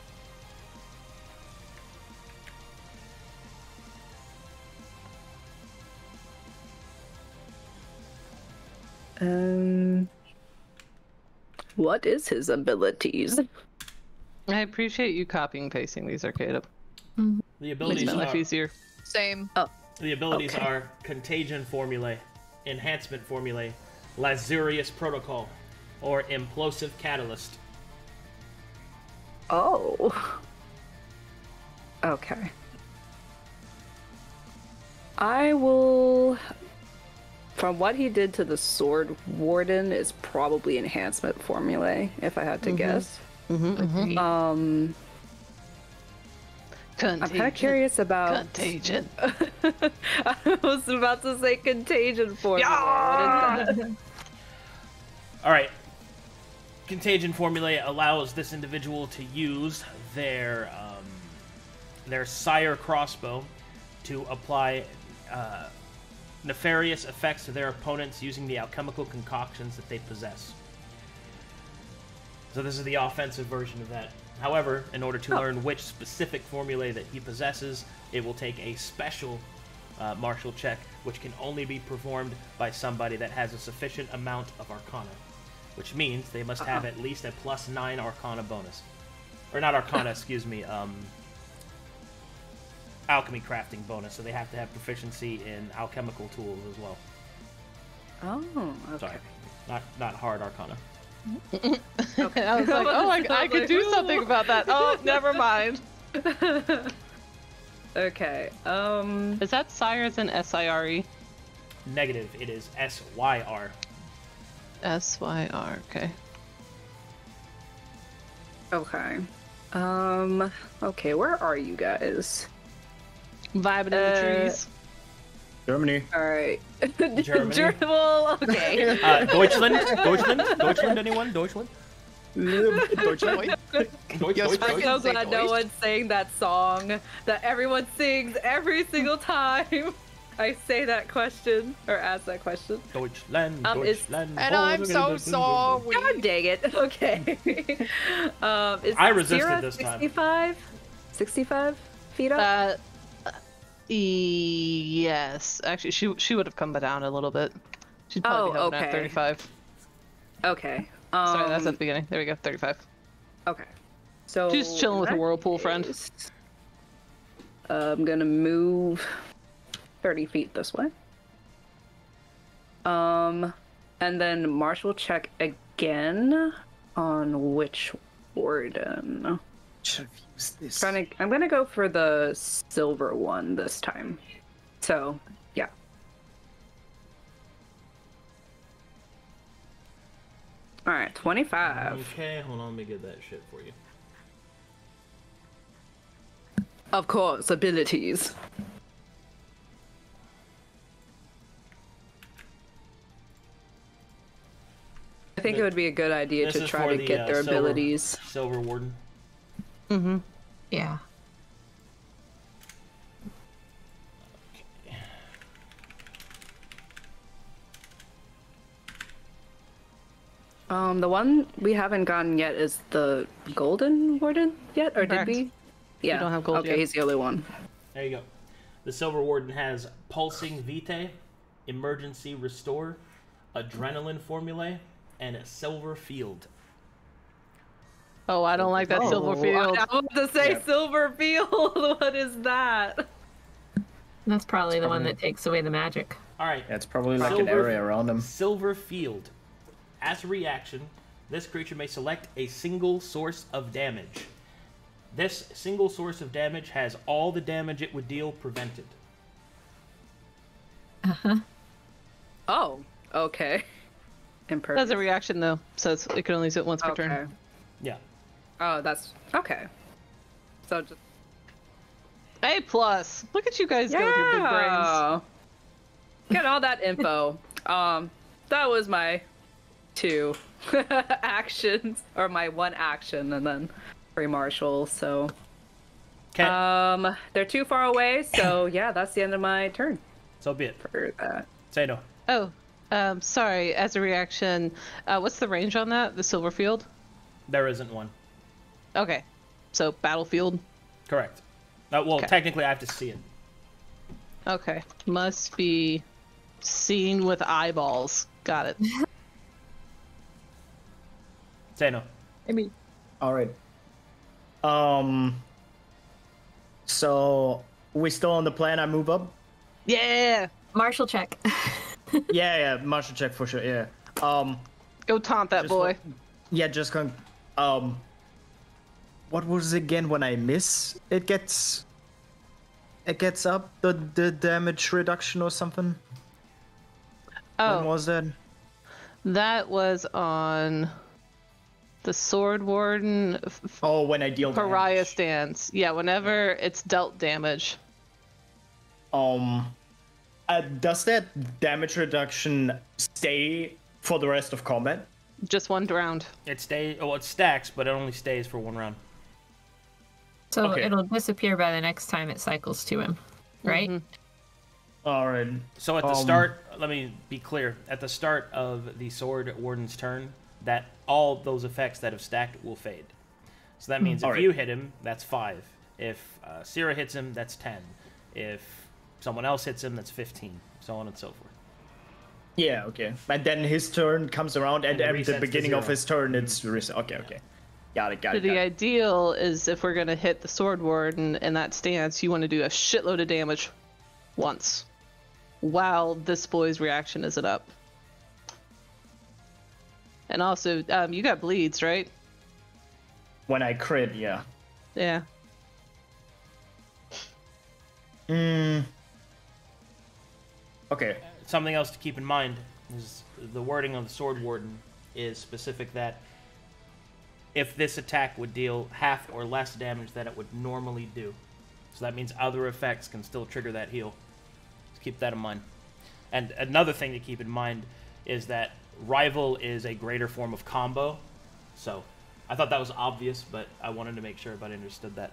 S6: What is his abilities?
S5: I appreciate you copying and pasting these, Arcadum.
S3: The
S5: Makes
S3: abilities
S5: my life
S3: are,
S5: easier.
S1: Same.
S3: the abilities
S6: Okay.
S3: are Contagion Formulae, Enhancement Formulae, Lazurious Protocol, or Implosive Catalyst.
S6: Oh. Okay. I will. From what he did to the Sword Warden is probably enhancement formulae, if I had to guess.
S5: Contagion.
S6: I'm kind of curious about.
S5: Contagion.
S6: I was about to say contagion formula. What is that?
S3: All right. Contagion Formulae allows this individual to use their Sire crossbow to apply nefarious effects to their opponents using the alchemical concoctions that they possess. So this is the offensive version of that. However, in order to learn which specific formulae that he possesses, it will take a special martial check, which can only be performed by somebody that has a sufficient amount of Arcana, which means they must have at least a +9 Arcana bonus. Or not Arcana, excuse me, alchemy crafting bonus, so they have to have proficiency in alchemical tools as well.
S6: Oh, okay.
S3: Sorry, not hard Arcana.
S5: I was like, oh, I could do something about that. Oh, never mind.
S6: Okay.
S5: Is that Sires and SIRE?
S3: Negative, it is SYR.
S5: SYR, okay.
S6: Okay. Okay, where are you guys?
S5: Vibing in the trees.
S7: Germany.
S6: Alright.
S3: Germany.
S6: Well, okay.
S3: Deutschland, anyone? Deutschland?
S7: Deutschland.
S6: I'm so glad no one's saying that song that everyone sings every single time I say that question or ask that question.
S3: Deutschland,
S6: it's-
S3: Deutschland.
S1: And I'm so sorry.
S6: God dang it. Okay. Is
S3: I resisted
S6: Sera
S3: this time.
S6: 65 feet up?
S5: Yes. Actually, she would have come down a little bit. She'd probably be hoping at
S6: okay.
S5: 35.
S6: Okay.
S5: Sorry, that's at the beginning. There we go, 35.
S6: Okay. So
S5: She's chilling with a
S6: that
S5: whirlpool friend.
S6: is- I'm gonna move 30 feet this way. And then martial check again on which warden?
S7: Should have used this.
S6: I'm gonna go for the silver one this time. So, yeah. Alright, 25.
S3: Okay, hold on, let me get that shit for you.
S6: Of course, abilities. I think it would be a good idea
S3: This
S6: to
S3: is
S6: try
S3: for
S6: to
S3: the,
S6: get their
S3: silver-
S6: abilities.
S3: Silver Warden.
S5: Mm-hmm.
S4: Yeah.
S6: The one we haven't gotten yet is the golden warden yet, or
S5: Correct.
S6: did we? Yeah.
S5: don't have gold
S6: okay,
S5: yet.
S6: he's the only one.
S3: There you go. The Silver Warden has Pulsing Vitae, Emergency Restore, Adrenaline Formulae, and a Silver Field.
S5: Oh, I don't like that silver field.
S6: I was to say
S7: Yeah.
S6: silver field. What is that?
S4: That's probably the one that takes away the magic.
S3: Alright.
S7: Yeah, it's probably like an
S3: Silver-
S7: area around them.
S3: Silver Field. As a reaction, this creature may select a single source of damage. This single source of damage has all the damage it would deal prevented.
S6: Oh, okay. Impervious.
S5: That's a reaction though, so it can only use it once per
S6: Okay.
S5: turn.
S3: Yeah.
S6: Oh, that's okay. So just
S5: A+. Look at you guys go with your big brains.
S6: Get all that info. That was my 2 actions, or my 1 action, and then 3 marshals. So, they're too far away. So yeah, that's the end of my turn.
S3: So be it.
S6: For that.
S3: Seino.
S5: Oh, sorry. As a reaction, what's the range on that? The silver field?
S3: There isn't one.
S5: Okay, so battlefield.
S3: Correct. Well, technically, I have to see it.
S5: Okay, must be seen with eyeballs. Got it.
S3: Seino.
S7: All right. So we still on the plan? I move up.
S5: Yeah.
S4: Marshall check.
S7: Yeah, martial check for sure. Yeah.
S5: Go taunt that boy.
S7: What was it again when I miss? It gets up the damage reduction or something.
S5: Oh.
S7: When was that?
S5: That was on the Sword Warden.
S7: Oh, when I deal
S5: Pariah
S7: damage.
S5: stance. Yeah, whenever it's dealt damage.
S7: Does that damage reduction stay for the rest of combat?
S5: Just 1 round.
S3: It stacks, but it only stays for 1 round.
S4: So
S7: Okay.
S4: it'll disappear by the next time it cycles to him, right?
S5: Mm-hmm.
S7: All right.
S3: So at the start, let me be clear. At the start of the Sword Warden's turn, that all those effects that have stacked will fade. So that means if you hit him, that's 5. If Sera hits him, that's 10. If someone else hits him, that's 15. So on and so forth.
S7: Yeah, okay. And then his turn comes around, and
S3: it
S7: at
S3: resets
S7: the
S3: to
S7: beginning of
S3: 0.
S7: his turn, it's reset. Okay. Got it.
S5: So the ideal is if we're going to hit the Sword Warden in that stance, you want to do a shitload of damage once while this boy's reaction isn't up. And also, you got bleeds, right?
S7: When I crit, yeah.
S5: Yeah.
S7: Okay.
S3: Something else to keep in mind is the wording on the Sword Warden is specific that if this attack would deal half or less damage than it would normally do. So that means other effects can still trigger that heal. Just keep that in mind. And another thing to keep in mind is that Rival is a greater form of combo. So I thought that was obvious, but I wanted to make sure everybody understood that.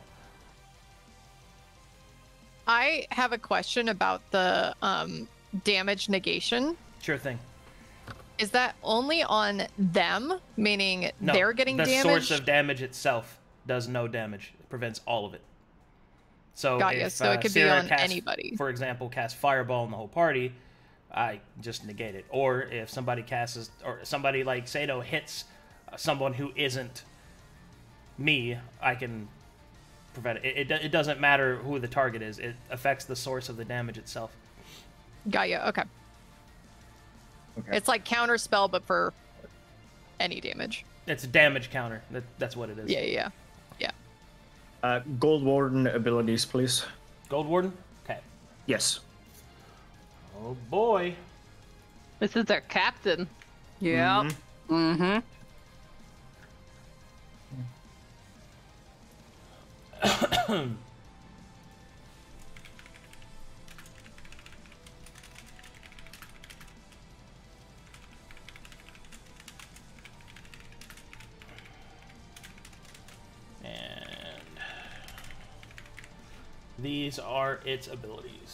S1: I have a question about the damage negation.
S3: Sure thing.
S1: Is that only on them, meaning
S3: No,
S1: they're getting
S3: the
S1: damaged?
S3: source of damage itself does no damage. It prevents all of it. So
S1: Got you.
S3: if
S1: So it could be
S3: Sera
S1: on anybody.
S3: For example, casts Fireball on the whole party, I just negate it. Or if somebody casts, or somebody like Seino hits someone who isn't me, I can prevent it. It doesn't matter who the target is. It affects the source of the damage itself.
S1: Got you. Okay. It's like counter spell, but for any damage.
S3: It's a damage counter. That's what it is.
S1: Yeah.
S7: Gold Warden abilities, please.
S3: Gold Warden? Okay.
S7: Yes.
S3: Oh boy.
S5: This is their captain.
S6: Yep. Mm-hmm.
S3: These are its abilities.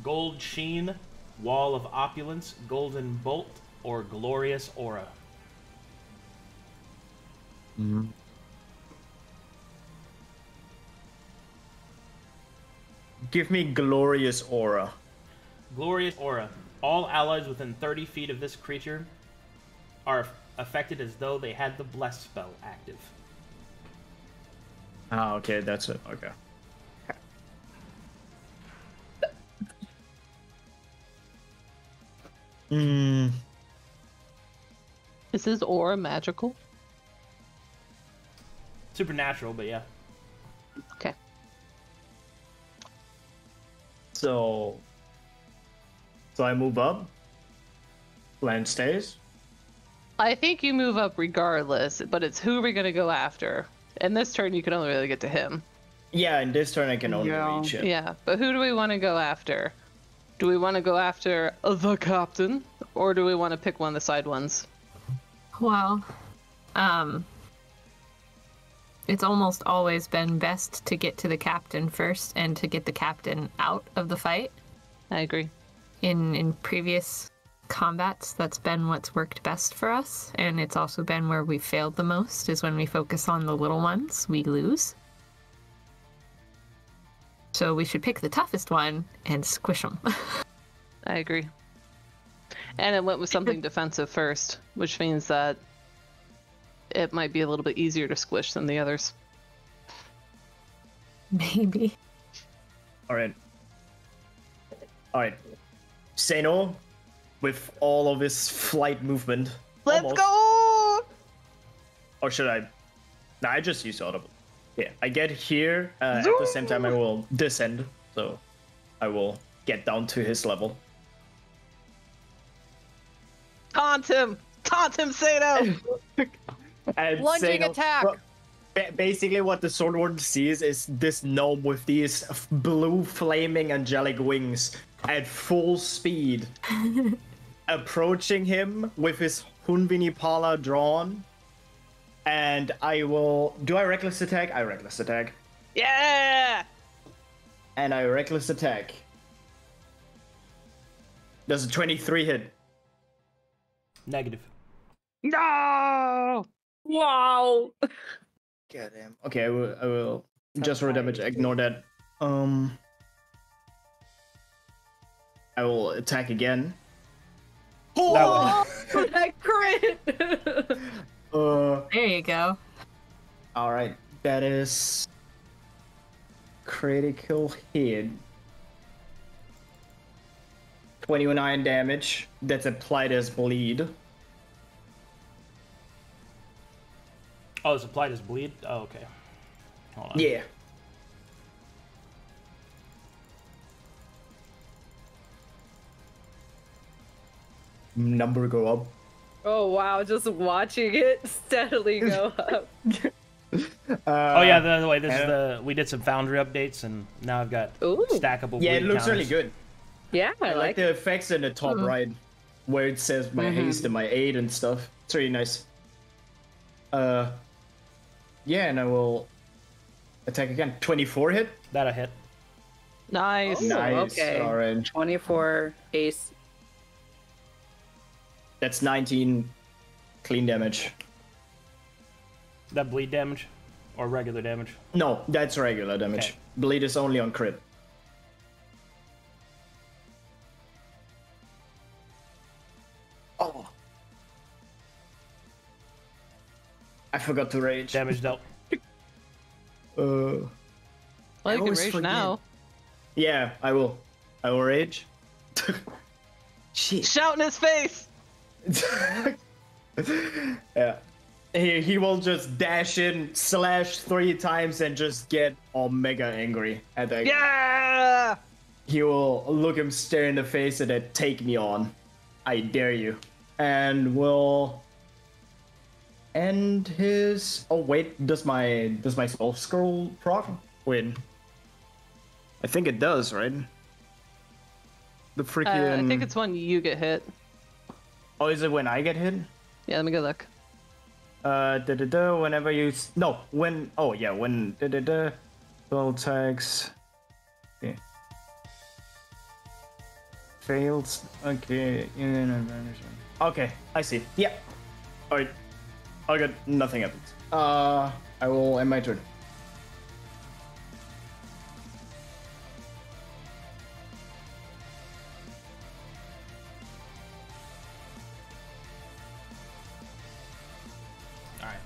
S3: Gold Sheen, Wall of Opulence, Golden Bolt, or Glorious Aura.
S7: Give me Glorious Aura.
S3: Glorious Aura. All allies within 30 feet of this creature are affected as though they had the Bless spell active.
S7: Ah, okay, that's it. Okay.
S5: Is his aura magical?
S3: Supernatural, but yeah.
S5: Okay.
S7: So I move up. Land stays.
S5: I think you move up regardless, but it's who we're going to go after. And this turn, you can only really get to him.
S7: Yeah, in this turn I can only reach it.
S5: Yeah, but who do we want to go after? Do we want to go after the captain, or do we want to pick one of the side ones?
S4: Well, it's almost always been best to get to the captain first and to get the captain out of the fight.
S5: I agree.
S4: In previous combats, that's been what's worked best for us, and it's also been where we failed the most, is when we focus on the little ones, we lose. So we should pick the toughest one and squish them.
S5: I agree. And it went with something defensive first, which means that it might be a little bit easier to squish than the others.
S4: Maybe.
S7: Alright. Seino, with all of his flight movement.
S5: Let's
S7: almost.
S5: go!
S7: Or should I? Nah, I just use audible. Yeah, I get here, at the same time I will descend, so I will get down to his level.
S5: Taunt him! Taunt him, Seino!
S7: And
S1: Lunging
S7: Seino-
S1: attack!
S7: well, basically what the Sword Lord sees is this gnome with these blue flaming angelic wings at full speed, approaching him with his Hunvinipala drawn. And I will... Do I reckless attack? I reckless attack.
S5: Yeah!
S7: And I reckless attack. Does a 23 hit?
S3: Negative.
S5: No!
S6: Wow.
S7: Goddamn. Okay, I will just roll damage. Ignore that. I will attack again.
S6: Oh, that crit!
S4: There you go.
S7: Alright, that is critical hit. 29 damage. That's applied as bleed.
S3: Oh, it's applied as bleed? Oh, okay. Hold on.
S7: Yeah. Number go up.
S6: Oh wow, just watching it steadily go up.
S3: Oh yeah, by the way, this is the we did some Foundry updates, and now I've got
S6: Ooh.
S3: stackable.
S7: Yeah, it
S3: bleed
S7: looks really
S3: counters.
S7: good.
S6: Yeah,
S7: I like the effects in the top right, where it says my haste and my aid and stuff. It's really nice. Yeah, and I will attack again. 24 hit.
S3: That a hit.
S5: Nice.
S6: Oh,
S7: Nice.
S6: okay.
S7: All right.
S6: 24 ace.
S7: That's 19 clean damage.
S3: That bleed damage, or regular damage?
S7: No, that's regular damage.
S3: Okay.
S7: Bleed is only on crit. Oh. I forgot to rage.
S3: Damage dealt.
S5: Well, you can
S7: always
S5: rage
S7: forget.
S5: now.
S7: Yeah, I will. I will rage. Shit.
S5: Shout in his face!
S7: Yeah. He will just dash in, slash 3 times, and just get all mega angry at that.
S5: Yeah!
S7: He will look him stare in the face and then take me on. I dare you. And will end his... Oh wait, does my spell scroll proc? Wait. I think it does, right? The freaking...
S5: I think it's when you get hit.
S7: Oh, is it when I get hit?
S5: Yeah, let me go look.
S7: Whenever you... No, when... Oh, yeah, when... Spell tags... Okay. Fails... Okay... Okay, I see. Yeah. Alright. Oh, good. Nothing happens. I will end my turn.
S3: Alright.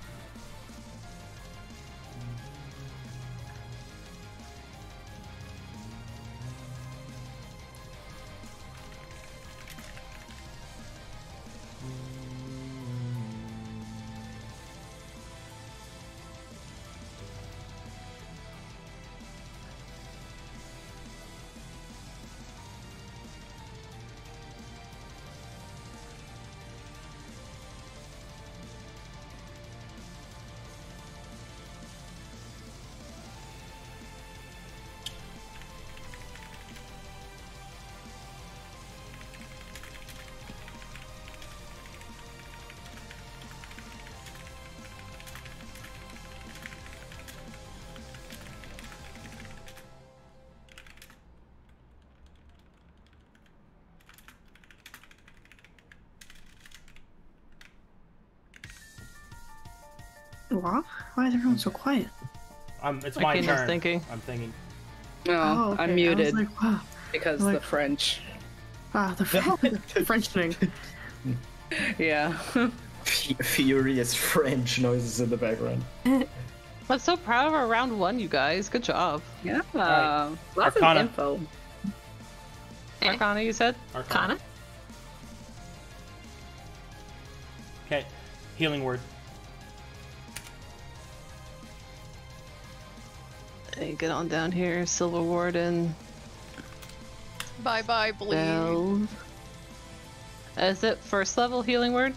S2: What? Why is everyone so quiet?
S3: It's my
S5: Arcana's
S3: turn.
S5: thinking.
S3: I'm thinking.
S6: No,
S2: okay.
S6: I'm muted
S2: I was like, wow.
S6: because the French.
S2: The French thing.
S6: Yeah.
S7: Furious French noises in the background.
S5: I'm so proud of our round 1, you guys. Good job.
S6: Yeah.
S3: Right.
S6: Lots
S3: Arcana.
S6: of info.
S5: Arcana, you said?
S4: Kana?
S3: Okay. Healing word.
S5: Hey, get on down here, Silver Warden.
S1: Bye bye, bleed.
S5: Is it first level healing word?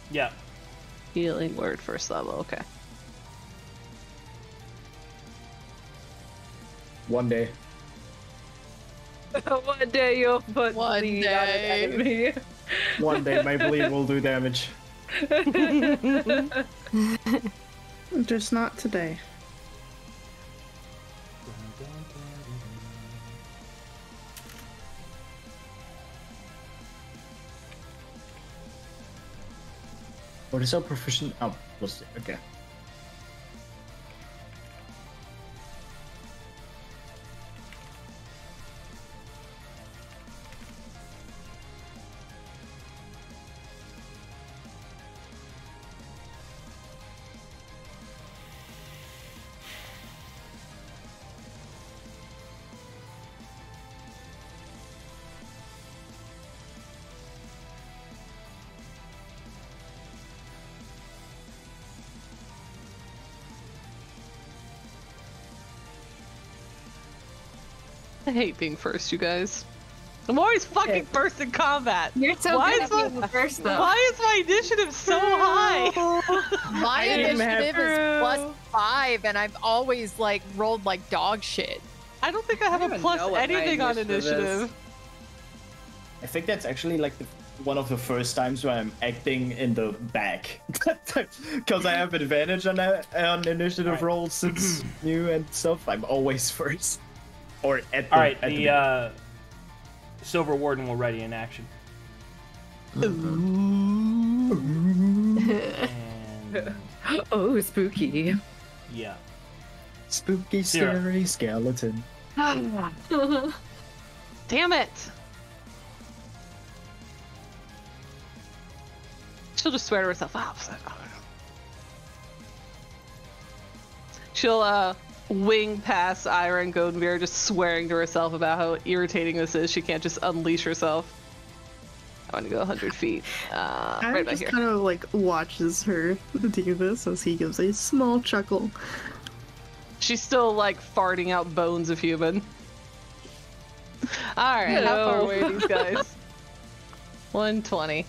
S3: Yeah.
S5: Healing word first level, okay.
S7: One day.
S6: One day you'll put
S1: One
S6: bleed on an
S1: day.
S6: enemy.
S7: One day my bleed will do damage.
S2: Just not today.
S7: What is our proficient? Oh, plus okay.
S5: I hate being first, you guys. I'm always fucking first in combat.
S4: You're so
S5: Why
S4: good
S5: is
S4: at being the first, though.
S5: Why is my initiative so high?
S1: My
S7: didn't have
S1: initiative is +5, and I've always like rolled like dog shit.
S5: I don't think I have
S6: I
S5: a
S6: don't
S5: plus
S6: know what my
S5: anything on
S6: initiative is.
S5: initiative.
S7: I think that's actually like one of the first times where I'm acting in the back. Because I have advantage on initiative rolls since new and stuff. I'm always first. Or at the,
S3: Alright,
S7: at
S3: the Silver Warden will ready in action. And
S6: Oh, spooky.
S3: yeah.
S7: Spooky,
S3: Sera.
S7: scary skeleton.
S5: Damn it! She'll just swear to herself. She'll wing past Irha and Godemir, just swearing to herself about how irritating this is. She can't just unleash herself. I want to go 100 feet. Right
S2: Aaron
S5: about
S2: just
S5: here.
S2: kind of like watches her do this as he gives a small chuckle.
S5: She's still like farting out bones of human. Alright, how far away are these guys? 120.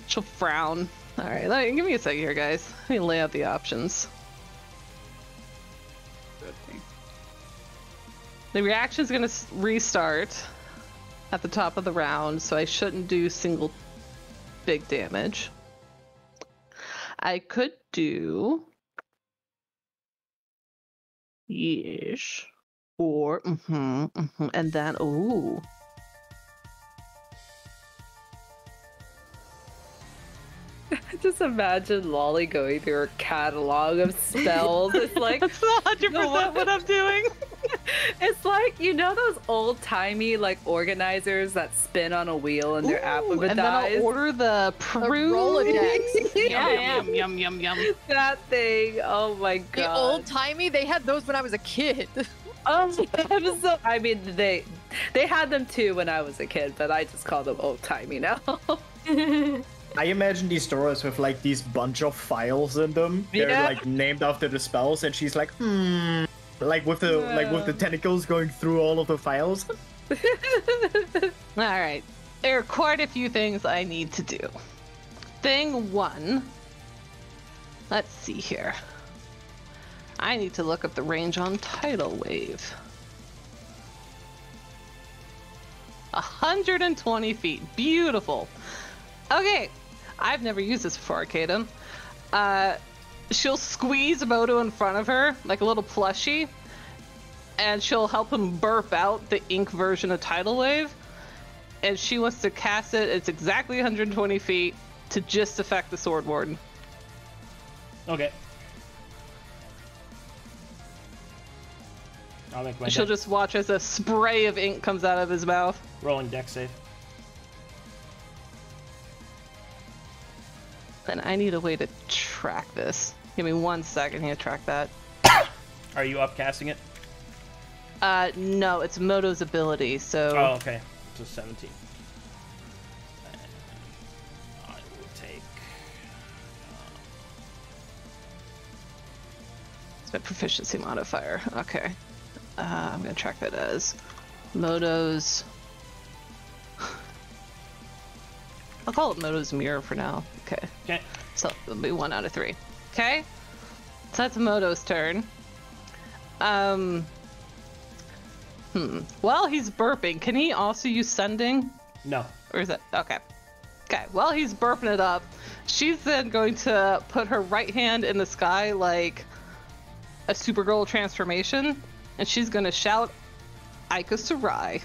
S5: She'll frown. Alright, give me a second here, guys. Let me lay out the options. The reaction's gonna restart at the top of the round, so I shouldn't do single big damage. I could do... Yeesh. Or, and then, ooh.
S6: Just imagine Lolly going through her catalog of spells. It's like
S5: That's 100% what I'm doing.
S6: it's like, you know those old-timey like organizers that spin on a wheel and they're
S5: Ooh, and then I'll
S6: alphabetized?
S5: order the prune.
S1: Rolodex.
S4: Yeah.
S5: Yum.
S6: That thing. Oh my god.
S1: The old timey, they had those when I was a kid.
S6: Oh, I'm so, I mean, they had them too when I was a kid, but I just call them old-timey now.
S7: I imagine these drawers with like these bunch of files in them. They're
S6: Yeah.
S7: like named after the spells, and she's like, like with the tentacles going through all of the files.
S5: Alright. There are quite a few things I need to do. Thing one. Let's see here. I need to look up the range on Tidal Wave. 120 feet. Beautiful. Okay. I've never used this before, Arcadum. She'll squeeze Moto in front of her, like a little plushie, and she'll help him burp out the ink version of Tidal Wave. And she wants to cast it, it's exactly 120 feet, to just affect the Sword Warden.
S3: Okay. I'll make my
S5: She'll just watch as a spray of ink comes out of his mouth.
S3: rolling dex save.
S5: And I need a way to track this. Give me 1 second here to track that.
S3: Are you upcasting it?
S5: No, it's Moto's ability, so...
S3: Oh, okay. So 17. And I will take...
S5: It's my proficiency modifier. Okay. I'm gonna track that as Moto's... I'll call it Moto's mirror for now. Okay.
S3: Okay.
S5: So it'll be 1 out of 3. Okay. So that's Moto's turn. While he's burping, can he also use sending?
S3: No.
S5: Or is that okay? Okay. While he's burping it up, she's then going to put her right hand in the sky like a Supergirl transformation, and she's going to shout, "Ika Sarai."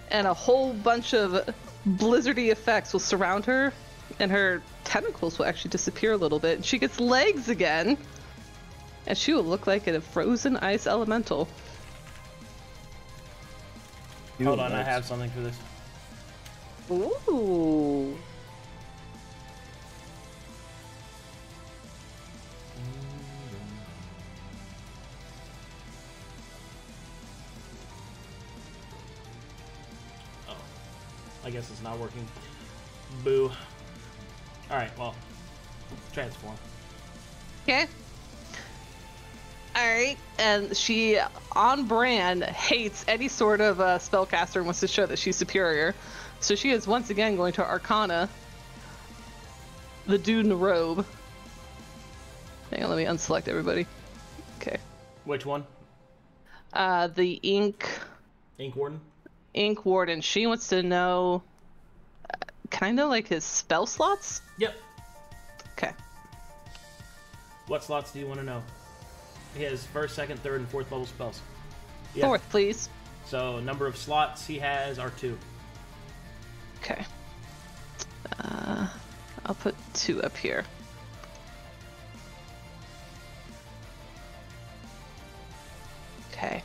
S5: And a whole bunch of blizzardy effects will surround her, and her tentacles will actually disappear a little bit, and she gets legs again, and she will look like a frozen ice elemental.
S3: Hold on, I have something for this.
S5: Ooh.
S3: I guess it's not working. Boo. Alright, well. Transform.
S5: Okay. Alright, and she, on brand, hates any sort of spellcaster and wants to show that she's superior. So she is once again going to Arcana the dude in the robe. Hang on, let me unselect everybody. Okay.
S3: Which one?
S5: The Ink
S3: Warden?
S5: Ink Warden. She wants to know kind of like his spell slots?
S3: Yep.
S5: Okay.
S3: What slots do you want to know? He has first, second, third, and fourth level spells. Yeah.
S5: Fourth, please.
S3: So, number of slots he has are 2.
S5: Okay. I'll put 2 up here. Okay.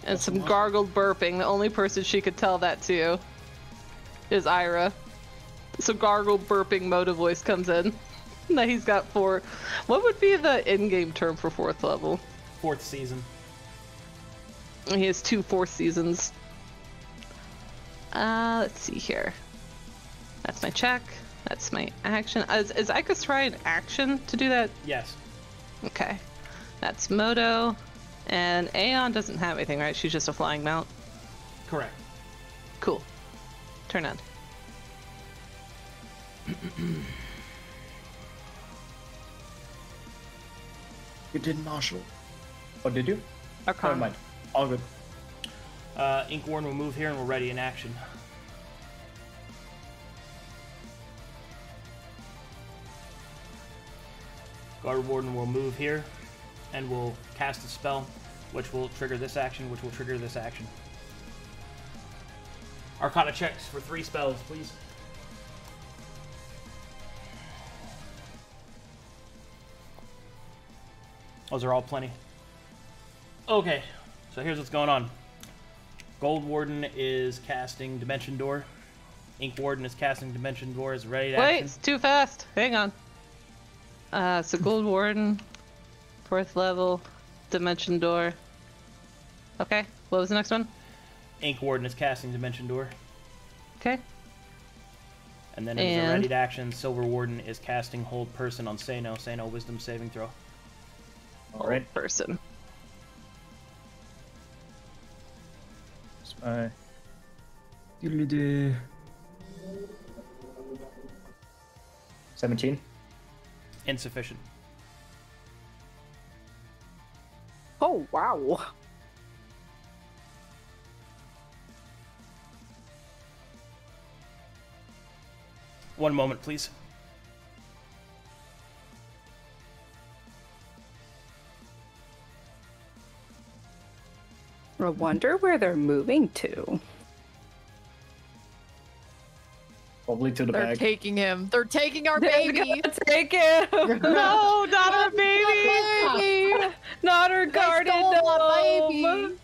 S5: And some gargled burping. The only person she could tell that to is Irha. So gargled burping Moto voice comes in. Now he's got 4. What would be the in-game term for 4th level?
S3: 4th season.
S5: He has 2 4th seasons. Let's see here. That's my check. That's my action. Is Ika Sarai an action to do that?
S3: Yes.
S5: Okay. That's Moto. And Aeon doesn't have anything, right? She's just a flying mount.
S3: Correct.
S5: Cool. Turn on.
S7: You did Marshall. Oh, did you?
S5: Arcana.
S7: Never mind. All good.
S3: Ink Warden will move here and we're ready in action. Guard Warden will move here and will cast a spell, which will trigger this action, which will trigger this action. Arcana checks for 3 spells, please. Those are all plenty. Okay, so here's what's going on. Gold Warden is casting Dimension Door. Ink Warden is casting Dimension Door as ready to
S5: Wait,
S3: action.
S5: it's too fast. Hang on. So Gold Warden, 4th level, Dimension Door. Okay, what was the next one?
S3: Ink Warden is casting Dimension Door.
S5: Okay.
S3: And then as a ready to action, Silver Warden is casting Hold Person on Seino. Seino, Wisdom saving throw.
S7: Alright.
S5: Person.
S7: That's my... 17.
S3: Insufficient.
S6: Oh, wow.
S3: One moment, please.
S6: I wonder where they're moving to.
S7: Probably to the
S1: They're
S7: back.
S1: taking him. They're taking our baby.
S6: Take him!
S5: No, not our baby!
S1: Baby.
S6: Not our
S1: They
S6: garden
S1: stole my
S6: gnome!
S1: baby.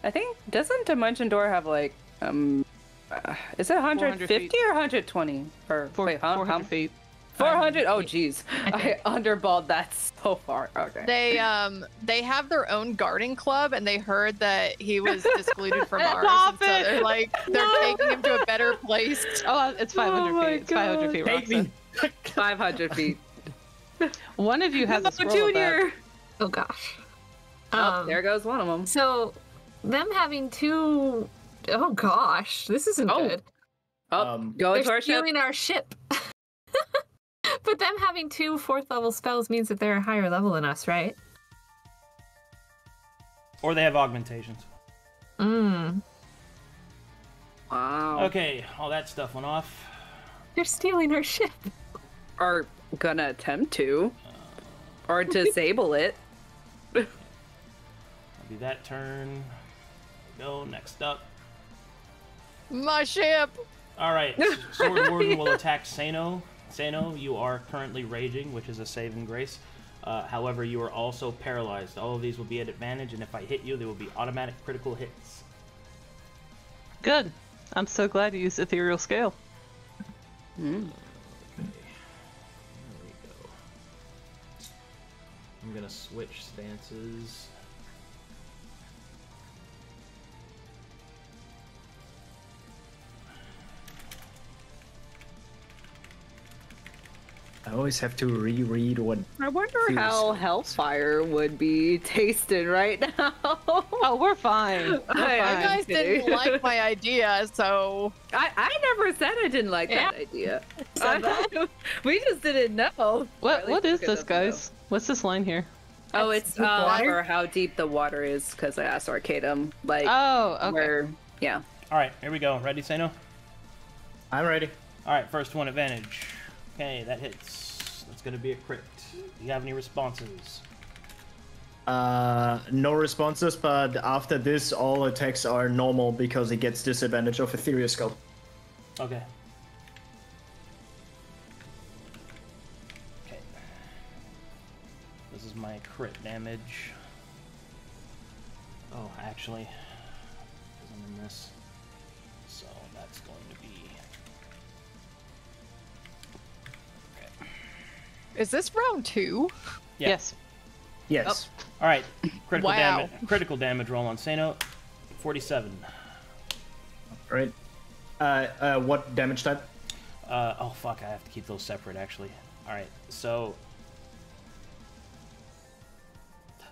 S6: I think, doesn't Dimension Door have like, is it 150 or 120? Or, wait,
S5: 400 feet.
S6: 400? Oh, jeez. I underballed that so far. Okay.
S1: They have their own garden club, and they heard that he was discluded from ours,
S5: Stop
S1: and so
S5: it.
S1: they're like taking him to a better place.
S5: Oh, it's 500
S6: Oh my
S5: feet. It's 500 feet,
S7: Take
S5: Roxanne.
S7: me.
S6: 500 feet.
S5: One of you has a scroll
S6: Junior!
S5: back.
S4: Oh gosh.
S6: Oh, there goes one of them.
S4: So, them having two. Oh gosh, this isn't
S6: Oh.
S4: good.
S6: Oh, going to
S4: They're
S6: our ship.
S4: stealing our ship. But them having two 4th level spells means that they're a higher level than us, right?
S3: Or they have augmentations.
S4: Mmm.
S6: Wow.
S3: Okay, all that stuff went off.
S4: They're stealing our ship.
S6: Are gonna attempt to. Or disable it.
S3: That'll be that turn. Go, next up.
S1: My ship.
S3: Alright, Sword Warden will attack Seino. Seino, you are currently raging, which is a save and grace. However, you are also paralyzed. All of these will be at advantage, and if I hit you, they will be automatic critical hits.
S5: Good. I'm so glad you used Ethereal Scale.
S3: Okay. There we go. I'm gonna switch stances.
S7: I always have to reread what.
S6: I wonder how Hellfire would be tasting right now.
S5: Oh, we're fine. We're
S1: You
S5: fine.
S1: guys didn't like my idea, so
S6: I never said I didn't like that idea. We just didn't know.
S5: What is this, guys? What's this line here?
S6: Oh, it's for how deep the water is, because I asked Arcadum. Like,
S5: Oh, okay.
S6: where, yeah.
S3: Alright, here we go. Ready, Seino?
S7: I'm ready.
S3: Alright, first one advantage. Okay, that hits. That's gonna be a crit. Do you have any responses?
S7: No responses, but after this, all attacks are normal because he gets disadvantage of Ethereal Skull.
S3: Okay. Okay. This is my crit damage. Oh, actually, because I'm in this. So that's going to be. Okay.
S1: is this round 2?
S3: Yeah.
S5: Yes.
S7: Yes.
S3: All right. Critical
S1: Wow.
S3: damage. Critical damage roll on Seino. 47.
S7: Right. What damage type?
S3: Oh fuck! I have to keep those separate actually. All right. So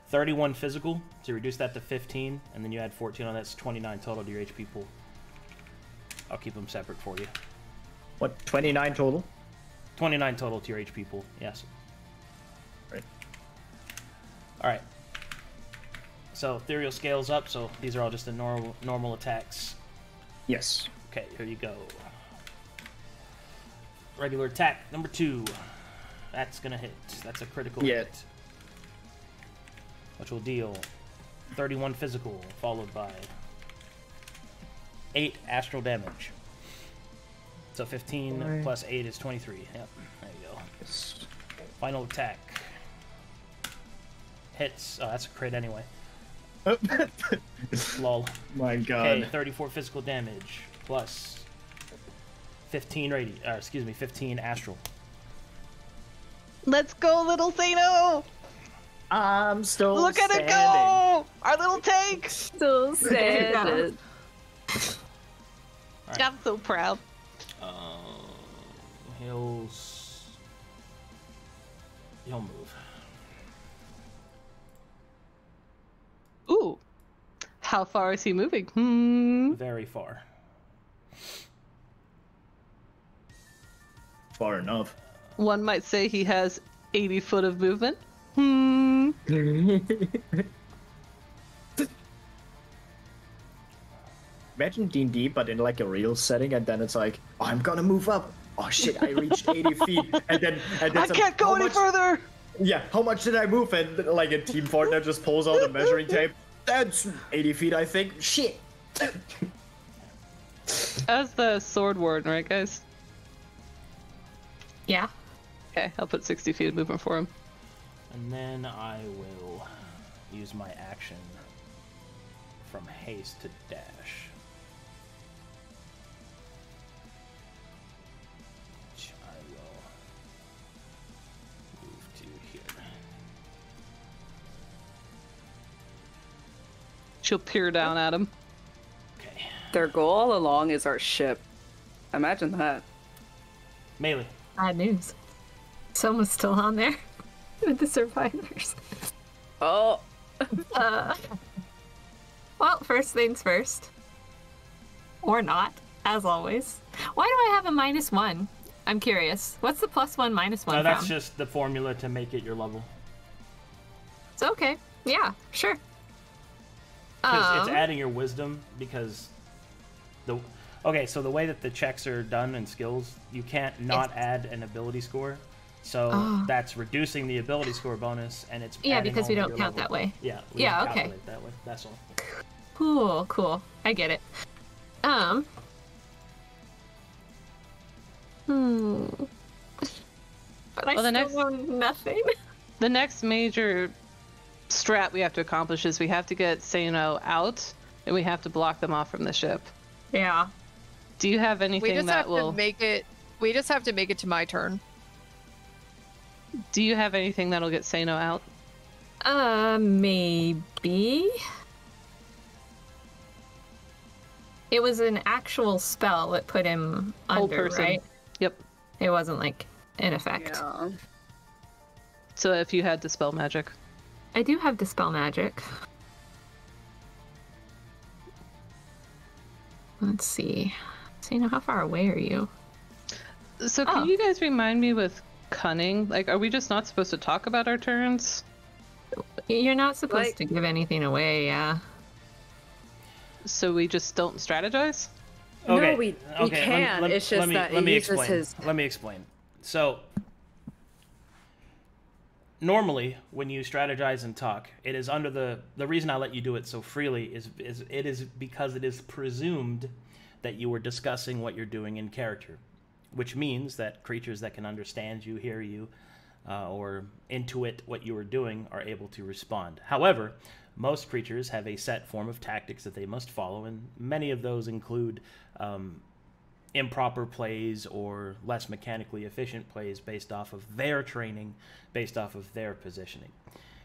S3: 31 physical. So you reduce that to 15, and then you add 14 on that. That's 29 total to your HP pool. I'll keep them separate for you.
S7: What? 29 total.
S3: 29 total to your HP pool. Yes.
S7: Right.
S3: All right. So ethereal scales up. So these are all just the normal attacks.
S7: Yes.
S3: Okay, here you go. Regular attack number 2. That's gonna hit. That's a critical hit, which will deal 31 physical, followed by 8 astral damage. So 15 plus 8 is 23. Yep, there you go.
S7: Yes.
S3: Final attack. Hits. Oh, that's a crit anyway. Lol.
S7: My God.
S3: Okay, 34 physical damage plus 15 15 astral.
S5: Let's go, little Seino!
S7: I'm still
S5: Look at
S7: standing.
S5: it go! Our little tank!
S6: Still sad.
S3: Alright.
S5: I'm so proud.
S3: He'll move.
S5: Ooh. How far is he moving?
S3: Very far.
S7: Far enough.
S5: One might say he has 80 foot of movement.
S7: Imagine D&D, but in like a real setting, and then it's like, oh, I'm gonna move up. Oh shit, I reached 80 feet, and then
S5: I can't go any further!
S7: Yeah, how much did I move? And like a team partner just pulls out a measuring tape. That's 80 feet, I think. Shit.
S5: As the sword warden, right, guys?
S4: Yeah.
S5: Okay, I'll put 60 feet of movement for him.
S3: And then I will use my action from haste to dash. Which I will move to here.
S5: She'll peer down at him.
S3: Okay.
S6: Their goal all along is our ship. Imagine that.
S3: Maelie.
S4: Bad news. Someone's still on there with the survivors.
S6: Oh.
S4: Well, first things first. Or not, as always. Why do I have a -1? I'm curious. What's the +1, -1
S3: No, that's
S4: from?
S3: just the formula to make it your level.
S4: It's okay. Yeah, sure.
S3: Because it's adding your wisdom, because the... Okay, so the way that the checks are done in skills, you can't not add an ability score. So that's reducing the ability score bonus, and it's
S4: Yeah,
S3: adding
S4: because we
S3: only
S4: don't
S3: your
S4: count
S3: level.
S4: that way.
S3: Yeah, we
S4: Yeah,
S3: don't
S4: okay.
S3: calculate that way. That's all.
S4: Cool. I get it. But I
S5: Well, the
S4: still
S5: next-
S4: know nothing.
S5: The next major strat we have to accomplish is we have to get Seino out, and we have to block them off from the ship.
S4: Yeah.
S5: Do you have
S1: We
S5: anything
S1: just
S5: that
S1: have
S5: will...
S1: to make it. We just have to make it to my turn.
S5: Do you have anything that'll get Seino out?
S4: Maybe. It was an actual spell that put him
S5: Whole
S4: under,
S5: person.
S4: right?
S5: Yep.
S4: It wasn't like in effect.
S6: Yeah.
S5: So if you had Dispel Magic.
S4: I do have Dispel Magic. Let's see. So, how far away are you?
S5: So can you guys remind me with Cunning? Like, are we just not supposed to talk about our turns?
S4: You're not supposed
S6: Like-
S4: to give anything away, yeah.
S5: So we just don't strategize?
S3: Okay.
S6: No, we can. It's just that
S3: let
S6: he
S3: me
S6: uses
S3: explain.
S6: his-
S3: Let me explain. So, normally, when you strategize and talk, it is under the reason I let you do it so freely is it is because it is presumed that you were discussing what you're doing in character, which means that creatures that can understand you, hear you, or intuit what you are doing are able to respond. However, most creatures have a set form of tactics that they must follow, and many of those include improper plays or less mechanically efficient plays based off of their training, based off of their positioning.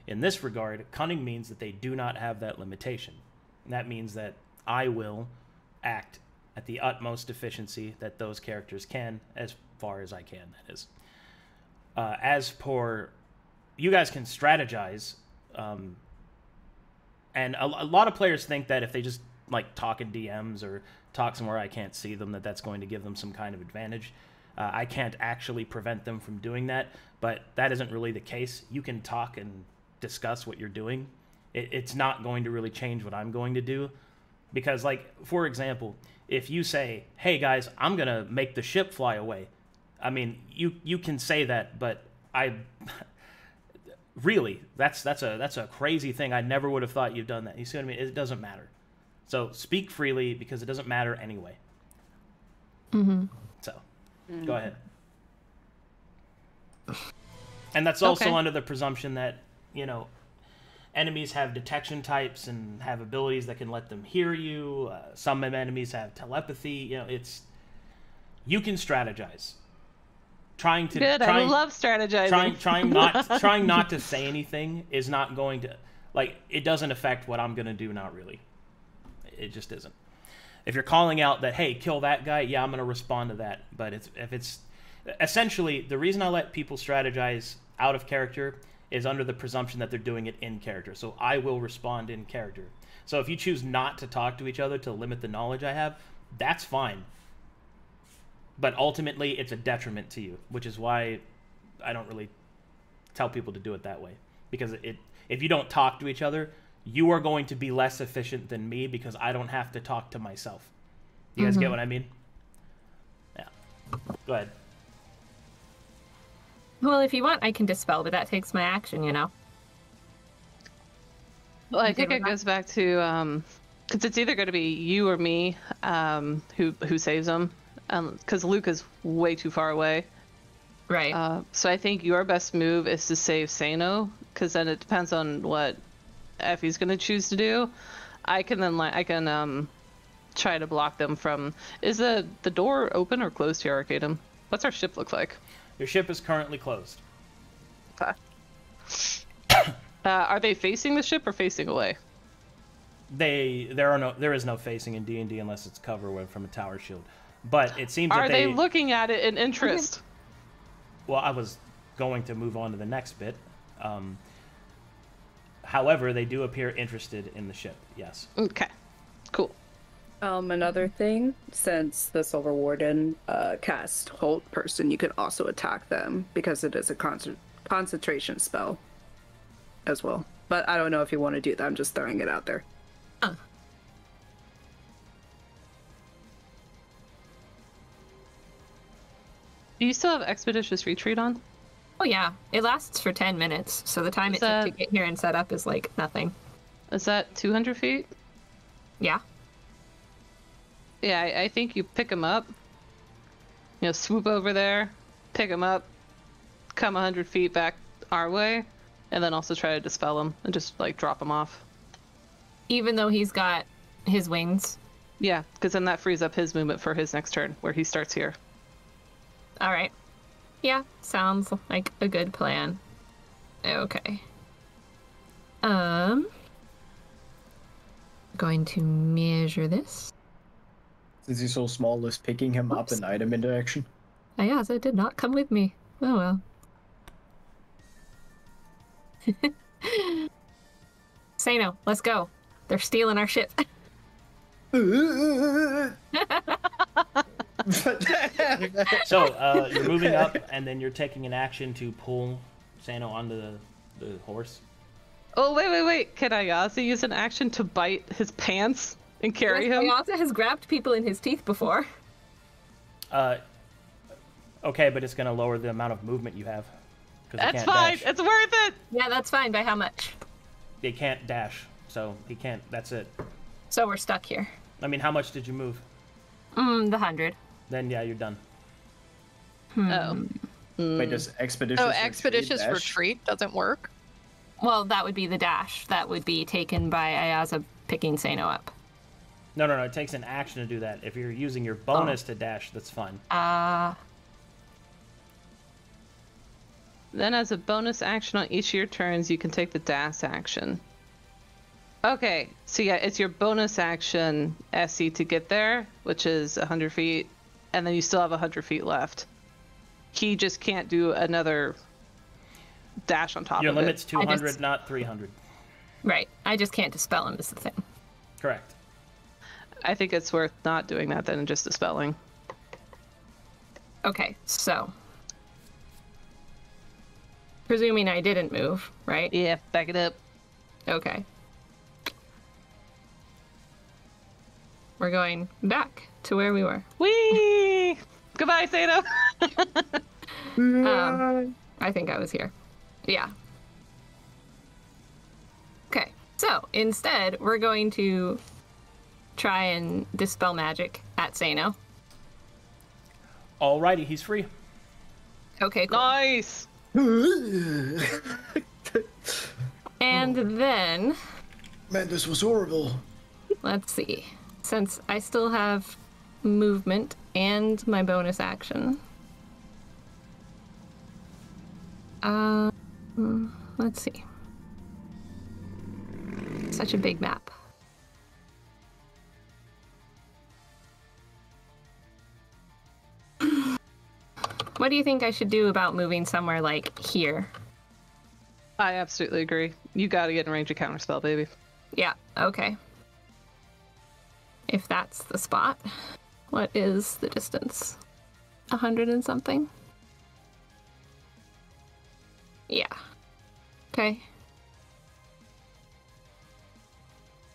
S3: In this regard, cunning means that they do not have that limitation. And that means that I will act at the utmost efficiency that those characters can, as far as I can, that is. As for... You guys can strategize, and a lot of players think that if they just like talk in DMs or talk somewhere I can't see them, that's going to give them some kind of advantage. I can't actually prevent them from doing that, but that isn't really the case. You can talk and discuss what you're doing. It's not going to really change what I'm going to do. Because, like, for example, if you say, hey guys, I'm going to make the ship fly away. I mean, you can say that, but really, that's a crazy thing. I never would have thought you've done that. You see what I mean? It doesn't matter. So speak freely because it doesn't matter anyway.
S4: Mm-hmm.
S3: So, go ahead. And that's also
S5: Okay.
S3: under the presumption that, enemies have detection types and have abilities that can let them hear you. Some enemies have telepathy. You can strategize. I
S5: love strategizing.
S3: Trying not to say anything is not going to, it doesn't affect what I'm going to do, not really. It just isn't. If you're calling out that, hey, kill that guy, yeah, I'm going to respond to that. But if it's essentially, the reason I let people strategize out of character is under the presumption that they're doing it in character. So I will respond in character. So if you choose not to talk to each other to limit the knowledge I have, that's fine. But ultimately, it's a detriment to you, which is why I don't really tell people to do it that way. Because if you don't talk to each other, you are going to be less efficient than me because I don't have to talk to myself. You guys get what I mean? Yeah. Go ahead.
S4: Well, if you want, I can dispel, but that takes my action,
S5: Well, I think it goes back to because it's either going to be you or me who saves him, because Luka's way too far away.
S4: Right.
S5: So I think your best move is to save Seino, because then it depends on what Effie's going to choose to do. I can try to block them from. Is the door open or closed here, Arcadum? What's our ship look like?
S3: Your ship is currently closed.
S5: Okay. Are they facing the ship or facing away?
S3: There is no facing in D&D unless it's cover from a tower shield. But it seems
S5: Are
S3: that
S5: they looking at it in interest?
S3: Well, I was going to move on to the next bit. However, they do appear interested in the ship. Yes.
S5: Okay. Cool.
S6: Another thing, since the Silver Warden cast Hold Person, you could also attack them because it is a concentration spell as well. But I don't know if you want to do that. I'm just throwing it out there.
S4: Huh.
S5: Do you still have Expeditious Retreat on?
S4: Oh yeah, it lasts for 10 minutes, so the time it took to get here and set up is like nothing.
S5: Is that 200 feet?
S4: Yeah.
S5: Yeah, I think you pick him up. You know, swoop over there, pick him up, come 100 feet back our way, and then also try to dispel him and just like drop him off.
S4: Even though he's got his wings.
S5: Yeah, because then that frees up his movement for his next turn, where he starts here.
S4: All right. Yeah, sounds like a good plan. Okay. Going to measure this.
S7: Since he's so small, is picking him up an item interaction?
S4: Yes, it did not come with me. Oh well. Seino, let's go. They're stealing our ship.
S3: So, you're moving up, and then you're taking an action to pull Seino onto the horse.
S5: Oh, wait. Can Ayaza use an action to bite his pants and carry him?
S4: Ayaza has grabbed people in his teeth before.
S3: Okay, but it's going to lower the amount of movement you have.
S5: That's fine.
S3: Dash.
S5: It's worth it.
S4: Yeah, that's fine. By how much?
S3: They can't dash, so he can't. That's it.
S4: So we're stuck here.
S3: I mean, how much did you move?
S4: The 100.
S3: Then, yeah, you're done.
S5: Oh.
S7: Wait, does Expeditious
S1: Expeditious Retreat doesn't work?
S4: Well, that would be the dash. That would be taken by Ayaza picking Seino up.
S3: No. It takes an action to do that. If you're using your bonus to dash, that's fine.
S5: Then as a bonus action on each of your turns, you can take the dash action. Okay, so yeah, it's your bonus action, Essie, to get there, which is 100 feet, and then you still have 100 feet left. He just can't do another dash on top of it.
S3: Your limit's 200, not 300.
S4: Right. I just can't dispel him is the thing.
S3: Correct.
S5: I think it's worth not doing that then and just dispelling.
S4: Okay, so. Presuming I didn't move, right?
S5: Yeah, back it up.
S4: Okay. We're going back to where we were.
S5: Whee! Goodbye, Seino!
S4: I think I was here. Yeah. Okay, so instead, we're going to try and dispel magic at Seino.
S3: Alrighty, he's free.
S4: Okay, cool.
S5: Nice!
S4: And then...
S7: Man, this was horrible.
S4: Let's see. Since I still have movement and my bonus action. Let's see. Such a big map. What do you think I should do about moving somewhere like here?
S5: I absolutely agree. You gotta get in range of counterspell, baby.
S4: Yeah, okay. If that's the spot, what is the distance? 100 and something? Yeah. Okay.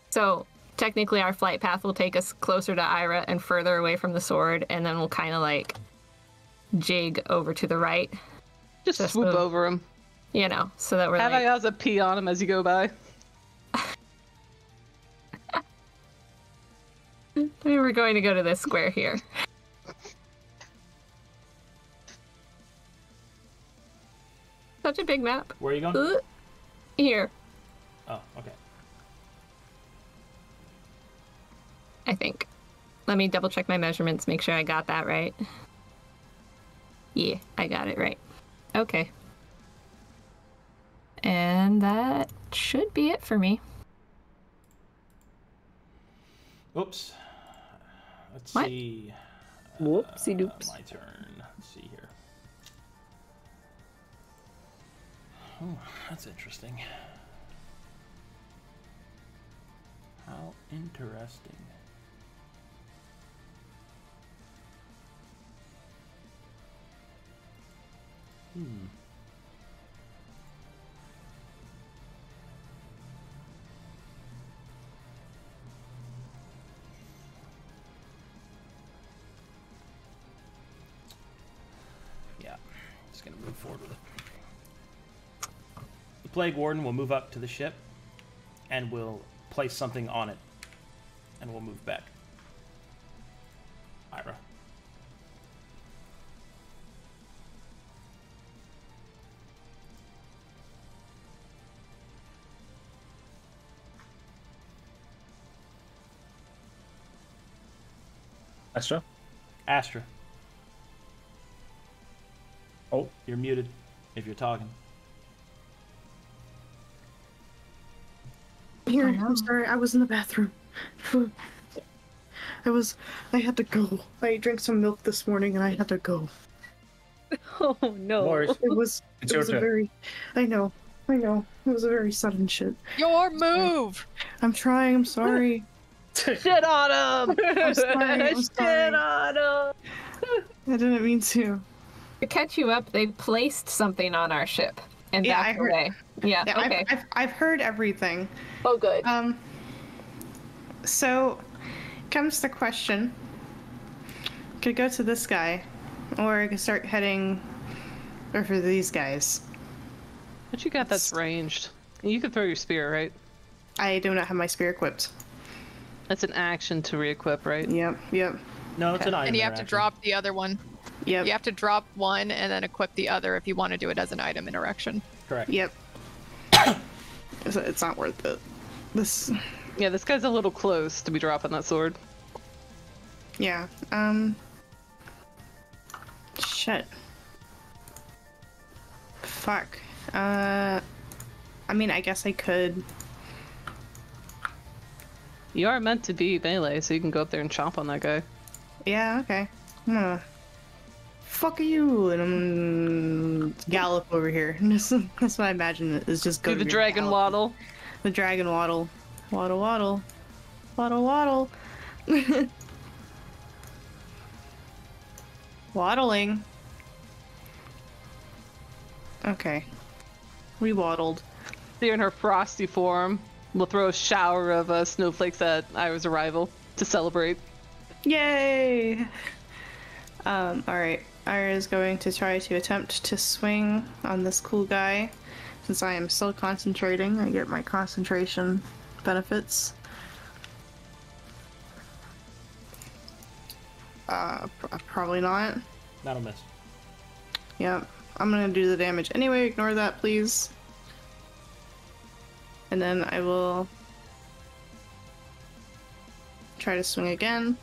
S4: So, technically our flight path will take us closer to Irha and further away from the sword, and then we'll kind of like jig over to the right.
S5: Just swoop over him.
S4: You know, so that we're
S5: Have
S4: like...
S5: Ayaza pee on him as you go by.
S4: we're going to go to this square here. Such a big map.
S3: Where are you going?
S4: Here,
S3: Oh, okay.
S4: I think. Let me double check my measurements, make sure I got that right. Yeah, I got it right. Okay. And that should be it for me.
S3: Oops. Let's
S4: What?
S3: see.
S6: Whoopsie doops.
S3: My turn. Let's see here. Oh, that's interesting. How interesting. Yeah, just gonna move forward with it. The Plague Warden will move up to the ship and will place something on it, and we'll move back. Irha.
S7: Astra?
S3: Astra,
S7: Oh,
S3: you're muted if you're talking.
S2: Here,
S4: Oh, no.
S2: I'm sorry, I was in the bathroom. I had to go. I drank some milk this morning and I had to go.
S6: Oh no.
S7: Morris,
S2: It was
S7: It's
S2: it
S7: your
S2: was a
S7: turn.
S2: very I know. It was a very sudden shit.
S1: Your move.
S2: I'm trying, I'm sorry.
S5: Shit on him!
S2: I'm sorry.
S6: Shit on him.
S2: I didn't mean to.
S4: To catch you up, they placed something on our ship and
S2: Yeah, I
S4: backed
S2: heard-
S4: away. Yeah,
S2: Yeah,
S4: okay.
S2: I've heard everything.
S4: Oh, good.
S2: So comes the question. Could go to this guy, or I could start heading over these guys.
S5: What you got that's ranged? You can throw your spear, right?
S2: I do not have my spear equipped.
S5: That's an action to re-equip, right?
S2: Yep.
S3: No, it's an item.
S1: And you have to
S3: interaction.
S1: drop the other one.
S2: Yep.
S1: You have to drop one and then equip the other if you want to do it as an item interaction.
S3: Correct.
S2: Yep. It's not worth it. This.
S5: Yeah, this guy's a little close to be dropping that sword.
S2: Yeah. Shit. Fuck. I mean, I guess I could.
S5: You are meant to be melee, so you can go up there and chomp on that guy.
S2: Yeah, okay. I'm gonna. Fuck you! And I'm gallop over here. That's what I imagine is just go
S5: Do
S2: to
S5: the
S2: your
S5: dragon
S2: gallop.
S5: waddle.
S2: The dragon waddle. Waddle waddle. Waddle waddle. Waddling. Okay. We waddled.
S5: See her in her frosty form. We'll throw a shower of snowflakes at Ira's arrival to celebrate.
S2: Yay! Alright. Ira is going to try to attempt to swing on this cool guy. Since I am still concentrating, I get my concentration benefits. Probably not.
S3: That'll miss.
S2: Yep. I'm gonna do the damage anyway, ignore that please. And then I will try to swing again.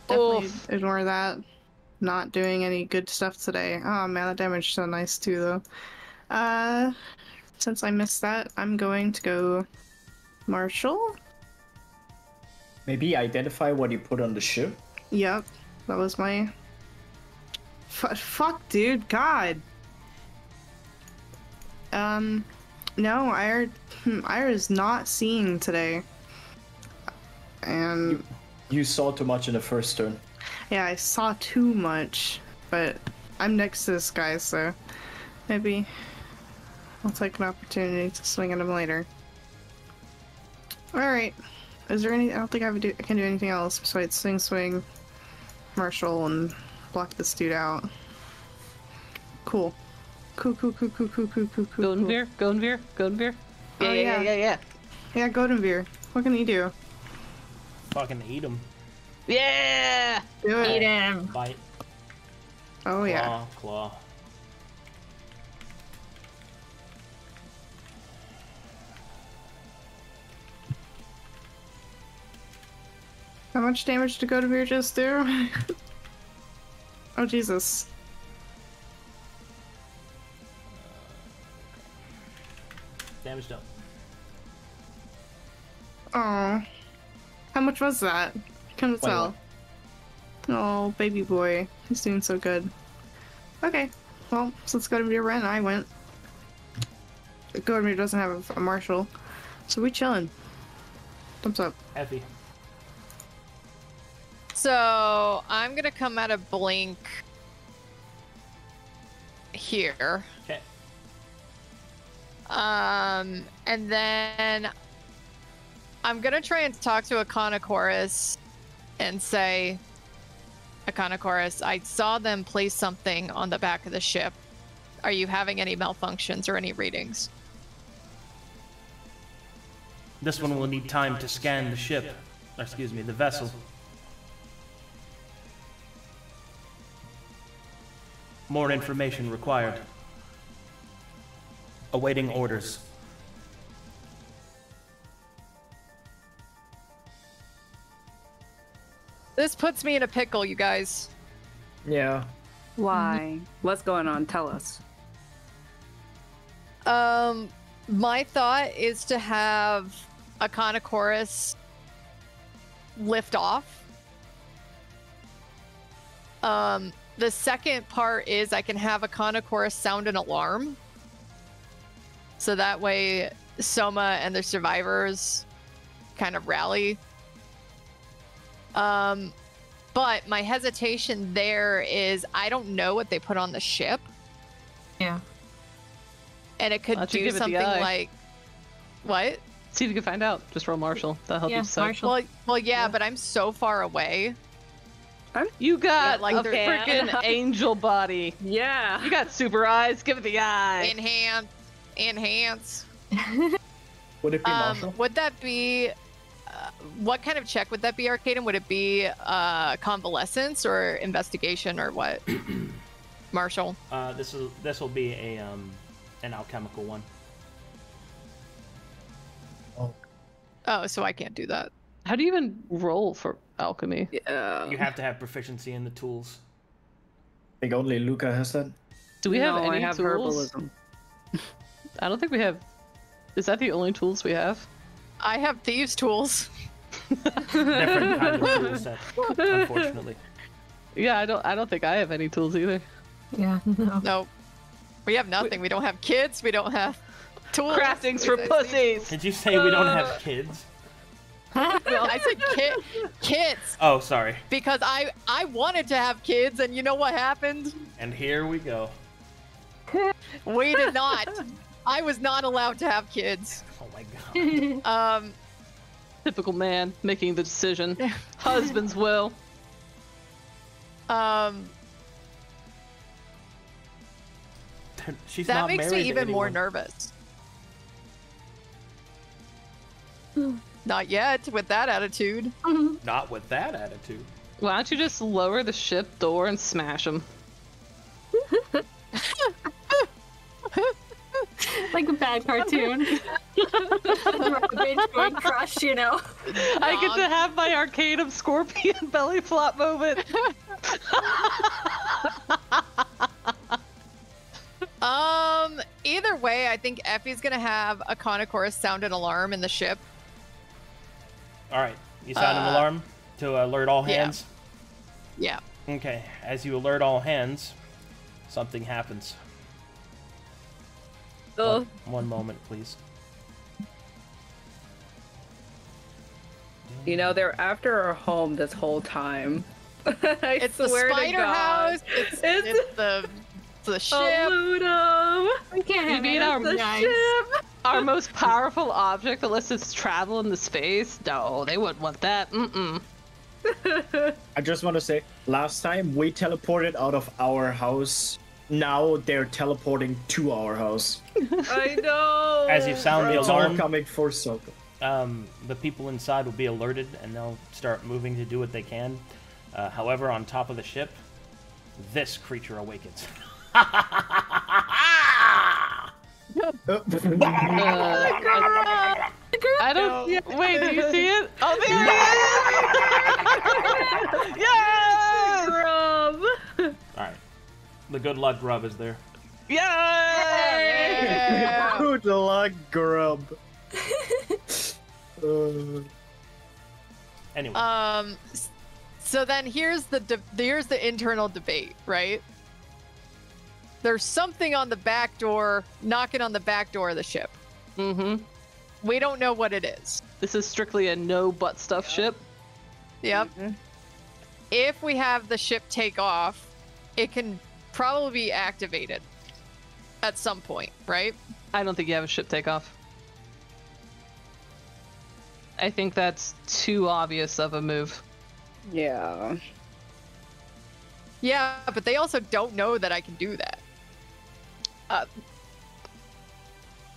S2: Definitely
S5: Oof.
S2: ignore that. Not doing any good stuff today. Oh man, that damage is so nice too though. Since I missed that, I'm going to go Marshall.
S7: maybe identify what you put on the ship.
S2: Yep, that was my... fuck, dude, God. No, Ira's not seeing today. And...
S7: You saw too much in the first turn.
S2: Yeah, I saw too much, but I'm next to this guy, so maybe I'll take an opportunity to swing at him later. Alright. Is there any... I don't think I can do anything else besides swing, Marshall, and block this dude out. Cool. Cool.
S5: Goldenveer? Goldenveer?
S2: Oh, yeah.
S5: Yeah.
S2: Yeah, Goldenveer. What can he do?
S3: Fucking eat him.
S5: Yeah!
S2: Do
S4: Eat
S2: it.
S4: him.
S3: Bite.
S2: Oh yeah.
S3: Claw.
S2: How much damage to go to beer just do? Oh Jesus.
S3: Damage done.
S2: Oh. How much was that? Couldn't tell. Oh, baby boy. He's doing so good. Okay. Well, so let's go to beer run. I went. Godmere doesn't have a marshal. So we chilling. Thumbs up.
S3: Effie.
S1: So I'm gonna come at a blink here.
S3: Okay.
S1: And then I'm gonna try and talk to Iconochorus and say, Iconochorus, I saw them place something on the back of the ship. Are you having any malfunctions or any readings?
S3: This one will need time to scan the ship. Or, excuse me, the vessel. More information required. Awaiting orders.
S1: This puts me in a pickle, you guys.
S7: Yeah.
S6: Why? What's going on? Tell us.
S1: My thought is to have Iconochorus lift off. The second part is I can have Iconochorus sound an alarm. So that way Soma and the survivors kind of rally. But my hesitation there is I don't know what they put on the ship.
S4: Yeah.
S1: And it could
S5: Why don't you
S1: do
S5: give it the
S1: something
S5: eye?
S1: like what?
S5: See if you can find out. Just roll Marshall. That'll help
S4: Yeah,
S5: you decide.
S4: Marshall.
S1: Well, yeah, but I'm so far away.
S5: You got
S1: like
S5: a
S1: the-
S5: freaking angel body.
S6: Yeah.
S5: You got super eyes. Give it the eye.
S1: Enhance.
S7: Would it be Marshall?
S1: Would that be? What kind of check would that be, Arcadum? Would it be convalescence or investigation or what? Marshall.
S3: This will be a an alchemical one.
S1: Oh, so I can't do that.
S5: How do you even roll for alchemy?
S6: Yeah.
S3: You have to have proficiency in the tools.
S7: I think only Luka has that.
S5: Do we have
S6: No,
S5: any
S6: I have
S5: tools?
S6: herbalism.
S5: I don't think we have. Is that the only tools we have?
S1: I have thieves' tools.
S3: Different kind of tool set, unfortunately.
S5: Yeah, I don't think I have any tools either.
S4: Yeah, no.
S1: No, we have nothing. We don't have kids. We don't have tools.
S5: Craftings for
S1: I said
S5: pussies.
S3: Did you say we don't have kids?
S1: I said kids
S3: Oh, sorry.
S1: because I wanted to have kids, and you know what happened?
S3: And here we go.
S1: We did not. I was not allowed to have kids.
S3: Oh my god.
S5: Typical man making the decision. Husband's will.
S3: She's
S1: That
S3: not
S1: makes me
S3: married to
S1: even more
S3: anyone.
S1: nervous. Not yet, with that attitude.
S3: Not with that attitude.
S5: Why don't you just lower the ship door and smash him?
S4: Like a bad cartoon. Bitch going crush, you know.
S5: I get to have my Arcadum scorpion belly flop moment.
S1: Either way, I think Effie's gonna have a Iconochorus sound an alarm in the ship.
S3: Alright, you sound an alarm to alert all
S1: yeah.
S3: hands?
S1: Yeah.
S3: Okay, as you alert all hands, something happens. One moment, please.
S6: You know, they're after our home this whole time. I
S1: It's the
S6: swear to
S1: spider
S6: God.
S1: house. It's the ship.
S6: Aluminum.
S4: We can't
S5: You
S4: have
S5: mean
S4: it.
S5: our
S4: It's nice.
S5: Our most powerful object, unless it's travel in the space? No, they wouldn't want that. Mm-mm.
S7: I just want to say, last time we teleported out of our house. Now they're teleporting to our house.
S6: I know.
S3: As you sound the
S7: It's all
S3: alarm,
S7: coming for circle.
S3: the people inside will be alerted and they'll start moving to do what they can. However, on top of the ship, this creature awakens.
S5: I don't. Wait, do you see it? Oh, there it is! Yes!
S6: Grub.
S3: All right, the good luck grub is there.
S5: Yay!
S1: Yeah.
S7: Good luck, grub.
S3: Anyway,
S1: So then here's the internal debate, right? There's something on the back door, knocking on the back door of the ship.
S5: Mm-hmm.
S1: We don't know what it is.
S5: This is strictly a no butt stuff ship.
S1: Yep. If we have the ship take off, it can probably be activated at some point, right?
S5: I don't think you have a ship takeoff. I think that's too obvious of a move.
S6: Yeah.
S1: Yeah, but they also don't know that I can do that.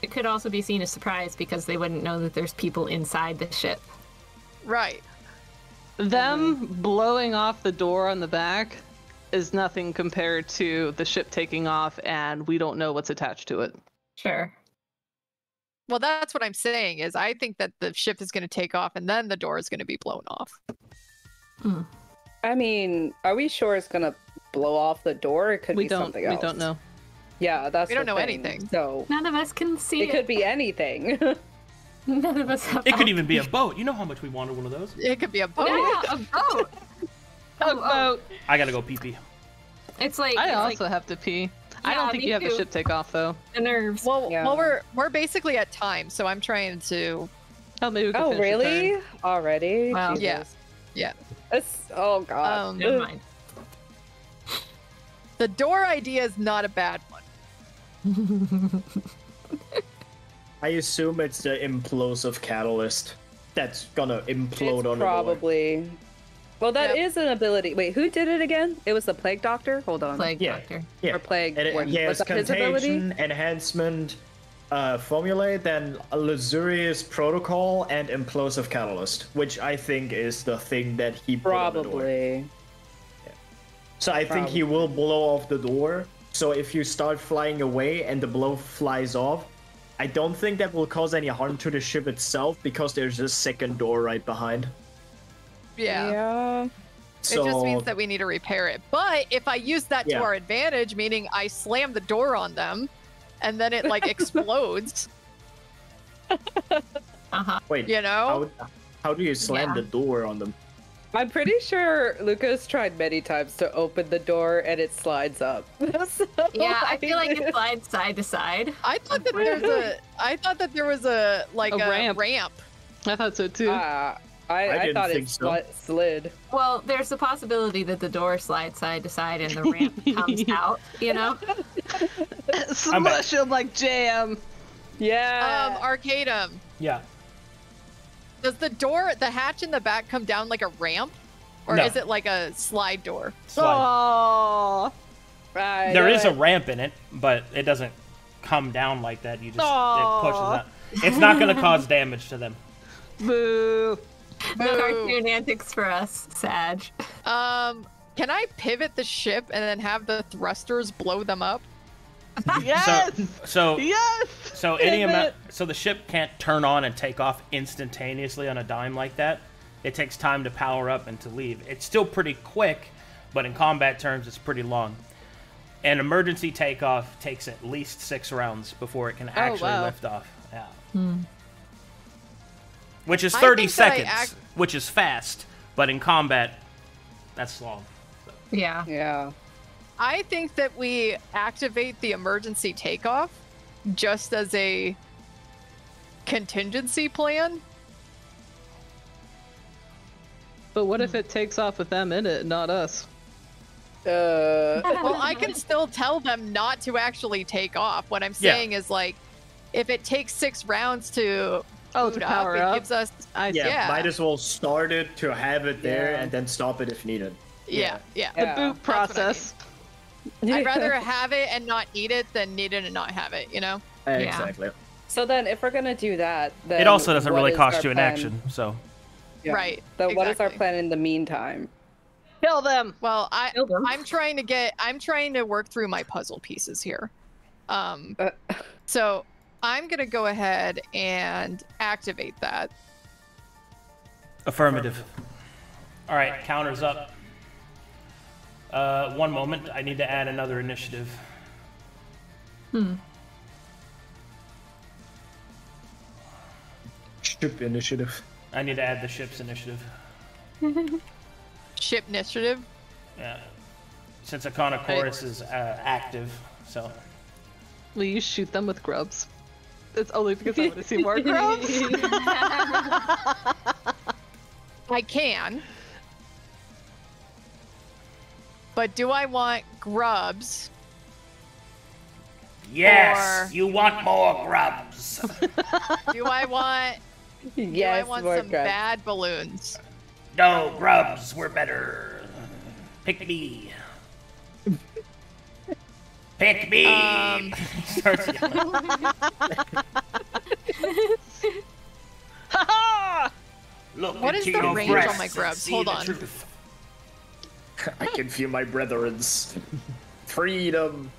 S4: It could also be seen as surprise because they wouldn't know that there's people inside the ship.
S1: Right.
S5: Them blowing off the door on the back is nothing compared to the ship taking off and we don't know what's attached to it.
S4: Sure.
S1: Well, that's what I'm saying is I think that the ship is going to take off and then the door is going to be blown off.
S6: I mean, are we sure it's gonna blow off the door? It could be something else.
S5: We don't know.
S6: Yeah, that's
S1: We don't
S6: the
S1: know
S6: thing.
S1: anything.
S6: So
S4: None of us can see
S6: it could be anything.
S4: None of us have.
S3: it could even be a boat. You know how much we wanted one of those?
S1: It could be a boat.
S4: Yeah, a boat.
S5: Boat.
S3: I gotta go pee-pee.
S4: It's like
S5: I
S4: it's
S5: also
S4: like
S5: have to pee. I
S4: Yeah,
S5: don't think
S4: me
S5: you have a
S4: too.
S5: ship take off though.
S4: the nerves.
S1: Well,
S6: Yeah.
S1: well, we're basically at time, so I'm trying to.
S5: Oh, maybe we can
S6: Oh,
S5: finish your
S6: really?
S5: turn.
S6: Already?
S4: Wow.
S1: Yeah.
S6: Jesus.
S1: Yeah.
S6: It's oh god.
S4: Never mind.
S1: The door idea is not a bad one.
S7: I assume it's the implosive catalyst that's gonna implode
S6: It's
S7: on
S6: probably. Well, that
S1: Yep.
S6: is an ability. Wait, who did it again? It was the Plague Doctor? Hold on.
S4: Plague
S7: Yeah.
S4: Doctor.
S7: the door. Yeah.
S6: Or Plague.
S7: And
S6: what-
S7: he has
S6: was that his ability?
S7: contagion, enhancement, formulate, then a Lasurious protocol, and implosive catalyst, which I think is the thing that he put on the door.
S6: Probably.
S7: So I think he will blow off the door. So if you start flying away and the blow flies off, I don't think that will cause any harm to the ship itself because there's a second door right behind.
S1: Yeah.
S6: Yeah.
S7: So
S1: It just means that we need to repair it. But if I use that to
S7: Yeah.
S1: our advantage, meaning I slam the door on them, and then it like explodes,
S7: wait,
S1: you know?
S7: how do you slam
S4: Yeah.
S7: the door on them?
S6: I'm pretty sure Luka's tried many times to open the door and it slides up. So,
S4: Yeah, I feel like it slides side to side.
S1: I thought that there was a like
S5: A
S1: a
S5: ramp.
S1: ramp.
S5: I thought so too.
S6: I
S7: didn't
S6: thought
S7: think
S6: it
S7: so.
S6: slid.
S4: Well, there's a possibility that the door slides side to side and the ramp comes out, you know?
S5: Smush him like jam.
S6: Yeah.
S1: Arcadum.
S3: Yeah.
S1: Does the hatch in the back come down like a ramp? Or
S3: No.
S1: is it like a slide door?
S3: Slide.
S6: I
S3: There
S6: know
S3: is
S6: it.
S3: a ramp in it, but it doesn't come down like that. You just
S5: Aw.
S3: it pushes out. It's not going to cause damage to them.
S5: Boo.
S4: No cartoon antics for us, Sag.
S1: Can I pivot the ship and then have the thrusters blow them up?
S5: Yes.
S3: So
S5: Yes.
S3: so any
S5: Pivot.
S3: amount. So the ship can't turn on and take off instantaneously on a dime like that. It takes time to power up and to leave. It's still pretty quick, but in combat terms, it's pretty long. An emergency takeoff takes at least 6 rounds before it can actually
S5: wow.
S3: lift off. Yeah. Which is
S1: I
S3: 30
S1: think that I
S3: seconds, which is fast, but in combat, that's long.
S4: Yeah.
S6: Yeah.
S1: I think that we activate the emergency takeoff just as a contingency plan.
S5: But what if it takes off with them in it, not us?
S1: Well, I can still tell them not to actually take off. What I'm
S3: Yeah.
S1: saying is like, if it takes 6 rounds to
S5: To
S1: boot
S5: power
S1: it
S5: up.
S1: gives us
S7: Yeah, might as well start it to have it there
S6: Yeah.
S7: and then stop it if needed.
S1: yeah.
S5: The
S6: Yeah.
S5: boot
S1: That's what I
S5: process.
S1: I'd rather have it and not need it than need it and not have it, you know?
S7: Exactly.
S6: So then, if we're gonna do that, then
S3: It also doesn't
S6: what
S3: really
S6: is
S3: cost
S6: our
S3: you an
S6: plan?
S3: action, so.
S6: Yeah.
S1: Right,
S6: So what is our
S1: exactly.
S6: plan in the meantime?
S5: Kill them.
S1: Well,
S4: Kill them.
S1: I'm trying to work through my puzzle pieces here. So I'm gonna go ahead and activate that.
S3: Affirmative. All right, counter's up. One moment. I need to add another initiative.
S7: Ship initiative.
S3: I need to add the ship's initiative.
S1: Ship initiative.
S3: Yeah. Since Akana Chorus is active, so.
S5: Will you shoot them with grubs? It's only because I want to see more grubs.
S1: I can. But do I want grubs?
S3: Yes,
S1: Or-
S3: you want more grubs.
S1: Do I want
S6: Yes,
S1: more
S6: more
S1: some
S6: grubs.
S1: bad balloons?
S3: No, grubs were better. Pick me. Pick me. He starts yelling. Look
S1: What is
S3: into
S1: the
S3: your
S1: range on
S3: breasts
S1: my
S3: and
S1: grubs?
S3: see
S1: Hold
S3: the
S1: on.
S3: truth.
S7: I can feel my brethren's freedom.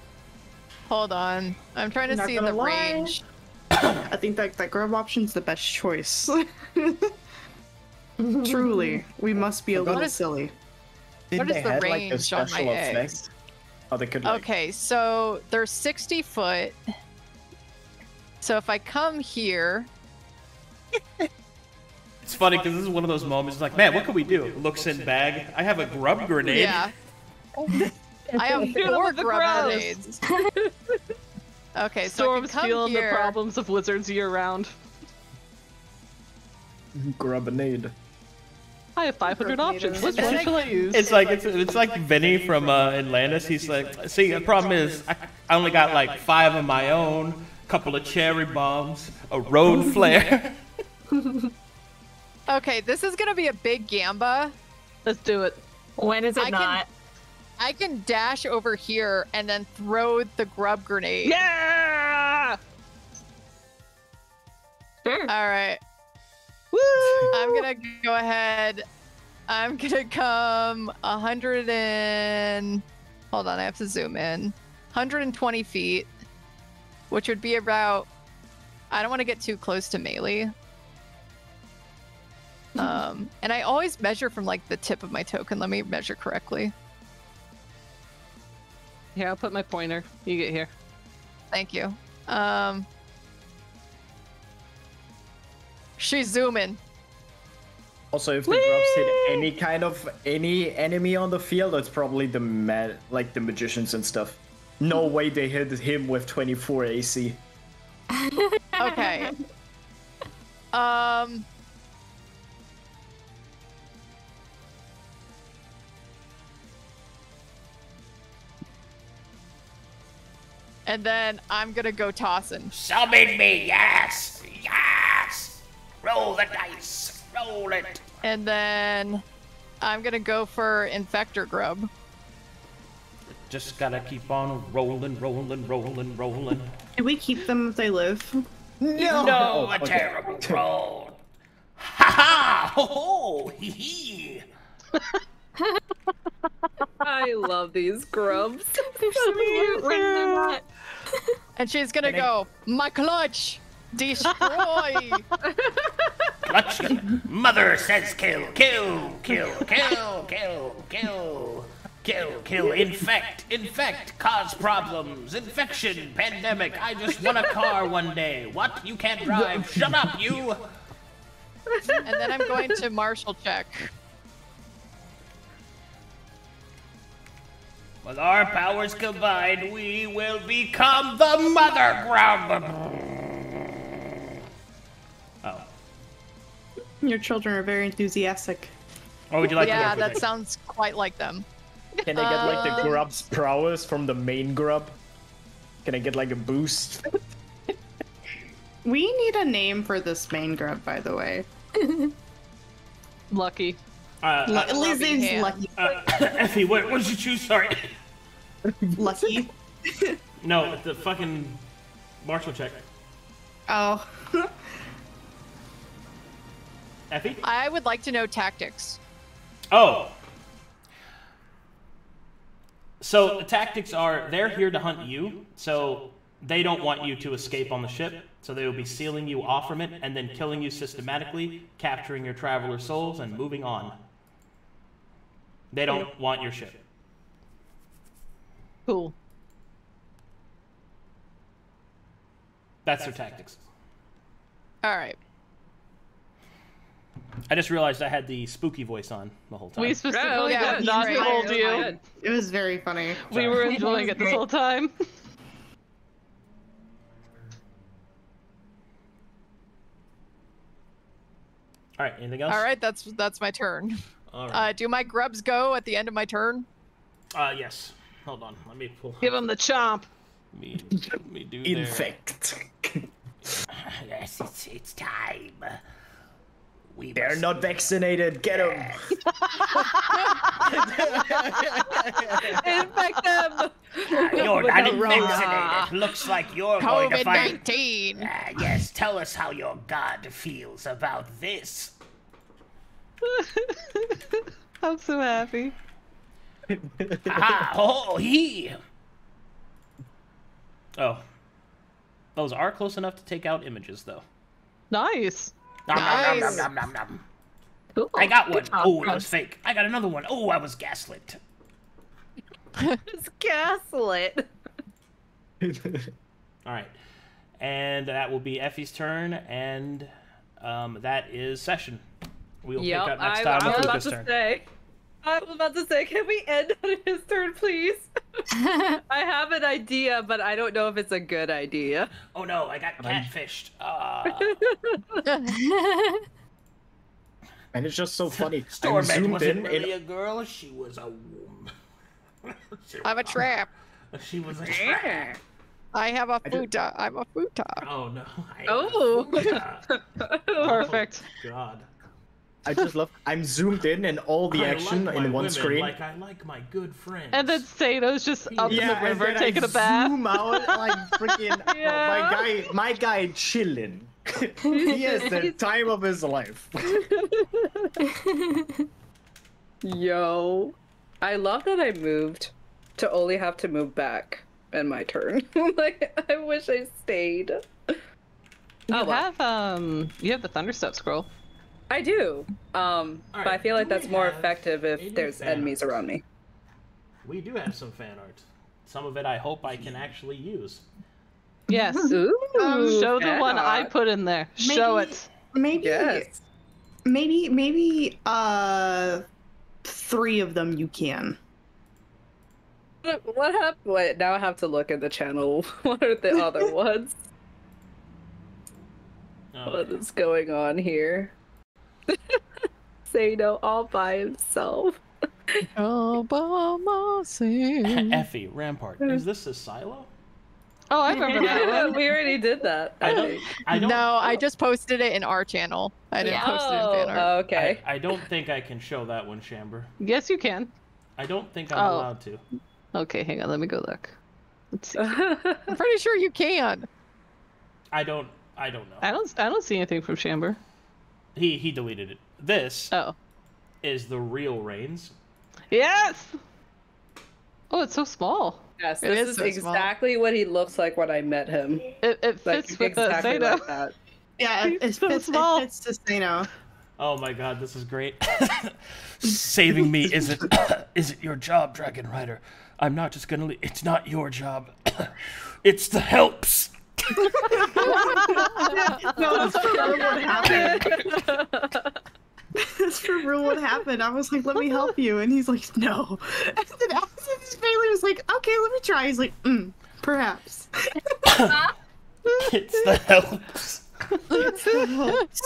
S1: Hold on. I'm trying to
S2: Not
S1: see
S2: gonna
S1: the
S2: lie.
S1: range.
S2: I think that grub option's the best choice. Truly, we must be a little
S1: is-
S2: silly.
S7: Didn't
S1: is
S7: they
S1: the
S7: have, like, a
S1: range on my
S7: special effect?
S1: eggs?
S7: Oh, they could, like,
S1: Okay, so they're 60 foot. So if I come here,
S3: It's funny because this is one of those moments. It's like, man, what can we do? Looks in bag. I have a grub grenade.
S1: yeah. I have
S5: Shoot 'em
S1: 4
S5: with the
S1: grub
S5: grubs.
S1: grenades. Okay, so
S5: Storm's
S1: I can come
S5: feeling
S1: here.
S5: the problems of wizards year round.
S7: grub-a-nade.
S5: I have 500 options. Which one shall I use?
S3: It's like Vinny from Atlantis. He's like, see, the problem is I only got like 5 of my own, couple of cherry bombs, a road flare.
S1: Okay, this is gonna be a big gamba.
S5: Let's do it.
S4: When is it
S1: I can-
S4: not?
S1: I can dash over here and then throw the grub grenade.
S5: Yeah!
S4: Sure.
S1: All right.
S5: Woo!
S1: I'm gonna go ahead. I'm gonna come 100 and hold on, I have to zoom in. 120 feet, which would be about. I don't want to get too close to Maelie. And I always measure from like the tip of my token. Let me measure correctly.
S5: Here, I'll put my pointer. You get here.
S1: Thank you. She's zooming.
S7: Also, if the grubs hit any enemy on the field, it's probably the magicians and stuff. No way they hit him with 24 AC.
S1: Okay. And then I'm gonna go tossing.
S3: Summon me, yes, yes. Roll the dice, roll it.
S1: And then I'm gonna go for Infector Grub.
S3: Just gotta keep on rolling, rolling, rolling, rolling.
S2: Do we keep them if they live?
S3: No, a terrible roll. Ha ha! Ho ho! Hee hee!
S6: I love these grubs.
S4: They're so cute when they're not.
S1: And she's gonna go, my clutch! Destroy!
S3: Clutch. Mother says kill, kill, kill, kill, kill, kill. Kill, kill, infect, cause problems, infection, pandemic. I just won a car one day. What? You can't drive. Shut up, you!
S1: And then I'm going to martial check.
S3: With our powers combined, we will become the mother ground. Oh.
S2: Your children are very enthusiastic.
S3: What would you like to
S1: Yeah,
S3: work with
S1: that sounds quite like them.
S7: Can I get like the grub's prowess from the main grub? Can I get like a boost?
S2: We need a name for this main grub, by the way.
S5: Lucky.
S2: Lizzie's
S1: hand.
S2: Lucky.
S3: Effie, what did you choose? Sorry.
S2: Lucky.
S3: No, the fucking martial check.
S2: Oh.
S3: Effie?
S1: I would like to know tactics.
S3: Oh. So the tactics are, they're here to hunt you, so they don't want you to escape on the ship, so they will be sealing you off from it and then killing you systematically, capturing your traveler souls, and moving on. They don't want your ship.
S5: Cool.
S3: That's their tactics.
S1: All right.
S3: I just realized I had the spooky voice on the whole time.
S5: We specifically
S1: yeah,
S5: did not
S1: great.
S5: hold you.
S2: It was very funny.
S5: We were enjoying it this whole time.
S3: All right, anything else?
S1: All right, that's my turn.
S3: All right.
S1: Do my grubs go at the end of my turn?
S3: Yes. Hold on. Let me pull.
S5: Give him the chomp.
S3: Let me do
S7: Infect.
S3: Yes, it's time.
S7: They're not vaccinated. Get them.
S6: Infect them.
S3: You're not vaccinated. Looks like you're going to find.
S1: COVID-19.
S3: Yes, tell us how your god feels about this.
S5: I'm so happy.
S3: Oh. Those are close enough to take out images, though.
S5: Nice.
S1: Nice.
S5: Cool.
S3: I got one.
S5: Good job,
S3: Oh, it was
S5: Grubs.
S3: fake. I got another one. Oh, I was gaslit.
S6: It's gaslit.
S3: All right. And that will be Effie's turn, and that is session. We will pick up next time
S6: I
S3: with
S6: was about
S3: Luka's
S6: to
S3: turn.
S6: say. I was about to say, can we end on his turn, please? I have an idea, but I don't know if it's a good idea.
S3: Oh no, I got catfished.
S7: And it's just so funny. I'm
S3: StormEdge
S7: zoomed
S3: wasn't
S7: in
S3: really a girl, she was a womb.
S1: I'm a trap.
S3: She was a trap.
S1: I have a futa. I'm a futa.
S3: Oh no.
S6: Oh.
S5: Perfect.
S3: God.
S7: I just love. I'm zoomed in and all the action
S3: I like my
S7: in one
S3: women
S7: screen.
S3: Like I like my good friends.
S5: And then Seino's just up in the
S7: and
S5: river
S7: then
S5: taking
S7: I
S5: a bath.
S7: Zoom out like freaking
S6: Yeah.
S7: my guy chilling. He has the time of his life.
S6: Yo. I love that I moved to only have to move back in my turn. Like, I wish I stayed.
S5: You have the Thunderstep scroll.
S6: I do. But I feel like
S3: do we
S6: that's more
S3: have
S6: effective
S3: any
S6: if there's
S3: fan
S6: enemies
S3: art?
S6: around me.
S3: We do have some fan art. Some of it I hope I can actually use.
S5: Yes.
S6: Ooh,
S5: Show the
S6: fan
S5: one I
S6: art.
S5: put in there. Show it.
S2: Maybe.
S6: Yes.
S2: Maybe 3 of them you can.
S6: What happened? Wait, now I have to look at the channel. What are the other ones? What is going on here? Seino all by himself.
S1: All by myself.
S3: Effie, Rampart, is this a silo?
S5: Oh, I remember that one.
S6: We already did that.
S3: I don't.
S1: No, I just posted it in our channel. I didn't post it in fan art.
S6: Oh, okay.
S3: I don't think I can show that one, Chamber.
S5: Yes, you can.
S3: I don't think I'm
S5: Oh.
S3: allowed to.
S5: Okay, hang on. Let me go look. Let's see.
S1: I'm pretty sure you can.
S3: I don't know.
S5: I don't see anything from Chamber.
S3: He deleted it. This
S5: Oh.
S3: is the real Rainzz.
S5: Yes. Oh, it's so small.
S6: Yes,
S1: It
S6: this
S1: is
S6: is
S1: so small.
S6: exactly what he looks like when I met him.
S5: It
S6: Like,
S5: fits with
S6: exactly
S5: Seino.
S6: like that.
S2: Yeah,
S5: He's so small.
S2: It's to Seino.
S3: Oh my god, this is great. Saving me isn't your job, Dragon Rider. I'm not just gonna leave. It's not your job. It's the helps.
S2: No, that's for real what happened. That's for real what happened. I was like, let me help you. And he's like, no. And then after his family was like, okay, let me try. He's like, perhaps.
S3: It's the helps.
S2: It's the helps.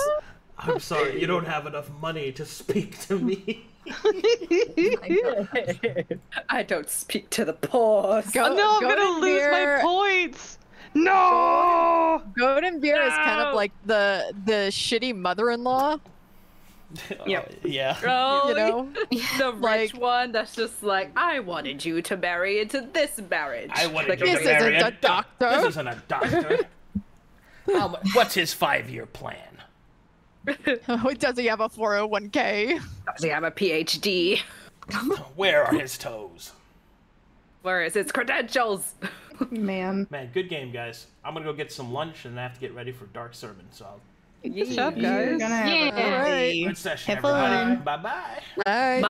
S3: I'm sorry, you don't have enough money to speak to me.
S6: I don't speak to the poor.
S5: Oh, no, I'm gonna lose my points. No.
S1: Golden Beer is kind
S5: No.
S1: of like the shitty mother-in-law.
S2: Yep.
S3: Yeah.
S6: Oh,
S1: You know,
S6: the rich
S1: Like-
S6: one that's just like, I wanted you to marry into this marriage.
S3: I wanted
S6: Like,
S3: you
S1: this
S3: to marry
S1: isn't a
S3: This
S1: doctor.
S3: isn't a doctor. What's his 5-year plan?
S1: Does he have a 401k?
S6: Does he have a PhD?
S3: Where are his toes?
S6: Where is his credentials?
S2: Man.
S3: Man, good game, guys. I'm gonna go get some lunch and I have to get ready for Dark Sermon. So I'll...
S5: Good job,
S2: You're
S5: guys.
S2: gonna have a
S1: Alright.
S3: Good session,
S2: Have
S3: everybody.
S2: fun.
S3: Bye-bye.
S1: Bye.